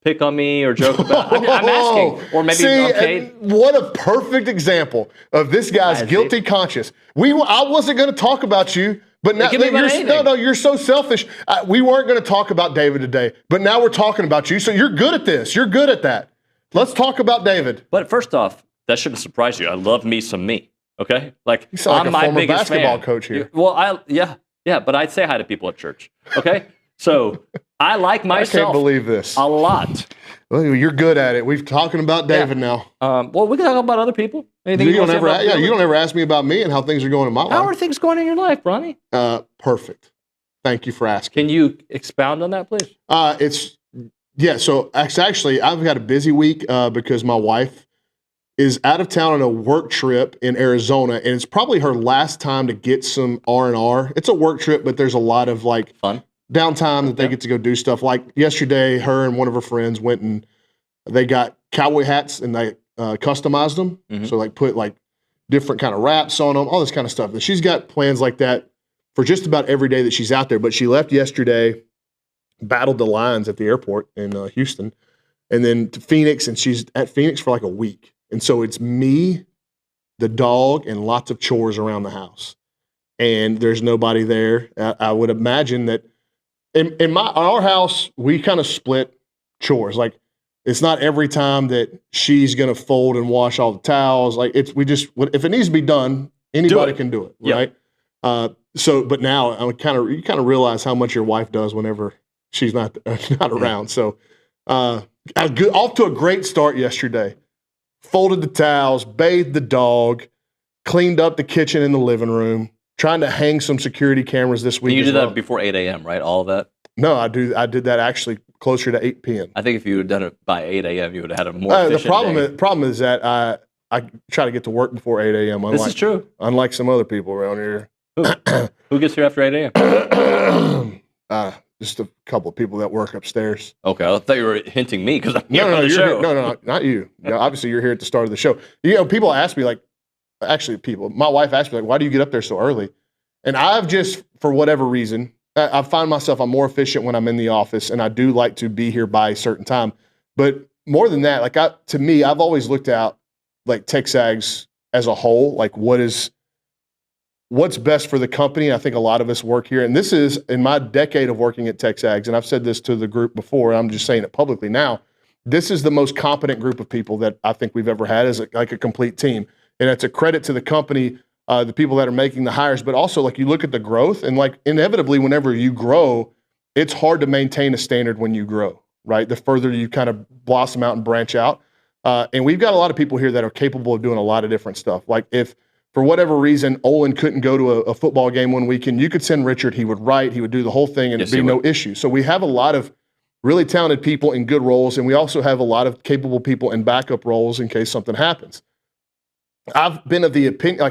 pick on me or joke about? I'm asking. Or maybe, okay. What a perfect example of this guy's guilty conscience. I wasn't going to talk about you, but now you're so selfish. We weren't going to talk about David today, but now we're talking about you. So you're good at this. You're good at that. Let's talk about David. But first off, that shouldn't surprise you. I love me some me. Okay, you sound like a former basketball coach here. Yeah, but I'd say hi to people at church. Okay, so I like myself. I can't believe this. A lot. Well, you're good at it. We've talking about David now. Well, we can talk about other people. Anything you don't ever ask me about me and how things are going in my life. How are things going in your life, Bronny? Perfect. Thank you for asking. Can you expound on that, please? So actually, I've got a busy week because my wife is out of town on a work trip in Arizona, and it's probably her last time to get some R&R. It's a work trip, but there's a lot of fun downtime that they get to go do stuff. Like yesterday, her and one of her friends went and they got cowboy hats and they customized them. Mm-hmm. So put different kind of wraps on them, all this kind of stuff. And she's got plans like that for just about every day that she's out there. But she left yesterday, battled the lions at the airport in Houston, and then to Phoenix, and she's at Phoenix for a week. And so it's me, the dog, and lots of chores around the house. And there's nobody there. I would imagine that in our house, we kind of split chores. It's not every time that she's going to fold and wash all the towels. If it needs to be done, anybody can do it, right? But now you kind of realize how much your wife does whenever she's not around. So off to a great start yesterday. Folded the towels, bathed the dog, cleaned up the kitchen and the living room, trying to hang some security cameras this week. You did that before 8 a.m., right? All of that? No, I did that actually closer to 8 p.m. I think if you had done it by 8 a.m., you would have had a more efficient The problem is that I try to get to work before 8 a.m. This is true. Unlike some other people around here. Who gets here after 8 a.m.? Just a couple of people that work upstairs. Okay, I thought you were hinting me because I'm here on the show. No, not you. Obviously, you're here at the start of the show. People ask me my wife asked me why do you get up there so early? And I've just, for whatever reason, I find myself I'm more efficient when I'm in the office, and I do like to be here by a certain time. But more than that, to me, I've always looked at TexAgs as a whole, what's best for the company. I think a lot of us work here, and this is in my decade of working at TexAgs, and I've said this to the group before, and I'm just saying it publicly now. This is the most competent group of people that I think we've ever had as a complete team, and it's a credit to the company, the people that are making the hires, but also you look at the growth, and inevitably whenever you grow, it's hard to maintain a standard when you grow, right? The further you kind of blossom out and branch out, and we've got a lot of people here that are capable of doing a lot of different stuff. If for whatever reason, Olin couldn't go to a football game one weekend, you could send Richard. He would write. He would do the whole thing, and it'd be no issue. So we have a lot of really talented people in good roles, and we also have a lot of capable people in backup roles in case something happens. I've been of the opinion,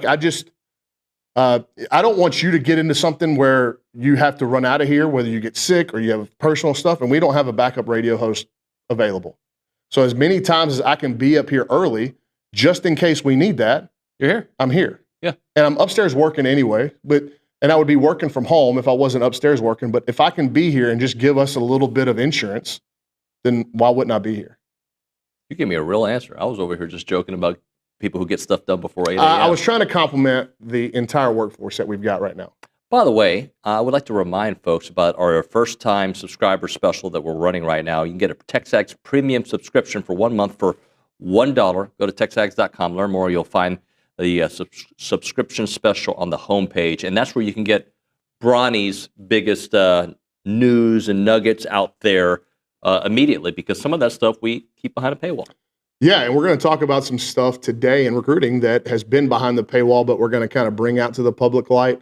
I don't want you to get into something where you have to run out of here, whether you get sick or you have personal stuff, and we don't have a backup radio host available. So as many times as I can be up here early, just in case we need that, you're here. I'm here. Yeah. And I'm upstairs working anyway, and I would be working from home if I wasn't upstairs working. But if I can be here and just give us a little bit of insurance, then why wouldn't I be here? You gave me a real answer. I was over here just joking about people who get stuff done before 8 a.m. I was trying to compliment the entire workforce that we've got right now. By the way, I would like to remind folks about our first-time subscriber special that we're running right now. You can get a TexAgs premium subscription for 1 month for $1. Go to TexAgs.com, learn more. You'll find the subscription special on the homepage, and that's where you can get Bronny's biggest news and nuggets out there immediately, because some of that stuff we keep behind a paywall. Yeah, and we're going to talk about some stuff today in recruiting that has been behind the paywall, but we're going to kind of bring out to the public light.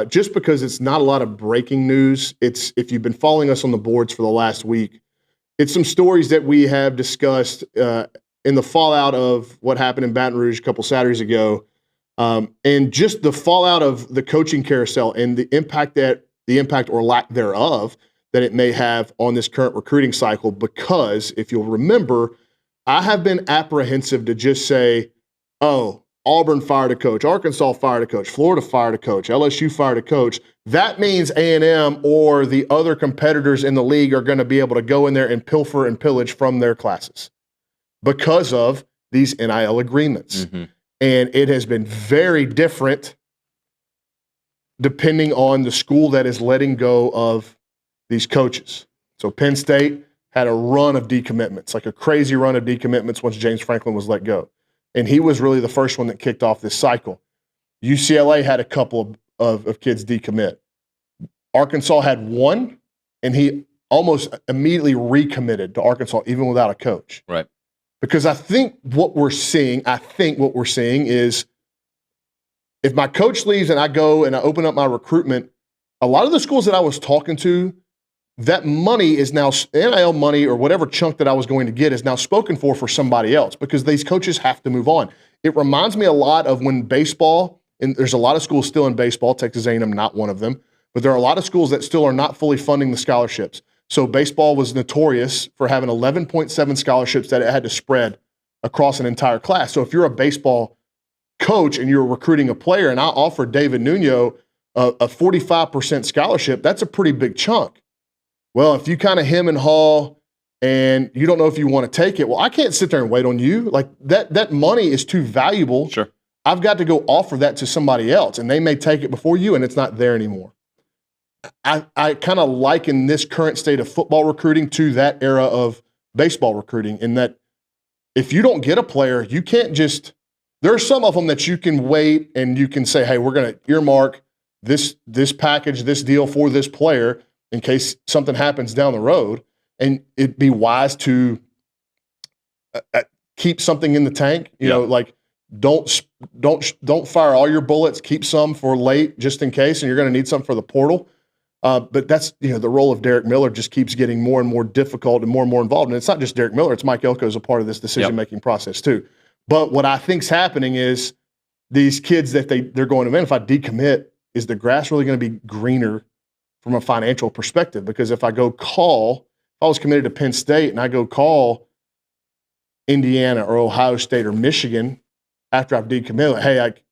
Just because it's not a lot of breaking news. It's, if you've been following us on the boards for the last week, it's some stories that we have discussed in the fallout of what happened in Baton Rouge a couple Saturdays ago, and just the fallout of the coaching carousel and the impact or lack thereof that it may have on this current recruiting cycle. Because if you'll remember, I have been apprehensive to just say, oh, Auburn fired a coach, Arkansas fired a coach, Florida fired a coach, LSU fired a coach. That means A&M or the other competitors in the league are going to be able to go in there and pilfer and pillage from their classes because of these NIL agreements. Mm-hmm. And it has been very different depending on the school that is letting go of these coaches. So Penn State had a run of decommitments, like a crazy run of decommitments once James Franklin was let go. And he was really the first one that kicked off this cycle. UCLA had a couple of kids decommit. Arkansas had one, and he almost immediately recommitted to Arkansas, even without a coach. Right. Because I think what we're seeing is if my coach leaves and I go and I open up my recruitment, a lot of the schools that I was talking to, that money is now, NIL money or whatever chunk that I was going to get is now spoken for somebody else because these coaches have to move on. It reminds me a lot of when baseball, and there's a lot of schools still in baseball, Texas A&M not one of them, but there are a lot of schools that still are not fully funding the scholarships. So baseball was notorious for having 11.7 scholarships that it had to spread across an entire class. So if you're a baseball coach and you're recruiting a player, and I offered David Nuño a 45% scholarship, that's a pretty big chunk. Well, if you kind of hem and haw and you don't know if you want to take it, well, I can't sit there and wait on you. Like that money is too valuable. Sure. I've got to go offer that to somebody else, and they may take it before you, and it's not there anymore. I kind of liken this current state of football recruiting to that era of baseball recruiting, in that if you don't get a player, you can't just – there are some of them that you can wait and you can say, hey, we're going to earmark this package, this deal for this player – in case something happens down the road, and it'd be wise to keep something in the tank. You know, like don't fire all your bullets. Keep some for late, just in case, and you're going to need some for the portal. But that's the role of Derek Miller just keeps getting more and more difficult and more involved. And it's not just Derek Miller; it's Mike Elko's a part of this decision-making process too. But what I think's happening is these kids that they're going to, man, if I decommit, is the grass really going to be greener from a financial perspective? Because if I was committed to Penn State and I go call Indiana or Ohio State or Michigan after I've decommitted, like,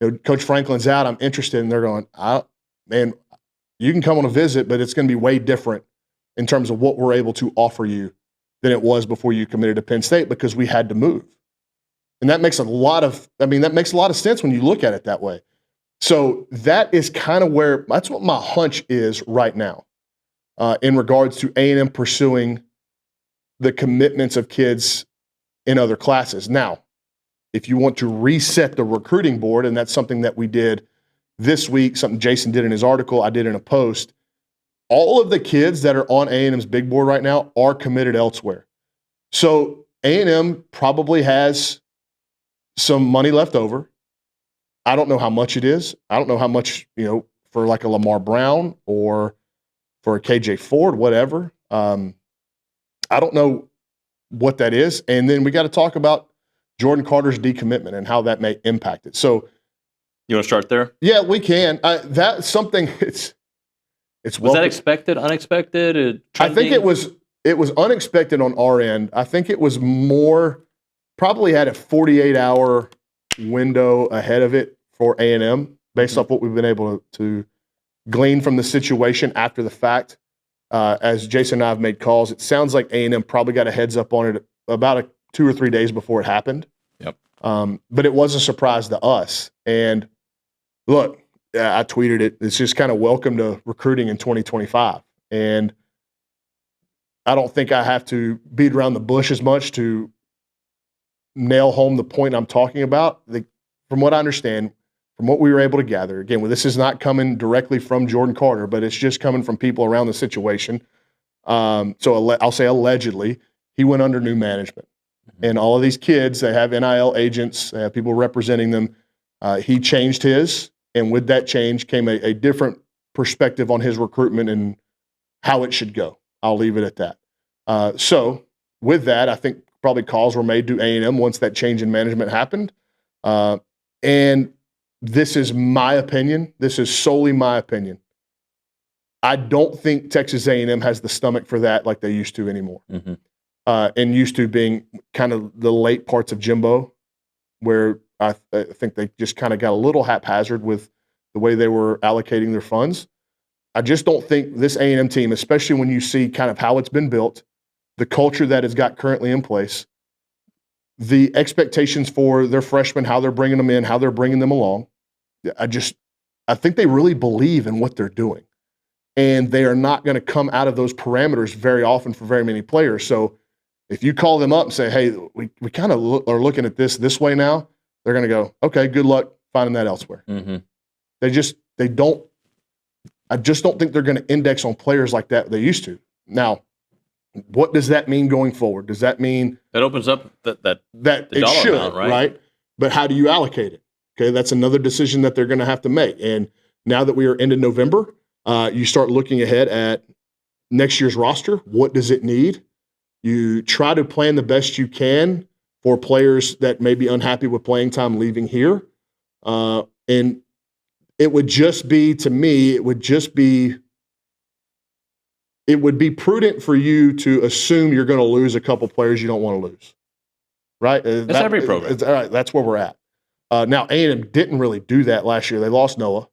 hey, Coach Franklin's out, I'm interested, and they're going, man, you can come on a visit, but it's going to be way different in terms of what we're able to offer you than it was before you committed to Penn State, because we had to move. And that makes a lot of sense when you look at it that way. So that is kind of that's what my hunch is right now in regards to A&M pursuing the commitments of kids in other classes. Now, if you want to reset the recruiting board, and that's something that we did this week, something Jason did in his article, I did in a post, all of the kids that are on A&M's big board right now are committed elsewhere. So A&M probably has some money left over. I don't know how much it is. I don't know how much, for like a Lamar Brown or for a KJ Ford, whatever. I don't know what that is. And then we got to talk about Jordan Carter's decommitment and how that may impact it. So, you want to start there? Yeah, we can. That's something. Was that expected, unexpected? I think it was it was unexpected on our end. I think it was more probably had a 48-hour window ahead of it for A&M based off what we've been able to glean from the situation after the fact. As Jason and I have made calls, it sounds like A&M probably got a heads up on it about 2 or 3 days before it happened. Yep. But it was a surprise to us. And look, I tweeted it. It's just kind of welcome to recruiting in 2025. And I don't think I have to beat around the bush as much to nail home the point I'm talking about. From what I understand, from what we were able to gather, again, this is not coming directly from Jordan Carter, but it's just coming from people around the situation. So I'll say allegedly, he went under new management. And all of these kids, they have NIL agents, they have people representing them. He changed his, and with that change came a different perspective on his recruitment and how it should go. I'll leave it at that. So with that, I think probably calls were made to A&M once that change in management happened. And this is my opinion. This is solely my opinion. I don't think Texas A&M has the stomach for that like they used to anymore. Mm-hmm. And used to being kind of the late parts of Jimbo, where I think they just kind of got a little haphazard with the way they were allocating their funds. I just don't think this A&M team, especially when you see kind of how it's been built, the culture that it's got currently in place, the expectations for their freshmen, how they're bringing them in, how they're bringing them along. I think they really believe in what they're doing. And they are not going to come out of those parameters very often for very many players. So if you call them up and say, hey, we kind of are looking at this way now, they're going to go, okay, good luck finding that elsewhere. Mm-hmm. I just don't think they're going to index on players like that they used to. Now, what does that mean going forward? Does that mean that opens up that it should, amount, right? But how do you allocate it? Okay, that's another decision that they're going to have to make. And now that we are into November, you start looking ahead at next year's roster. What does it need? You try to plan the best you can for players that may be unhappy with playing time leaving here. And it would just be, to me, it would be prudent for you to assume you're going to lose a couple players you don't want to lose. Right? That's every program. All right, that's where we're at. Now, A&M didn't really do that last year. They lost Noah,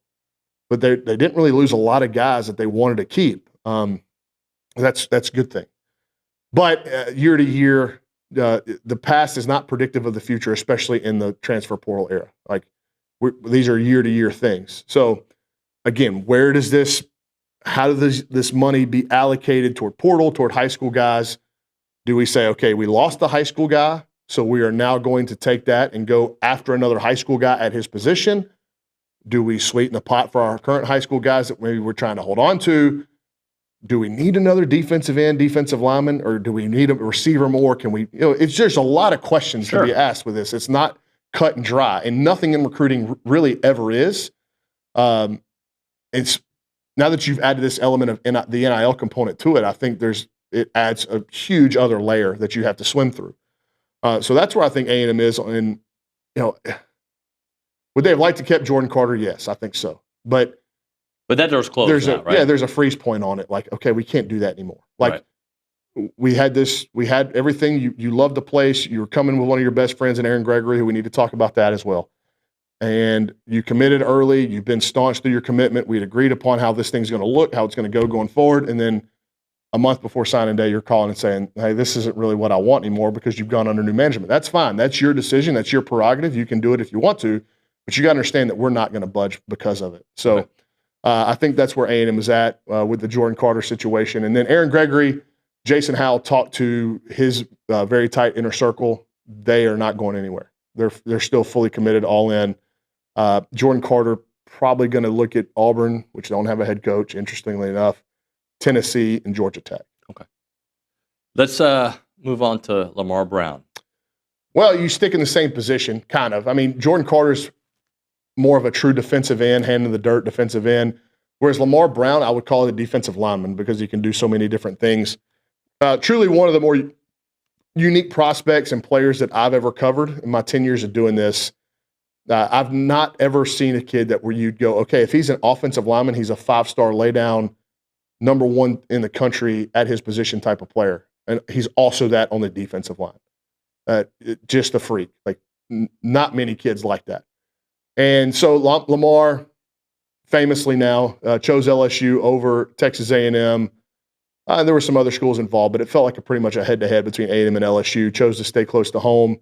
but they didn't really lose a lot of guys that they wanted to keep. That's a good thing. But year to year, the past is not predictive of the future, especially in the transfer portal era. Like these are year to year things. So again, how does this money be allocated toward portal, toward high school guys? Do we say, okay, we lost the high school guy, so we are now going to take that and go after another high school guy at his position? Do we sweeten the pot for our current high school guys that maybe we're trying to hold on to? Do we need another defensive end, defensive lineman, or do we need a receiver more? Can we, there's a lot of questions to be asked with this. It's not cut and dry, and nothing in recruiting really ever is. It's now that you've added this element of the NIL component to it, I think it adds a huge other layer that you have to swim through. So that's where I think A&M is. And would they have liked to keep Jordan Carter? Yes, I think so. But that door's closed now, right? Yeah, there's a freeze point on it. Like, okay, we can't do that anymore. Like, we had everything. You loved the place. You were coming with one of your best friends in Aaron Gregory, who we need to talk about that as well. And you committed early. You've been staunch through your commitment. We'd agreed upon how this thing's going to look, how it's going to go going forward. And then a month before signing day, you're calling and saying, hey, this isn't really what I want anymore because you've gone under new management. That's fine. That's your decision. That's your prerogative. You can do it if you want to, but you got to understand that we're not going to budge because of it. So I think that's where A&M is at with the Jordan Carter situation. And then Aaron Gregory, Jason Howell talked to his very tight inner circle. They are not going anywhere. They're still fully committed, all in. Jordan Carter probably going to look at Auburn, which don't have a head coach, interestingly enough, Tennessee, and Georgia Tech. Okay. Let's move on to Lamar Brown. Well, you stick in the same position, kind of. I mean, Jordan Carter's more of a true defensive end, hand in the dirt defensive end, whereas Lamar Brown, I would call it a defensive lineman because he can do so many different things. Truly one of the more unique prospects and players that I've ever covered in my 10 years of doing this. I've not ever seen a kid where you'd go, okay, if he's an offensive lineman, he's a 5-star laydown number one in the country at his position type of player. And he's also that on the defensive line. Just a freak. Like, not many kids like that. And so Lamar, famously now, chose LSU over Texas A&M. There were some other schools involved, but it felt like pretty much a head-to-head between A&M and LSU. Chose to stay close to home.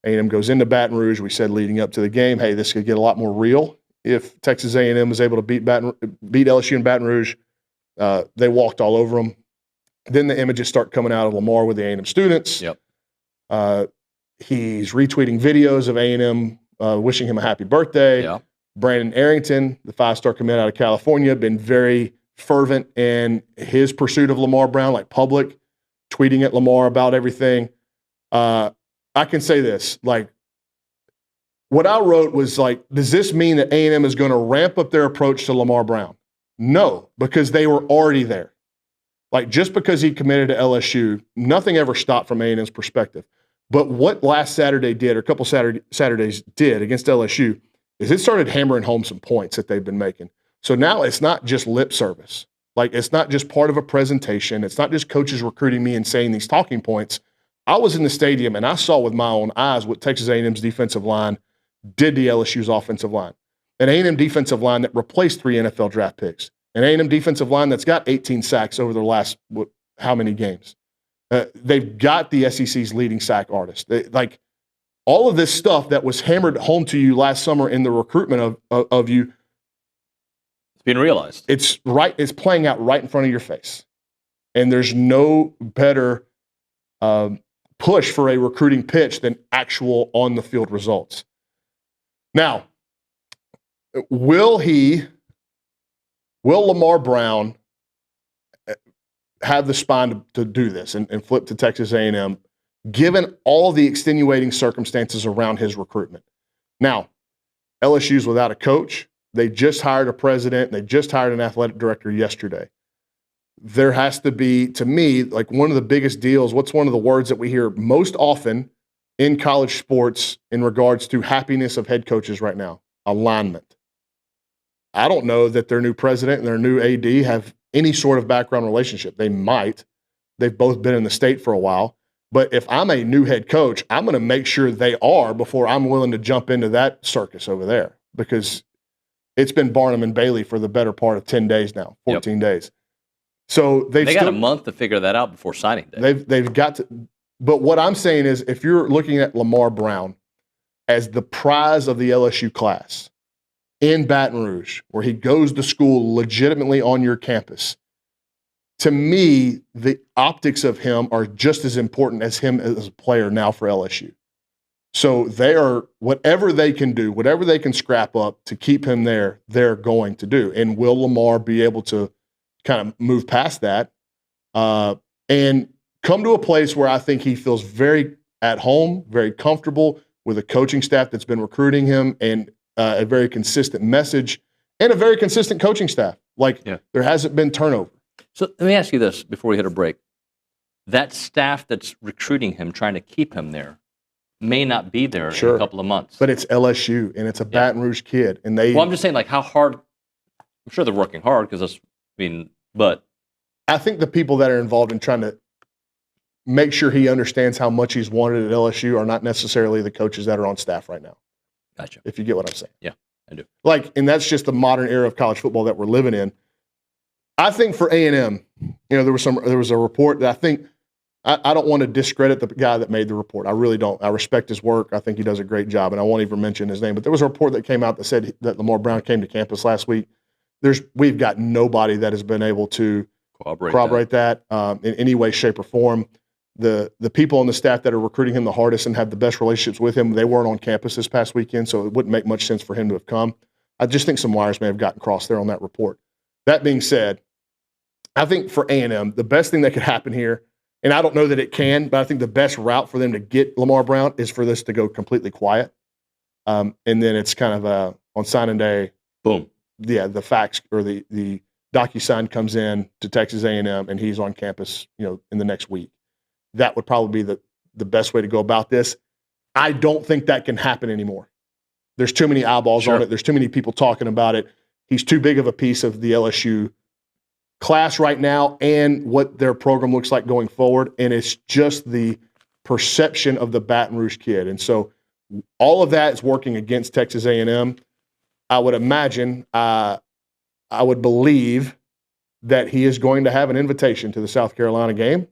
A&M goes into Baton Rouge. We said leading up to the game, hey, this could get a lot more real if Texas A&M was able to beat LSU in Baton Rouge. They walked all over them. Then the images start coming out of Lamar with the A&M students. Yep. He's retweeting videos of A&M wishing him a happy birthday. Yeah. Brandon Arrington, the 5-star commit out of California, been very fervent in his pursuit of Lamar Brown, like public, tweeting at Lamar about everything. I can say this, like, what I wrote was like, does this mean that A&M is going to ramp up their approach to Lamar Brown? No, because they were already there. Like, just because he committed to LSU, nothing ever stopped from A&M's perspective. But what last Saturday did, or a couple Saturdays did against LSU, is it started hammering home some points that they've been making. So now it's not just lip service. Like, it's not just part of a presentation. It's not just coaches recruiting me and saying these talking points. I was in the stadium and I saw with my own eyes what Texas A&M's defensive line did to LSU's offensive line. An A&M defensive line that replaced 3 NFL draft picks. An A&M defensive line that's got 18 sacks over the last, how many games? They've got the SEC's leading sack artist. Like, all of this stuff that was hammered home to you last summer in the recruitment of you. It's being realized. It's playing out right in front of your face. And there's no better push for a recruiting pitch than actual on-the-field results. Now, will Lamar Brown have the spine to do this and flip to Texas A&M, given all the extenuating circumstances around his recruitment? Now, LSU's without a coach. They just hired a president. They just hired an athletic director yesterday. There has to be, to me, like, one of the biggest deals. What's one of the words that we hear most often in college sports in regards to happiness of head coaches right now? Alignment. I don't know that their new president and their new AD have any sort of background relationship. They might. They've both been in the state for a while. But if I'm a new head coach, I'm going to make sure they are before I'm willing to jump into that circus over there, because it's been Barnum and Bailey for the better part of 10 days now, 14 days. So they got a month to figure that out before signing day. They've got to. But what I'm saying is, if you're looking at Lamar Brown as the prize of the LSU class in Baton Rouge, where he goes to school legitimately on your campus, to me, the optics of him are just as important as him as a player now for LSU. So they are, whatever they can do, whatever they can scrap up to keep him there, they're going to do. And will Lamar be able to kind of move past that and come to a place where I think he feels very at home, very comfortable with a coaching staff that's been recruiting him, and a very consistent message and a very consistent coaching staff. Like, there hasn't been turnover. So let me ask you this before we hit a break. That staff that's recruiting him, trying to keep him there, may not be there in a couple of months. But it's LSU, and it's a Baton Rouge kid. And they. Well, I'm just saying, like, how hard. I'm sure they're working hard, because but I think the people that are involved in trying to make sure he understands how much he's wanted at LSU are not necessarily the coaches that are on staff right now. Gotcha. If you get what I'm saying. Yeah, I do. Like, and that's just the modern era of college football that we're living in. I think for A&M, there was a report that I think, I don't want to discredit the guy that made the report. I really don't. I respect his work. I think he does a great job, and I won't even mention his name. But there was a report that came out that said that Lamar Brown came to campus last week. We've got nobody that has been able to corroborate that in any way, shape, or form. The people on the staff that are recruiting him the hardest and have the best relationships with him, they weren't on campus this past weekend, so it wouldn't make much sense for him to have come. I just think some wires may have gotten crossed there on that report. That being said, I think for A&M, the best thing that could happen here, and I don't know that it can, but I think the best route for them to get Lamar Brown is for this to go completely quiet. And then it's kind of on signing day, boom. Yeah, the fax or the DocuSign comes in to Texas A&M, and he's on campus, in the next week. That would probably be the best way to go about this. I don't think that can happen anymore. There's too many eyeballs on it. There's too many people talking about it. He's too big of a piece of the LSU class right now and what their program looks like going forward. And it's just the perception of the Baton Rouge kid. And so all of that is working against Texas A&M. I would imagine, I would believe that he is going to have an invitation to the South Carolina game.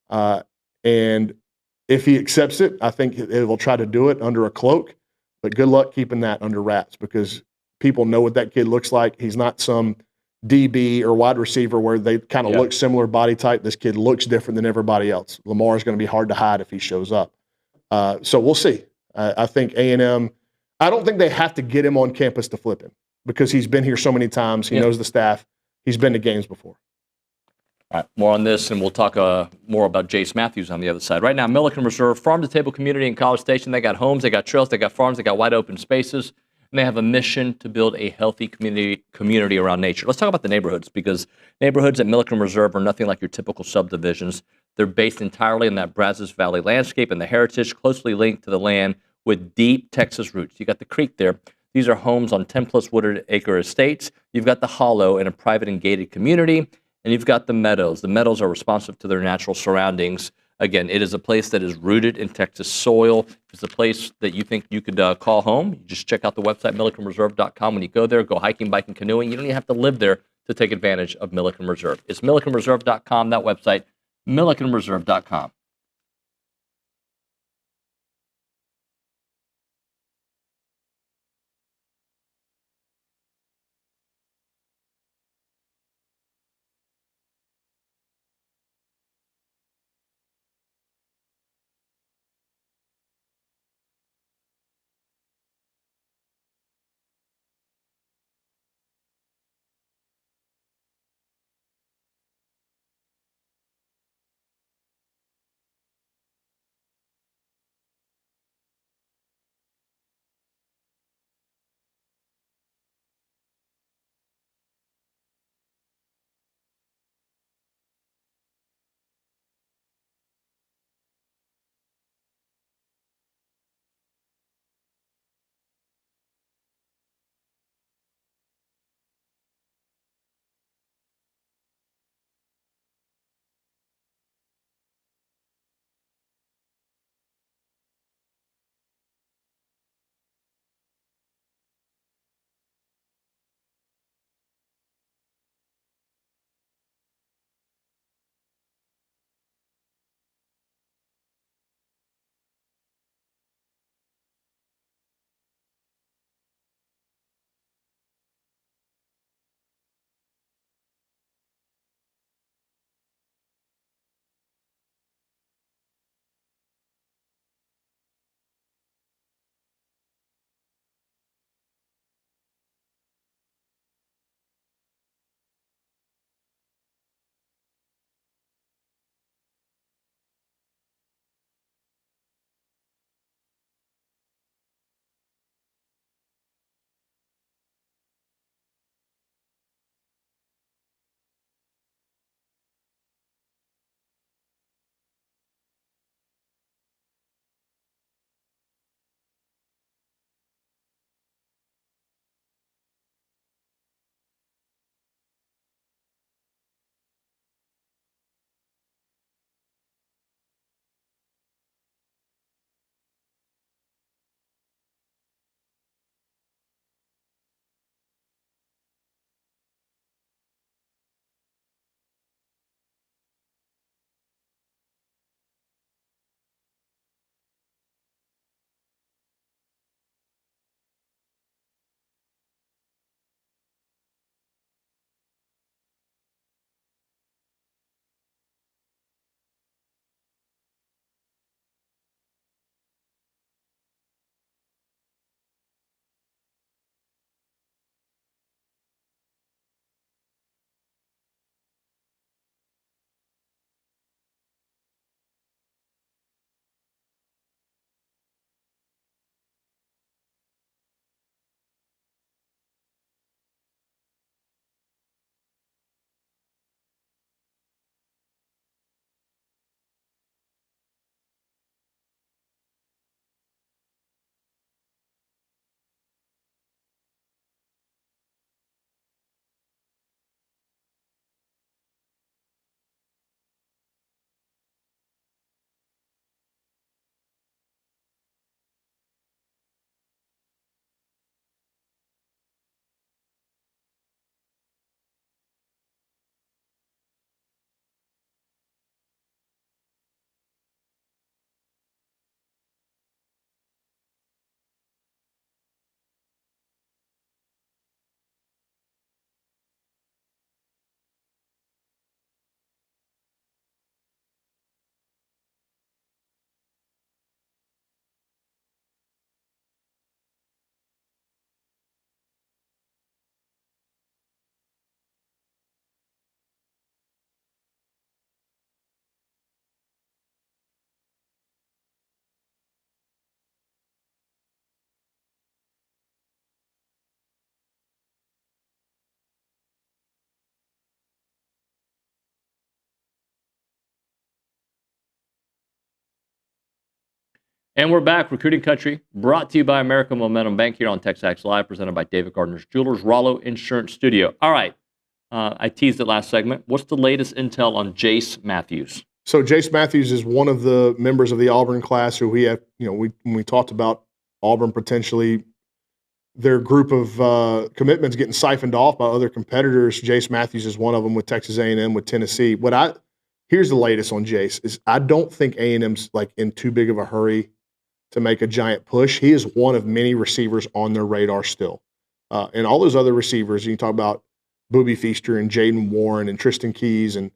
And if he accepts it, I think it will try to do it under a cloak. But good luck keeping that under wraps because people know what that kid looks like. He's not some DB or wide receiver where they kind of look similar body type. This kid looks different than everybody else. Lamar is going to be hard to hide if he shows up. So we'll see. I think A&M, I don't think they have to get him on campus to flip him because he's been here so many times. He knows the staff. He's been to games before. All right, more on this, and we'll talk more about Jace Matthews on the other side. Right now, Milliken Reserve, farm-to-table community in College Station. They got homes, they got trails, they got farms, they got wide open spaces, and they have a mission to build a healthy community around nature. Let's talk about the neighborhoods, because neighborhoods at Milliken Reserve are nothing like your typical subdivisions. They're based entirely in that Brazos Valley landscape and the heritage closely linked to the land with deep Texas roots. You got the creek there. These are homes on 10-plus wooded acre estates. You've got the hollow in a private and gated community. And you've got the meadows. The meadows are responsive to their natural surroundings. Again, it is a place that is rooted in Texas soil. It's a place that you think you could call home. You just check out the website, millikenreserve.com. When you go there, go hiking, biking, canoeing. You don't even have to live there to take advantage of Milliken Reserve. It's millikenreserve.com, that website, millikenreserve.com. And we're back, Recruiting Country, brought to you by American Momentum Bank here on TexAgs Live, presented by David Gardner's Jewelers, Rollo Insurance Studio. All right, I teased it last segment. What's the latest intel on Jace Matthews? So Jace Matthews is one of the members of the Auburn class who we have, when we talked about Auburn potentially, their group of commitments getting siphoned off by other competitors. Jace Matthews is one of them with Texas A&M, with Tennessee. Here's the latest on Jace is I don't think A&M's like in too big of a hurry to make a giant push. He is one of many receivers on their radar still. And all those other receivers, you talk about Booby Feaster and Jaden Warren and Tristan Keys and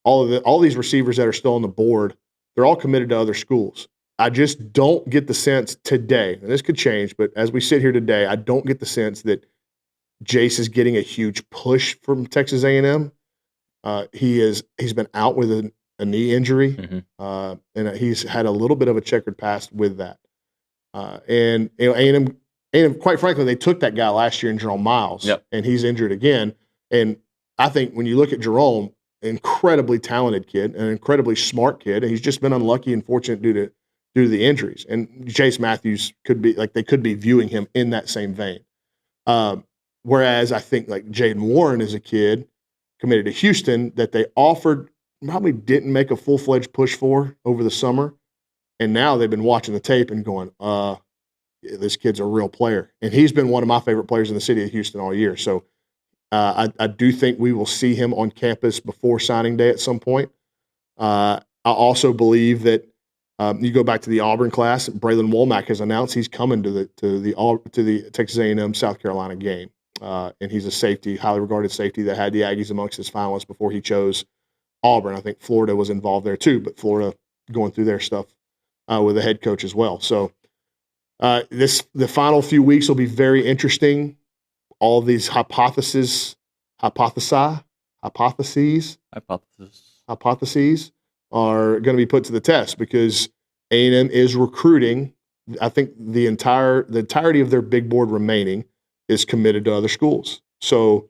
all these receivers that are still on the board, they're all committed to other schools. I just don't get the sense today, and this could change, but as we sit here today, I don't get the sense that Jace is getting a huge push from Texas A&M. He's been out with a knee injury, and he's had a little bit of a checkered past with that. And A&M, quite frankly, they took that guy last year in Jerome Miles, and he's injured again. And I think when you look at Jerome, incredibly talented kid, an incredibly smart kid, and he's just been unlucky and fortunate due to the injuries. And Jace Matthews they could be viewing him in that same vein. Whereas I think like Jaden Warren is a kid committed to Houston that they offered, probably didn't make a full-fledged push for over the summer. And now they've been watching the tape and going, this kid's a real player. And he's been one of my favorite players in the city of Houston all year. So I do think we will see him on campus before signing day at some point. I also believe that you go back to the Auburn class, Braylon Womack has announced he's coming to the Texas A&M South Carolina game. And he's a safety, highly regarded safety that had the Aggies amongst his finalists before he chose Auburn. I think Florida was involved there too, but Florida going through their stuff with the head coach as well. So the final few weeks will be very interesting. All of these hypotheses are going to be put to the test because A&M is recruiting. I think the entirety of their big board remaining is committed to other schools. So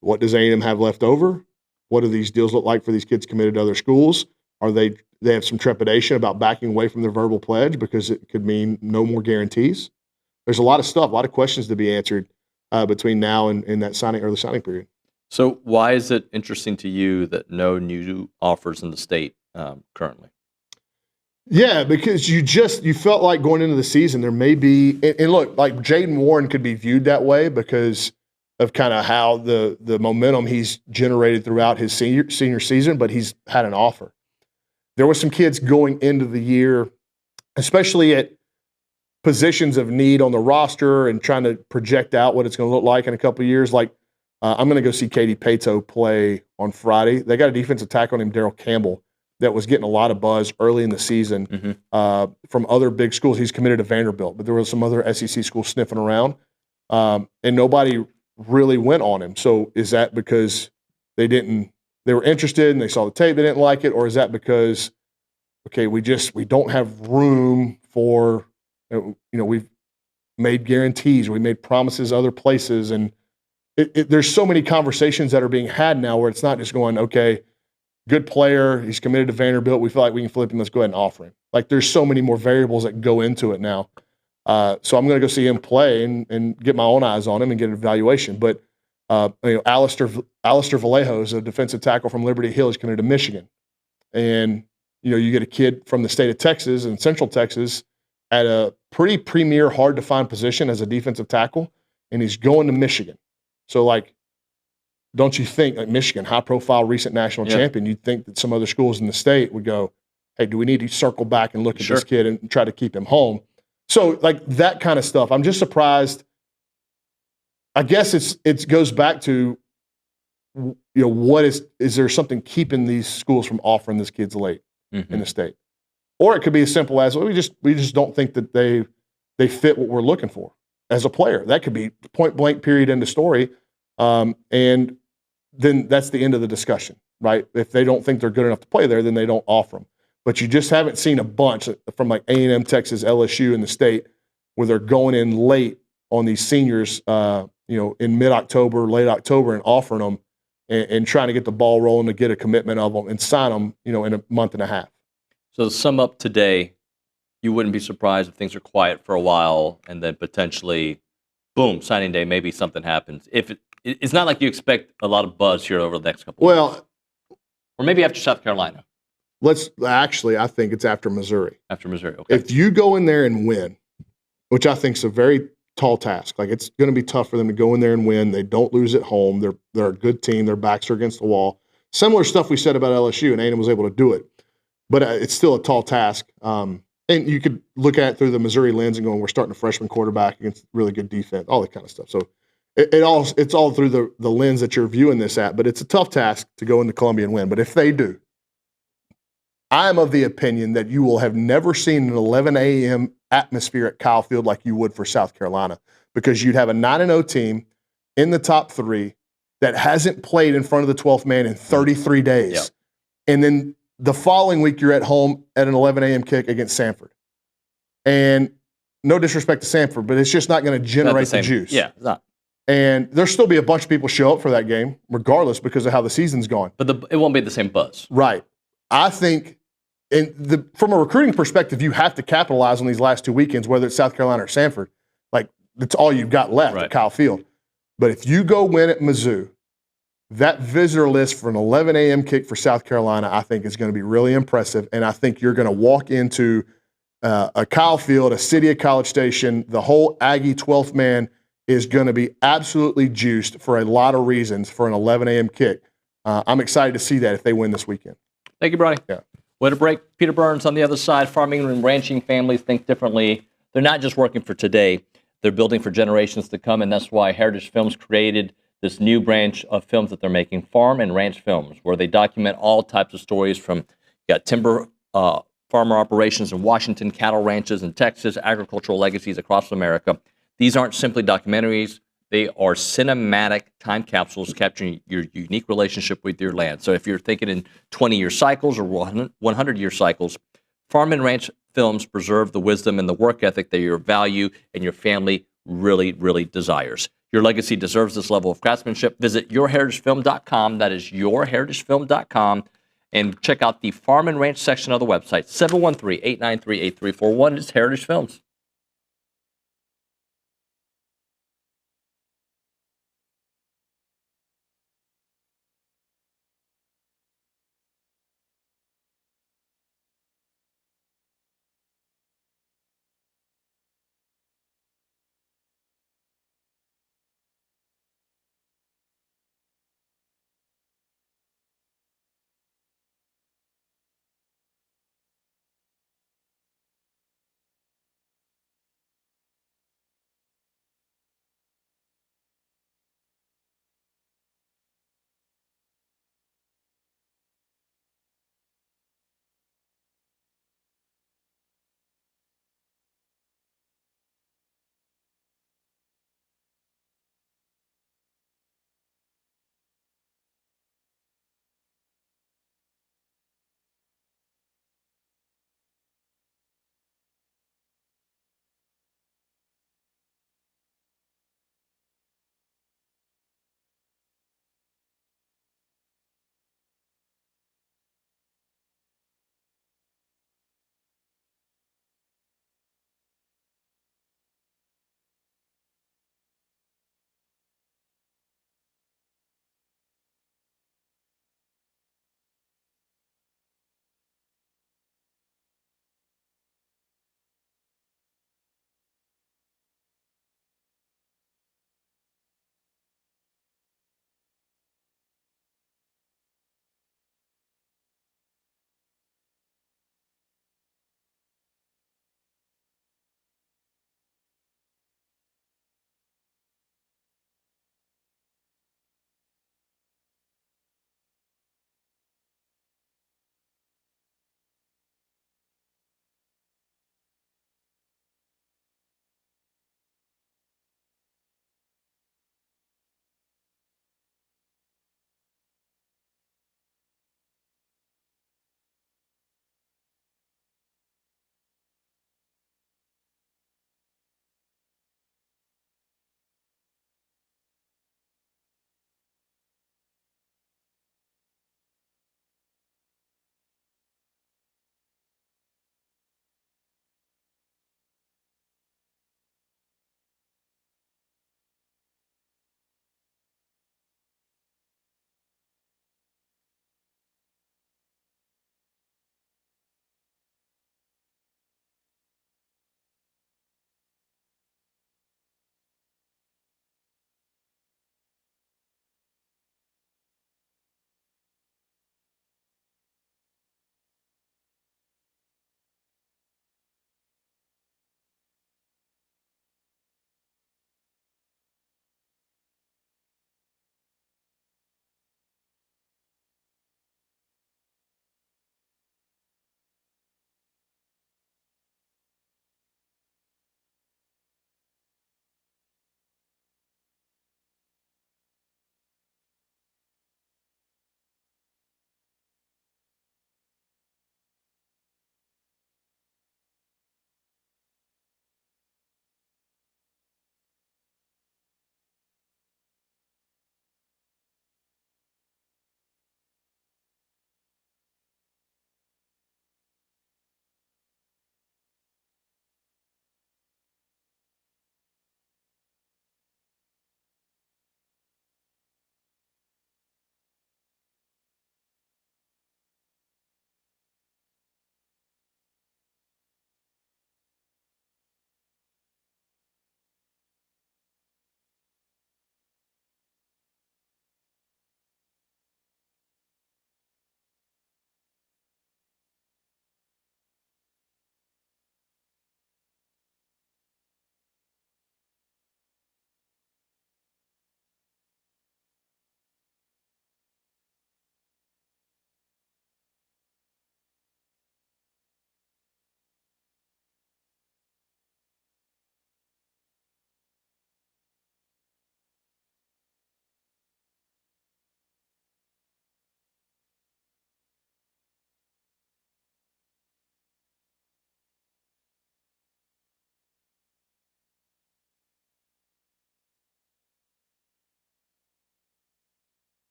what does A&M have left over? What do these deals look like for these kids committed to other schools? Are they have some trepidation about backing away from their verbal pledge because it could mean no more guarantees? There's a lot of stuff, a lot of questions to be answered between now and that early signing period. So why is it interesting to you that no new offers in the state currently? Yeah, because you felt like going into the season there may be, and look, like Jaden Warren could be viewed that way because of kind of how the momentum he's generated throughout his senior season, but he's had an offer. There were some kids going into the year, especially at positions of need on the roster and trying to project out what it's going to look like in a couple of years. Like I'm going to go see Katie Pato play on Friday. They got a defensive tackle named Daryl Campbell that was getting a lot of buzz early in the season from other big schools. He's committed to Vanderbilt, but there were some other SEC schools sniffing around, and nobody really went on him. So is that because they were interested and they saw the tape, they didn't like it, or is that because, okay, we don't have room for, we've made guarantees, we made promises other places, and there's so many conversations that are being had now where it's not just going, okay, good player, he's committed to Vanderbilt, we feel like we can flip him, let's go ahead and offer him. Like there's so many more variables that go into it now. So I'm going to go see him play and get my own eyes on him and get an evaluation. But Alistair Vallejo is a defensive tackle from Liberty Hill. He's committed to Michigan. And, you get a kid from the state of Texas and Central Texas at a pretty premier, hard-to-find position as a defensive tackle, and he's going to Michigan. So, don't you think, Michigan, high-profile recent national champion, you'd think that some other schools in the state would go, hey, do we need to circle back and look at this kid and try to keep him home? So, that kind of stuff. I'm just surprised. I guess it goes back to, what is there something keeping these schools from offering this kids late in the state? Or it could be as simple as, well, we just don't think that they fit what we're looking for as a player. That could be point blank, period, end of story. And then that's the end of the discussion, right? If they don't think they're good enough to play there, then they don't offer them. But you just haven't seen a bunch from like A&M, Texas, LSU in the state where they're going in late on these seniors, in mid-October, late October, and offering them and trying to get the ball rolling to get a commitment of them and sign them, in a month and a half. So to sum up today, you wouldn't be surprised if things are quiet for a while and then potentially, boom, signing day, maybe something happens. It's not like you expect a lot of buzz here over the next couple of weeks. Or maybe after South Carolina. I think it's after Missouri. After Missouri, okay. If you go in there and win, which I think is a very tall task, like it's going to be tough for them to go in there and win. They don't lose at home. They're a good team. Their backs are against the wall. Similar stuff we said about LSU, and A&M was able to do it. But it's still a tall task. And you could look at it through the Missouri lens and go, we're starting a freshman quarterback against really good defense, all that kind of stuff. So it's all through the lens that you're viewing this at. But it's a tough task to go into Columbia and win. But if they do, I am of the opinion that you will have never seen an 11 a.m. atmosphere at Kyle Field like you would for South Carolina, because you'd have a 9-0 team in the top 3 that hasn't played in front of the 12th man in 33 days. Yep. And then the following week, you're at home at an 11 a.m. kick against Samford. And no disrespect to Samford, but it's just not going to generate the juice. Yeah, it's not. And there'll still be a bunch of people show up for that game, regardless, because of how the season's going. But it won't be the same buzz. Right. I think from a recruiting perspective, you have to capitalize on these last 2 weekends, whether it's South Carolina or Samford. Like, that's all you've got left at Kyle Field. But if you go win at Mizzou, that visitor list for an 11 a.m. kick for South Carolina, I think is going to be really impressive. And I think you're going to walk into a Kyle Field, a city of College Station, the whole Aggie 12th man is going to be absolutely juiced for a lot of reasons for an 11 a.m. kick. I'm excited to see that if they win this weekend. Thank you, Brody. Yeah. Way to break. Peter Burns on the other side. Farming and ranching families think differently. They're not just working for today. They're building for generations to come, and that's why Heritage Films created this new branch of films that they're making, Farm and Ranch Films, where they document all types of stories from, you got timber farmer operations in Washington, cattle ranches in Texas, agricultural legacies across America. These aren't simply documentaries. They are cinematic time capsules capturing your unique relationship with your land. So if you're thinking in 20-year cycles or 100-year cycles, Farm and Ranch Films preserve the wisdom and the work ethic that your value and your family really, really desires. Your legacy deserves this level of craftsmanship. Visit yourheritagefilm.com. That is yourheritagefilm.com. And check out the Farm and Ranch section of the website, 713-893-8341. It's Heritage Films.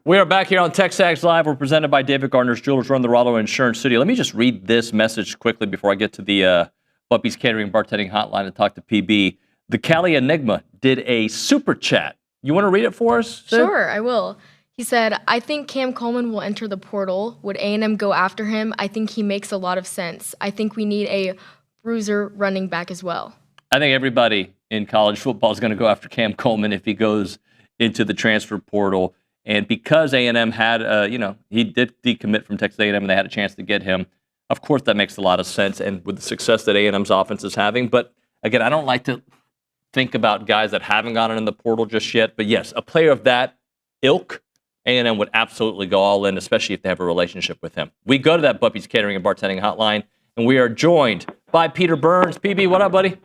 We are back here on TexAgs Live. We're presented by David Gardner's Jewelers. Run the Rollo Insurance Studio. Let me just read this message quickly before I get to the Buppy's Catering Bartending Hotline and talk to PB. The Cali Enigma did a super chat. You want to read it for us, Sid? Sure, I will. He said, I think Cam Coleman will enter the portal. Would A&M go after him? I think he makes a lot of sense. I think we need a bruiser running back as well. I think everybody in college football is going to go after Cam Coleman if he goes into the transfer portal. And because A&M had, he did decommit from Texas A&M and they had a chance to get him, of course that makes a lot of sense. And with the success that A&M's offense is having. But again, I don't like to think about guys that haven't gotten in the portal just yet. But yes, a player of that ilk, A&M would absolutely go all in, especially if they have a relationship with him. We go to that Buppy's Catering and Bartending Hotline, and we are joined by Peter Burns. PB, what up, buddy?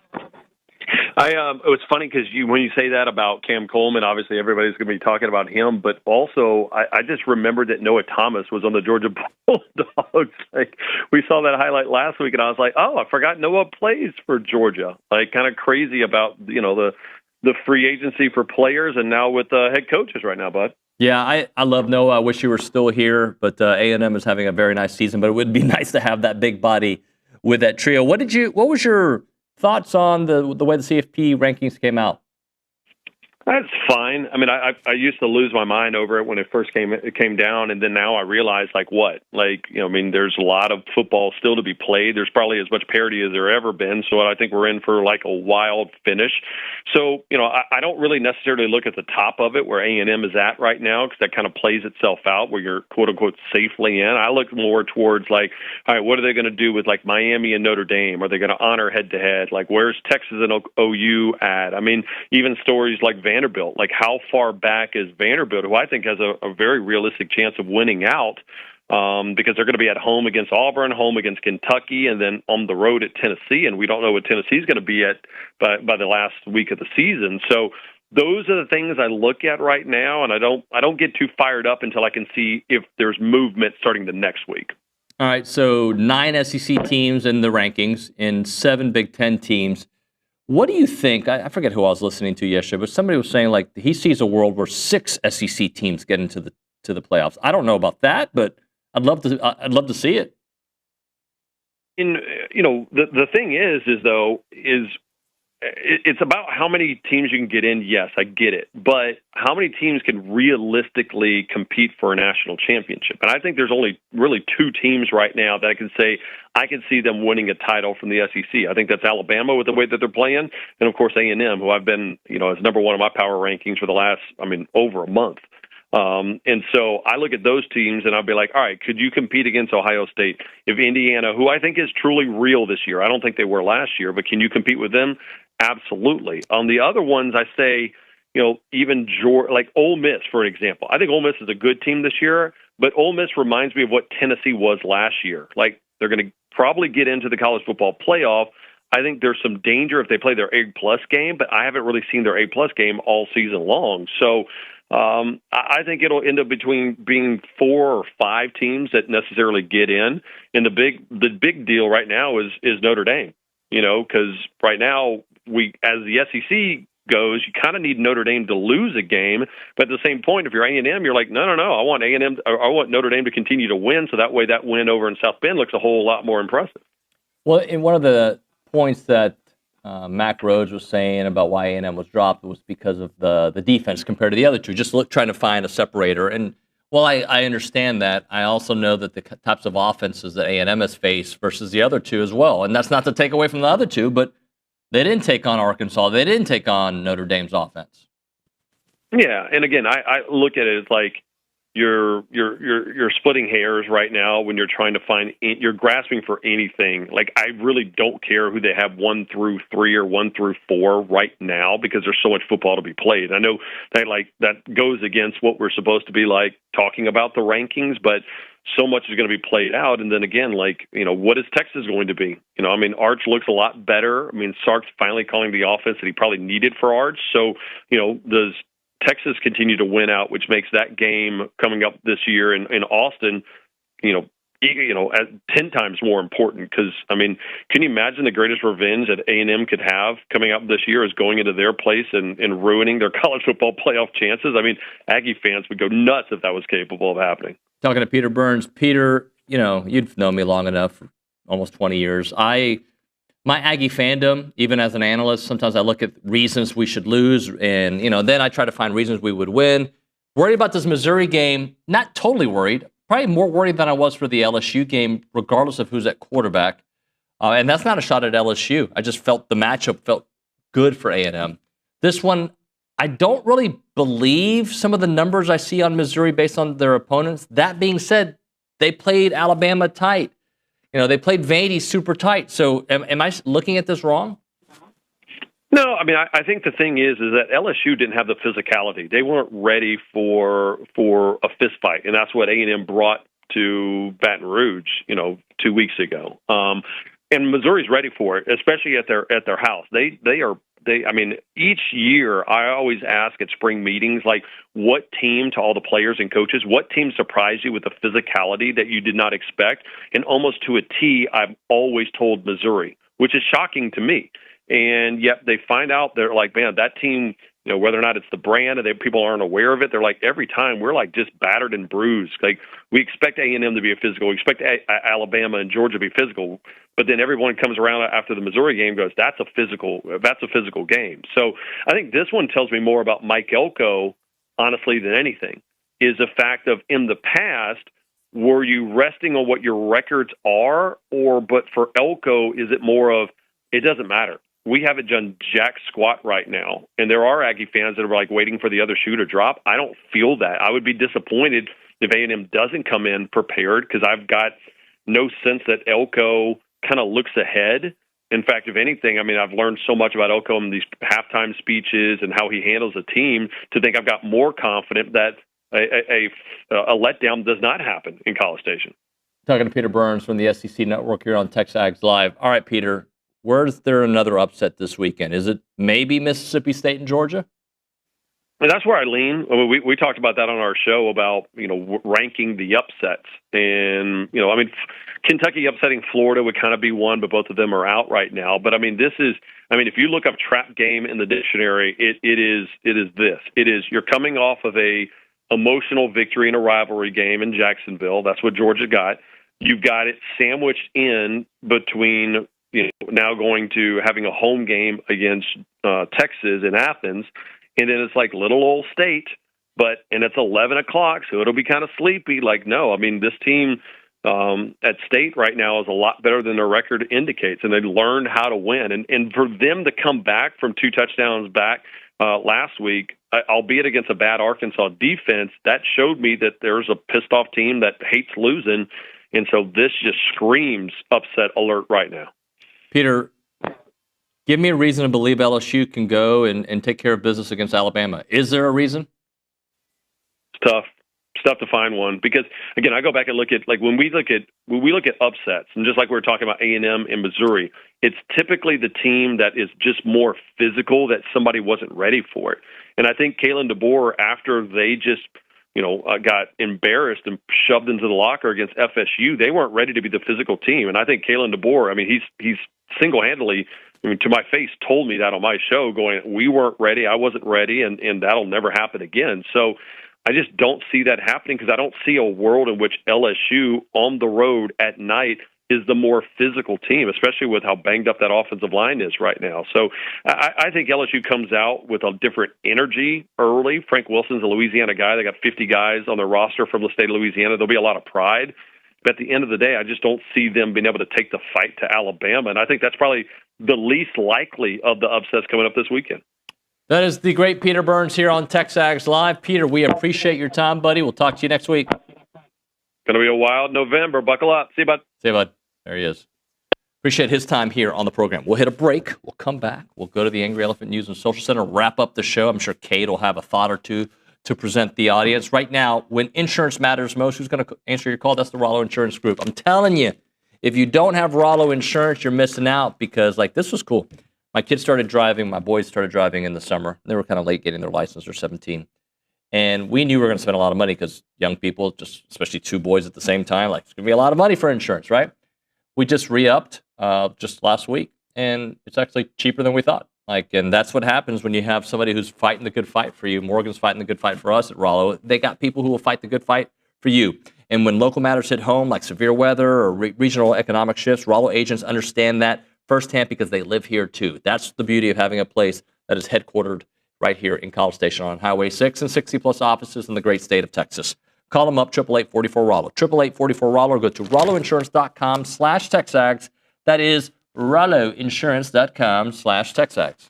It was funny because when you say that about Cam Coleman, obviously everybody's going to be talking about him, but also I just remembered that Noah Thomas was on the Georgia Bulldogs. Like, we saw that highlight last week, and I was like, oh, I forgot Noah plays for Georgia. Like, kind of crazy about the free agency for players, and now with head coaches right now, bud. Yeah, I love Noah. I wish he were still here, but A&M is having a very nice season. But it would be nice to have that big body with that trio. What was your thoughts on the way the CFP rankings came out? That's fine. I mean, I used to lose my mind over it when it first came down, and then now I realize, there's a lot of football still to be played. There's probably as much parity as there ever been, so I think we're in for like a wild finish. So, I don't really necessarily look at the top of it where A&M is at right now, because that kind of plays itself out where you're quote unquote safely in. I look more towards all right, what are they going to do with Miami and Notre Dame? Are they going to honor head to head? Where's Texas and OU at? I mean, even stories like Vanderbilt, how far back is Vanderbilt, who I think has a very realistic chance of winning out, because they're going to be at home against Auburn, home against Kentucky, and then on the road at Tennessee, and we don't know what Tennessee's going to be at by the last week of the season. So those are the things I look at right now, and I don't get too fired up until I can see if there's movement starting the next week. All right, so 9 SEC teams in the rankings and 7 Big Ten teams. What do you think? I forget who I was listening to yesterday, but somebody was saying he sees a world where 6 SEC teams get into the playoffs. I don't know about that, but I'd love to see it. And the thing is it's about how many teams you can get in. Yes, I get it, but how many teams can realistically compete for a national championship? And I think there's only really 2 teams right now that I can say I can see them winning a title from the SEC. I think that's Alabama with the way that they're playing, and of course A&M, who I've been as number one in my power rankings for the last over a month. And so I look at those teams and I'll be like, all right, could you compete against Ohio State? If Indiana, who I think is truly real this year, I don't think they were last year, but can you compete with them? Absolutely. On the other ones, I say, even Ole Miss, for an example. I think Ole Miss is a good team this year, but Ole Miss reminds me of what Tennessee was last year. They're going to probably get into the college football playoff. I think there's some danger if they play their A+ game, but I haven't really seen their A+ game all season long. So I think it'll end up between being 4 or 5 teams that necessarily get in. And the big deal right now is Notre Dame, because right now as the SEC goes, you kind of need Notre Dame to lose a game. But at the same point, if you're A&M, you're like, no, I want A&M, I want Notre Dame to continue to win, so that way that win over in South Bend looks a whole lot more impressive. Well, in one of the points that Mac Rhodes was saying about why A&M was dropped was because of the defense compared to the other two, just trying to find a separator. And while I understand that, I also know that the types of offenses that A&M has faced versus the other two as well. And that's not to take away from the other two, but they didn't take on Arkansas. They didn't take on Notre Dame's offense. Yeah, and again, I look at it as like you're splitting hairs right now when you're trying to you're grasping for anything. Like, I really don't care who they have 1 through 3 or 1 through 4 right now, because there's so much football to be played. I know that goes against what we're supposed to be talking about the rankings, but so much is going to be played out. And then again, what is Texas going to be? Arch looks a lot better. Sark's finally calling the offense that he probably needed for Arch. So, does Texas continue to win out, which makes that game coming up this year in Austin, as 10 times more important. Because, I mean, can you imagine the greatest revenge that A&M could have coming up this year is going into their place and ruining their college football playoff chances? I mean, Aggie fans would go nuts if that was capable of happening. Talking to Peter Burns. Peter, you've known me long enough, almost 20 years. My Aggie fandom, even as an analyst, sometimes I look at reasons we should lose, and then I try to find reasons we would win. Worried about this Missouri game, not totally worried. Probably more worried than I was for the LSU game, regardless of who's at quarterback. And that's not a shot at LSU. I just felt the matchup felt good for A&M. This one, I don't really believe some of the numbers I see on Missouri based on their opponents. That being said, they played Alabama tight. They played Vandy super tight. So am I looking at this wrong? No, I mean, I think the thing is that LSU didn't have the physicality. They weren't ready for a fist fight, and that's what A&M brought to Baton Rouge, 2 weeks ago. And Missouri's ready for it, especially at their house. I mean, each year I always ask at spring meetings, like, what team, to all the players and coaches, what team surprised you with the physicality that you did not expect? And almost to a T, I've always told Missouri, which is shocking to me. And yet they find out, they're like, man, that team, whether or not it's the brand and people aren't aware of it, they're like, every time we're like just battered and bruised. Like, we expect A&M to be physical. We expect Alabama and Georgia to be physical. But then everyone comes around after the Missouri game, goes, that's a physical game. So I think this one tells me more about Mike Elko, honestly, than anything, is the fact of, in the past, were you resting on what your records are? But for Elko, is it more of, it doesn't matter. We haven't done jack squat right now. And there are Aggie fans that are like waiting for the other shoe to drop. I don't feel that. I would be disappointed if A&M doesn't come in prepared, because I've got no sense that Elko kind of looks ahead. In fact, if anything, I mean, I've learned so much about Elko in these halftime speeches and how he handles a team to think I've got more confident that a letdown does not happen in College Station. Talking to Peter Burns from the SEC Network here on TexAgs Live. All right, Peter, where's there another upset this weekend? Is it maybe Mississippi State and Georgia? And that's where I lean. I mean, we talked about that on our show about, ranking the upsets. And, Kentucky upsetting Florida would kind of be one, but both of them are out right now. But, if you look up trap game in the dictionary, it is you're coming off of a emotional victory in a rivalry game in Jacksonville. That's what Georgia got. You've got it sandwiched in between, now going to having a home game against Texas in Athens. And then it's like little old State, and it's 11 o'clock, so it'll be kind of sleepy. Like, no, this team at State right now is a lot better than their record indicates, and they learned how to win. And for them to come back from 2 touchdowns back last week, albeit against a bad Arkansas defense, that showed me that there's a pissed-off team that hates losing. And so this just screams upset alert right now. Peter, give me a reason to believe LSU can go and take care of business against Alabama. Is there a reason? It's tough. It's tough to find one because, again, I go back and look at, like, when we look at upsets, and just like we were talking about A&M and Missouri, it's typically the team that is just more physical, that somebody wasn't ready for it. And I think Kalen DeBoer, after they just got embarrassed and shoved into the locker against FSU, they weren't ready to be the physical team. And I think Kalen DeBoer, he's single-handedly, to my face, told me that on my show, going, we weren't ready, I wasn't ready, and that'll never happen again. So I just don't see that happening, because I don't see a world in which LSU on the road at night is the more physical team, especially with how banged up that offensive line is right now. So I think LSU comes out with a different energy early. Frank Wilson's a Louisiana guy. They got 50 guys on their roster from the state of Louisiana. There'll be a lot of pride. But at the end of the day, I just don't see them being able to take the fight to Alabama. And I think that's probably the least likely of the upsets coming up this weekend. That is the great Peter Burns here on TexAgs Live. Peter, we appreciate your time, buddy. We'll talk to you next week. Going to be a wild November. Buckle up. See you, bud. See you, bud. There he is. Appreciate his time here on the program. We'll hit a break. We'll come back. We'll go to the Angry Elephant News and Social Center, wrap up the show. I'm sure Kate will have a thought or two to present the audience. Right now, when insurance matters most, who's going to answer your call? That's the Rollo Insurance Group. I'm telling you, if you don't have Rollo Insurance, you're missing out, because, like, this was cool. My kids started driving. My boys started driving in the summer. They were kind of late getting their license. They're 17. And we knew we were going to spend a lot of money because young people, just especially two boys at the same time, like it's going to be a lot of money for insurance, right? We just re-upped just last week, and it's actually cheaper than we thought. And that's what happens when you have somebody who's fighting the good fight for you. Morgan's fighting the good fight for us at Rollo. They got people who will fight the good fight for you. And when local matters hit home, like severe weather or regional economic shifts, Rollo agents understand that firsthand because they live here too. That's the beauty of having a place that is headquartered right here in College Station on Highway 6 and 60-plus offices in the great state of Texas. Call them up, 888-44-ROLLO. 888-44-ROLLO, or go to rolloinsurance.com/TexAgs. That is rolloinsurance.com/TexAgs.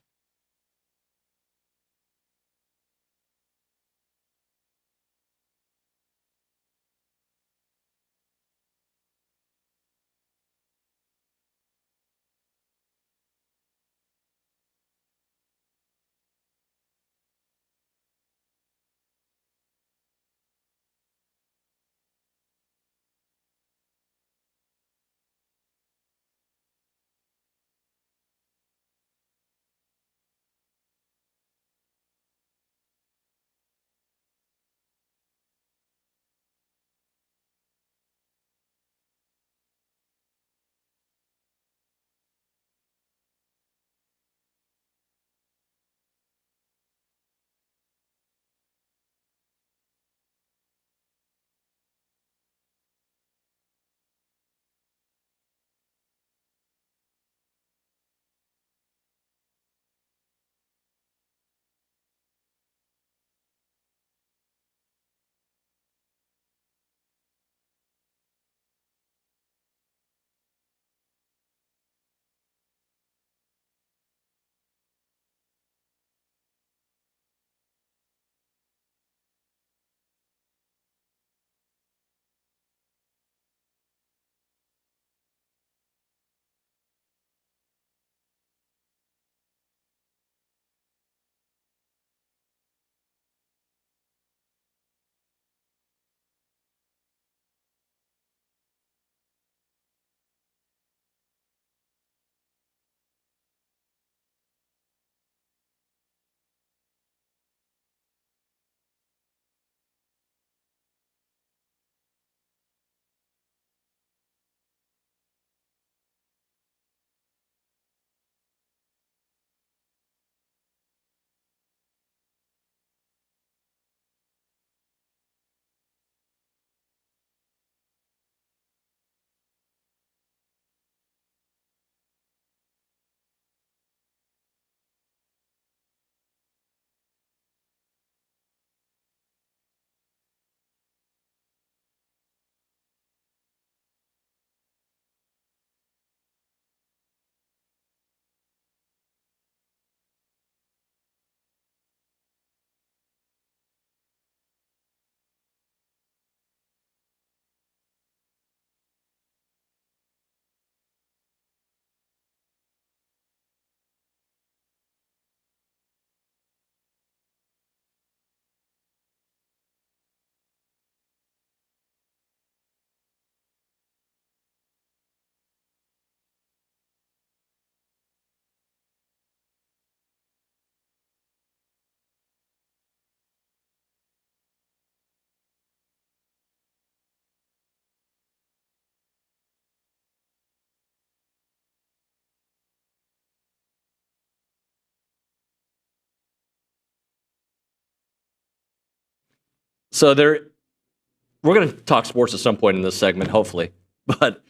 So we're going to talk sports at some point in this segment, hopefully. But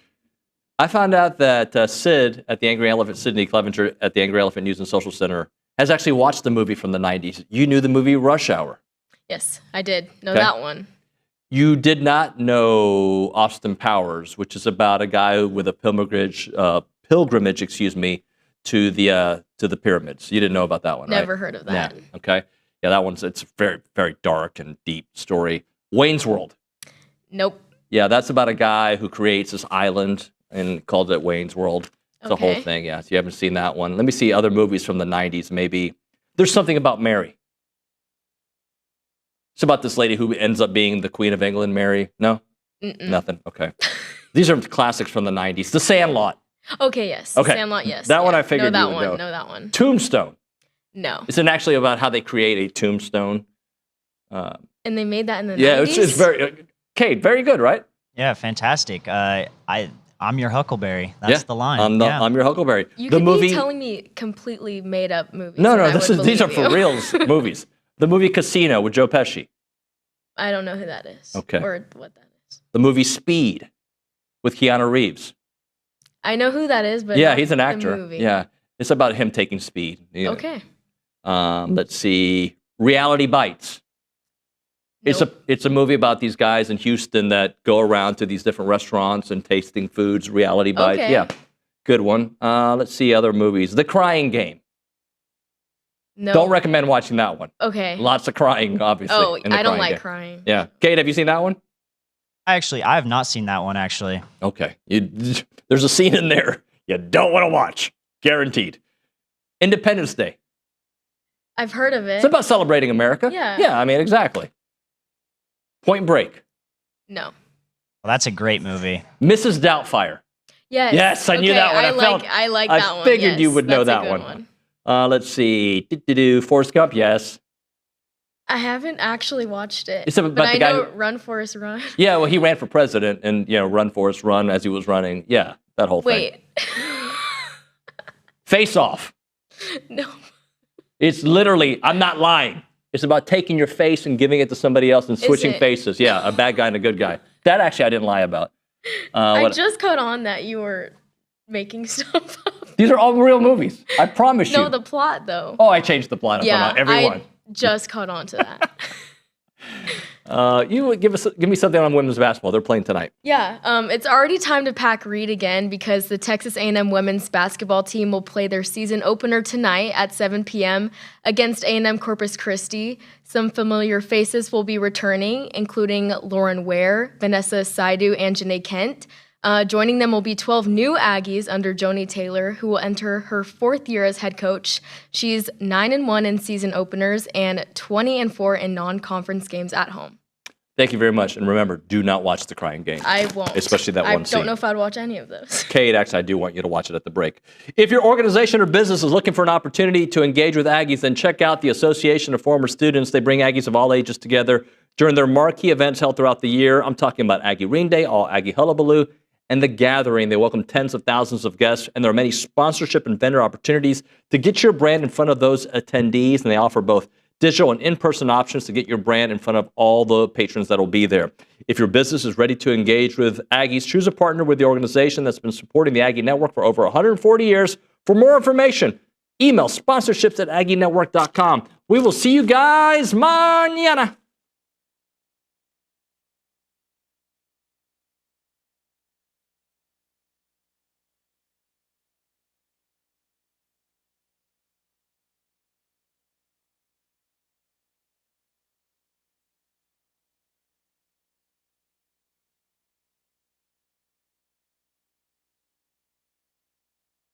I found out that Sid at the Angry Elephant, Sydney Clevenger at the Angry Elephant News and Social Center, has actually watched the movie from the 90s. You knew the movie Rush Hour. Yes, I did know that one. You did not know Austin Powers, which is about a guy with a pilgrimage, to the pyramids. You didn't know about that one, right? Never heard of that. Yeah. Okay. Yeah, it's a very, very dark and deep story. Wayne's World. Nope. Yeah, that's about a guy who creates this island and calls it Wayne's World. It's a whole thing, yeah. So you haven't seen that one. Let me see other movies from the 90s, maybe. There's Something About Mary. It's about this lady who ends up being the Queen of England, Mary. No? Mm-mm. Nothing? Okay. These are classics from the 90s. The Sandlot. Okay, yes. Okay. Sandlot, yes. That one I figured you would know. Know that one. Tombstone. No. It's actually about how they create a tombstone. And they made that in the 90s? Yeah, it's very, Kate, very good, right? Yeah, fantastic. I'm your Huckleberry. That's the line. I'm your Huckleberry. You the could movie, be telling me completely made up movies. No, and I would these are believe for you. reals movies. The movie Casino with Joe Pesci. I don't know who that is. Okay. Or what that is. The movie Speed with Keanu Reeves. I know who that is, but Yeah, not he's an the actor. movie. Yeah, it's about him taking speed. You know. Okay. Let's see. Reality Bites. It's a movie about these guys in Houston that go around to these different restaurants and tasting foods. Reality Bites. Okay. Yeah, good one. Let's see other movies. The Crying Game. No. Don't recommend watching that one. Okay. Lots of crying, obviously. Oh, in The I don't Crying like Game. crying. Yeah, Kate, have you seen that one? I have not seen that one, actually. Okay. There's a scene in there you don't want to watch. Guaranteed. Independence Day. I've heard of it. It's about celebrating America. Yeah. Yeah, I mean, exactly. Point Break. No. Well, that's a great movie. Mrs. Doubtfire. Yes. Yes, I knew that one. I like that one. I figured you Yes, would know that's a that good one. Let's see. Forrest Gump, yes. I haven't actually watched it. It's about but the I guy know who- Run Forrest Run. Yeah, well, he ran for president and, run, Forrest, run as he was running. Yeah, that whole thing. Wait. Face Off. No. It's literally, I'm not lying. It's about taking your face and giving it to somebody else and Is switching it? faces. Yeah, a bad guy and a good guy. That actually I didn't lie about. I just caught on that you were making stuff up. These are all real movies. I promise you. No, the plot though. Oh, I changed the plot up on everyone. I just caught on to that. You give me something on women's basketball. They're playing tonight. Yeah, it's already time to pack Reed again because the Texas A&M women's basketball team will play their season opener tonight at 7 p.m. against A&M Corpus Christi. Some familiar faces will be returning, including Lauren Ware, Vanessa Saidu, and Janae Kent. Joining them will be 12 new Aggies under Joni Taylor, who will enter her 4th year as head coach. She's 9-1 in season openers and 20-4 in non-conference games at home. Thank you very much. And remember, do not watch The Crying Game. I won't. Especially that one scene. I don't know if I'd watch any of those. Kate, actually, I do want you to watch it at the break. If your organization or business is looking for an opportunity to engage with Aggies, then check out the Association of Former Students. They bring Aggies of all ages together during their marquee events held throughout the year. I'm talking about Aggie Ring Day, All Aggie Hullabaloo, and The Gathering. They welcome tens of thousands of guests, and there are many sponsorship and vendor opportunities to get your brand in front of those attendees, and they offer both digital and in-person options to get your brand in front of all the patrons that will be there. If your business is ready to engage with Aggies, choose a partner with the organization that's been supporting the Aggie Network for over 140 years. For more information, email sponsorships@aggienetwork.com. We will see you guys mañana.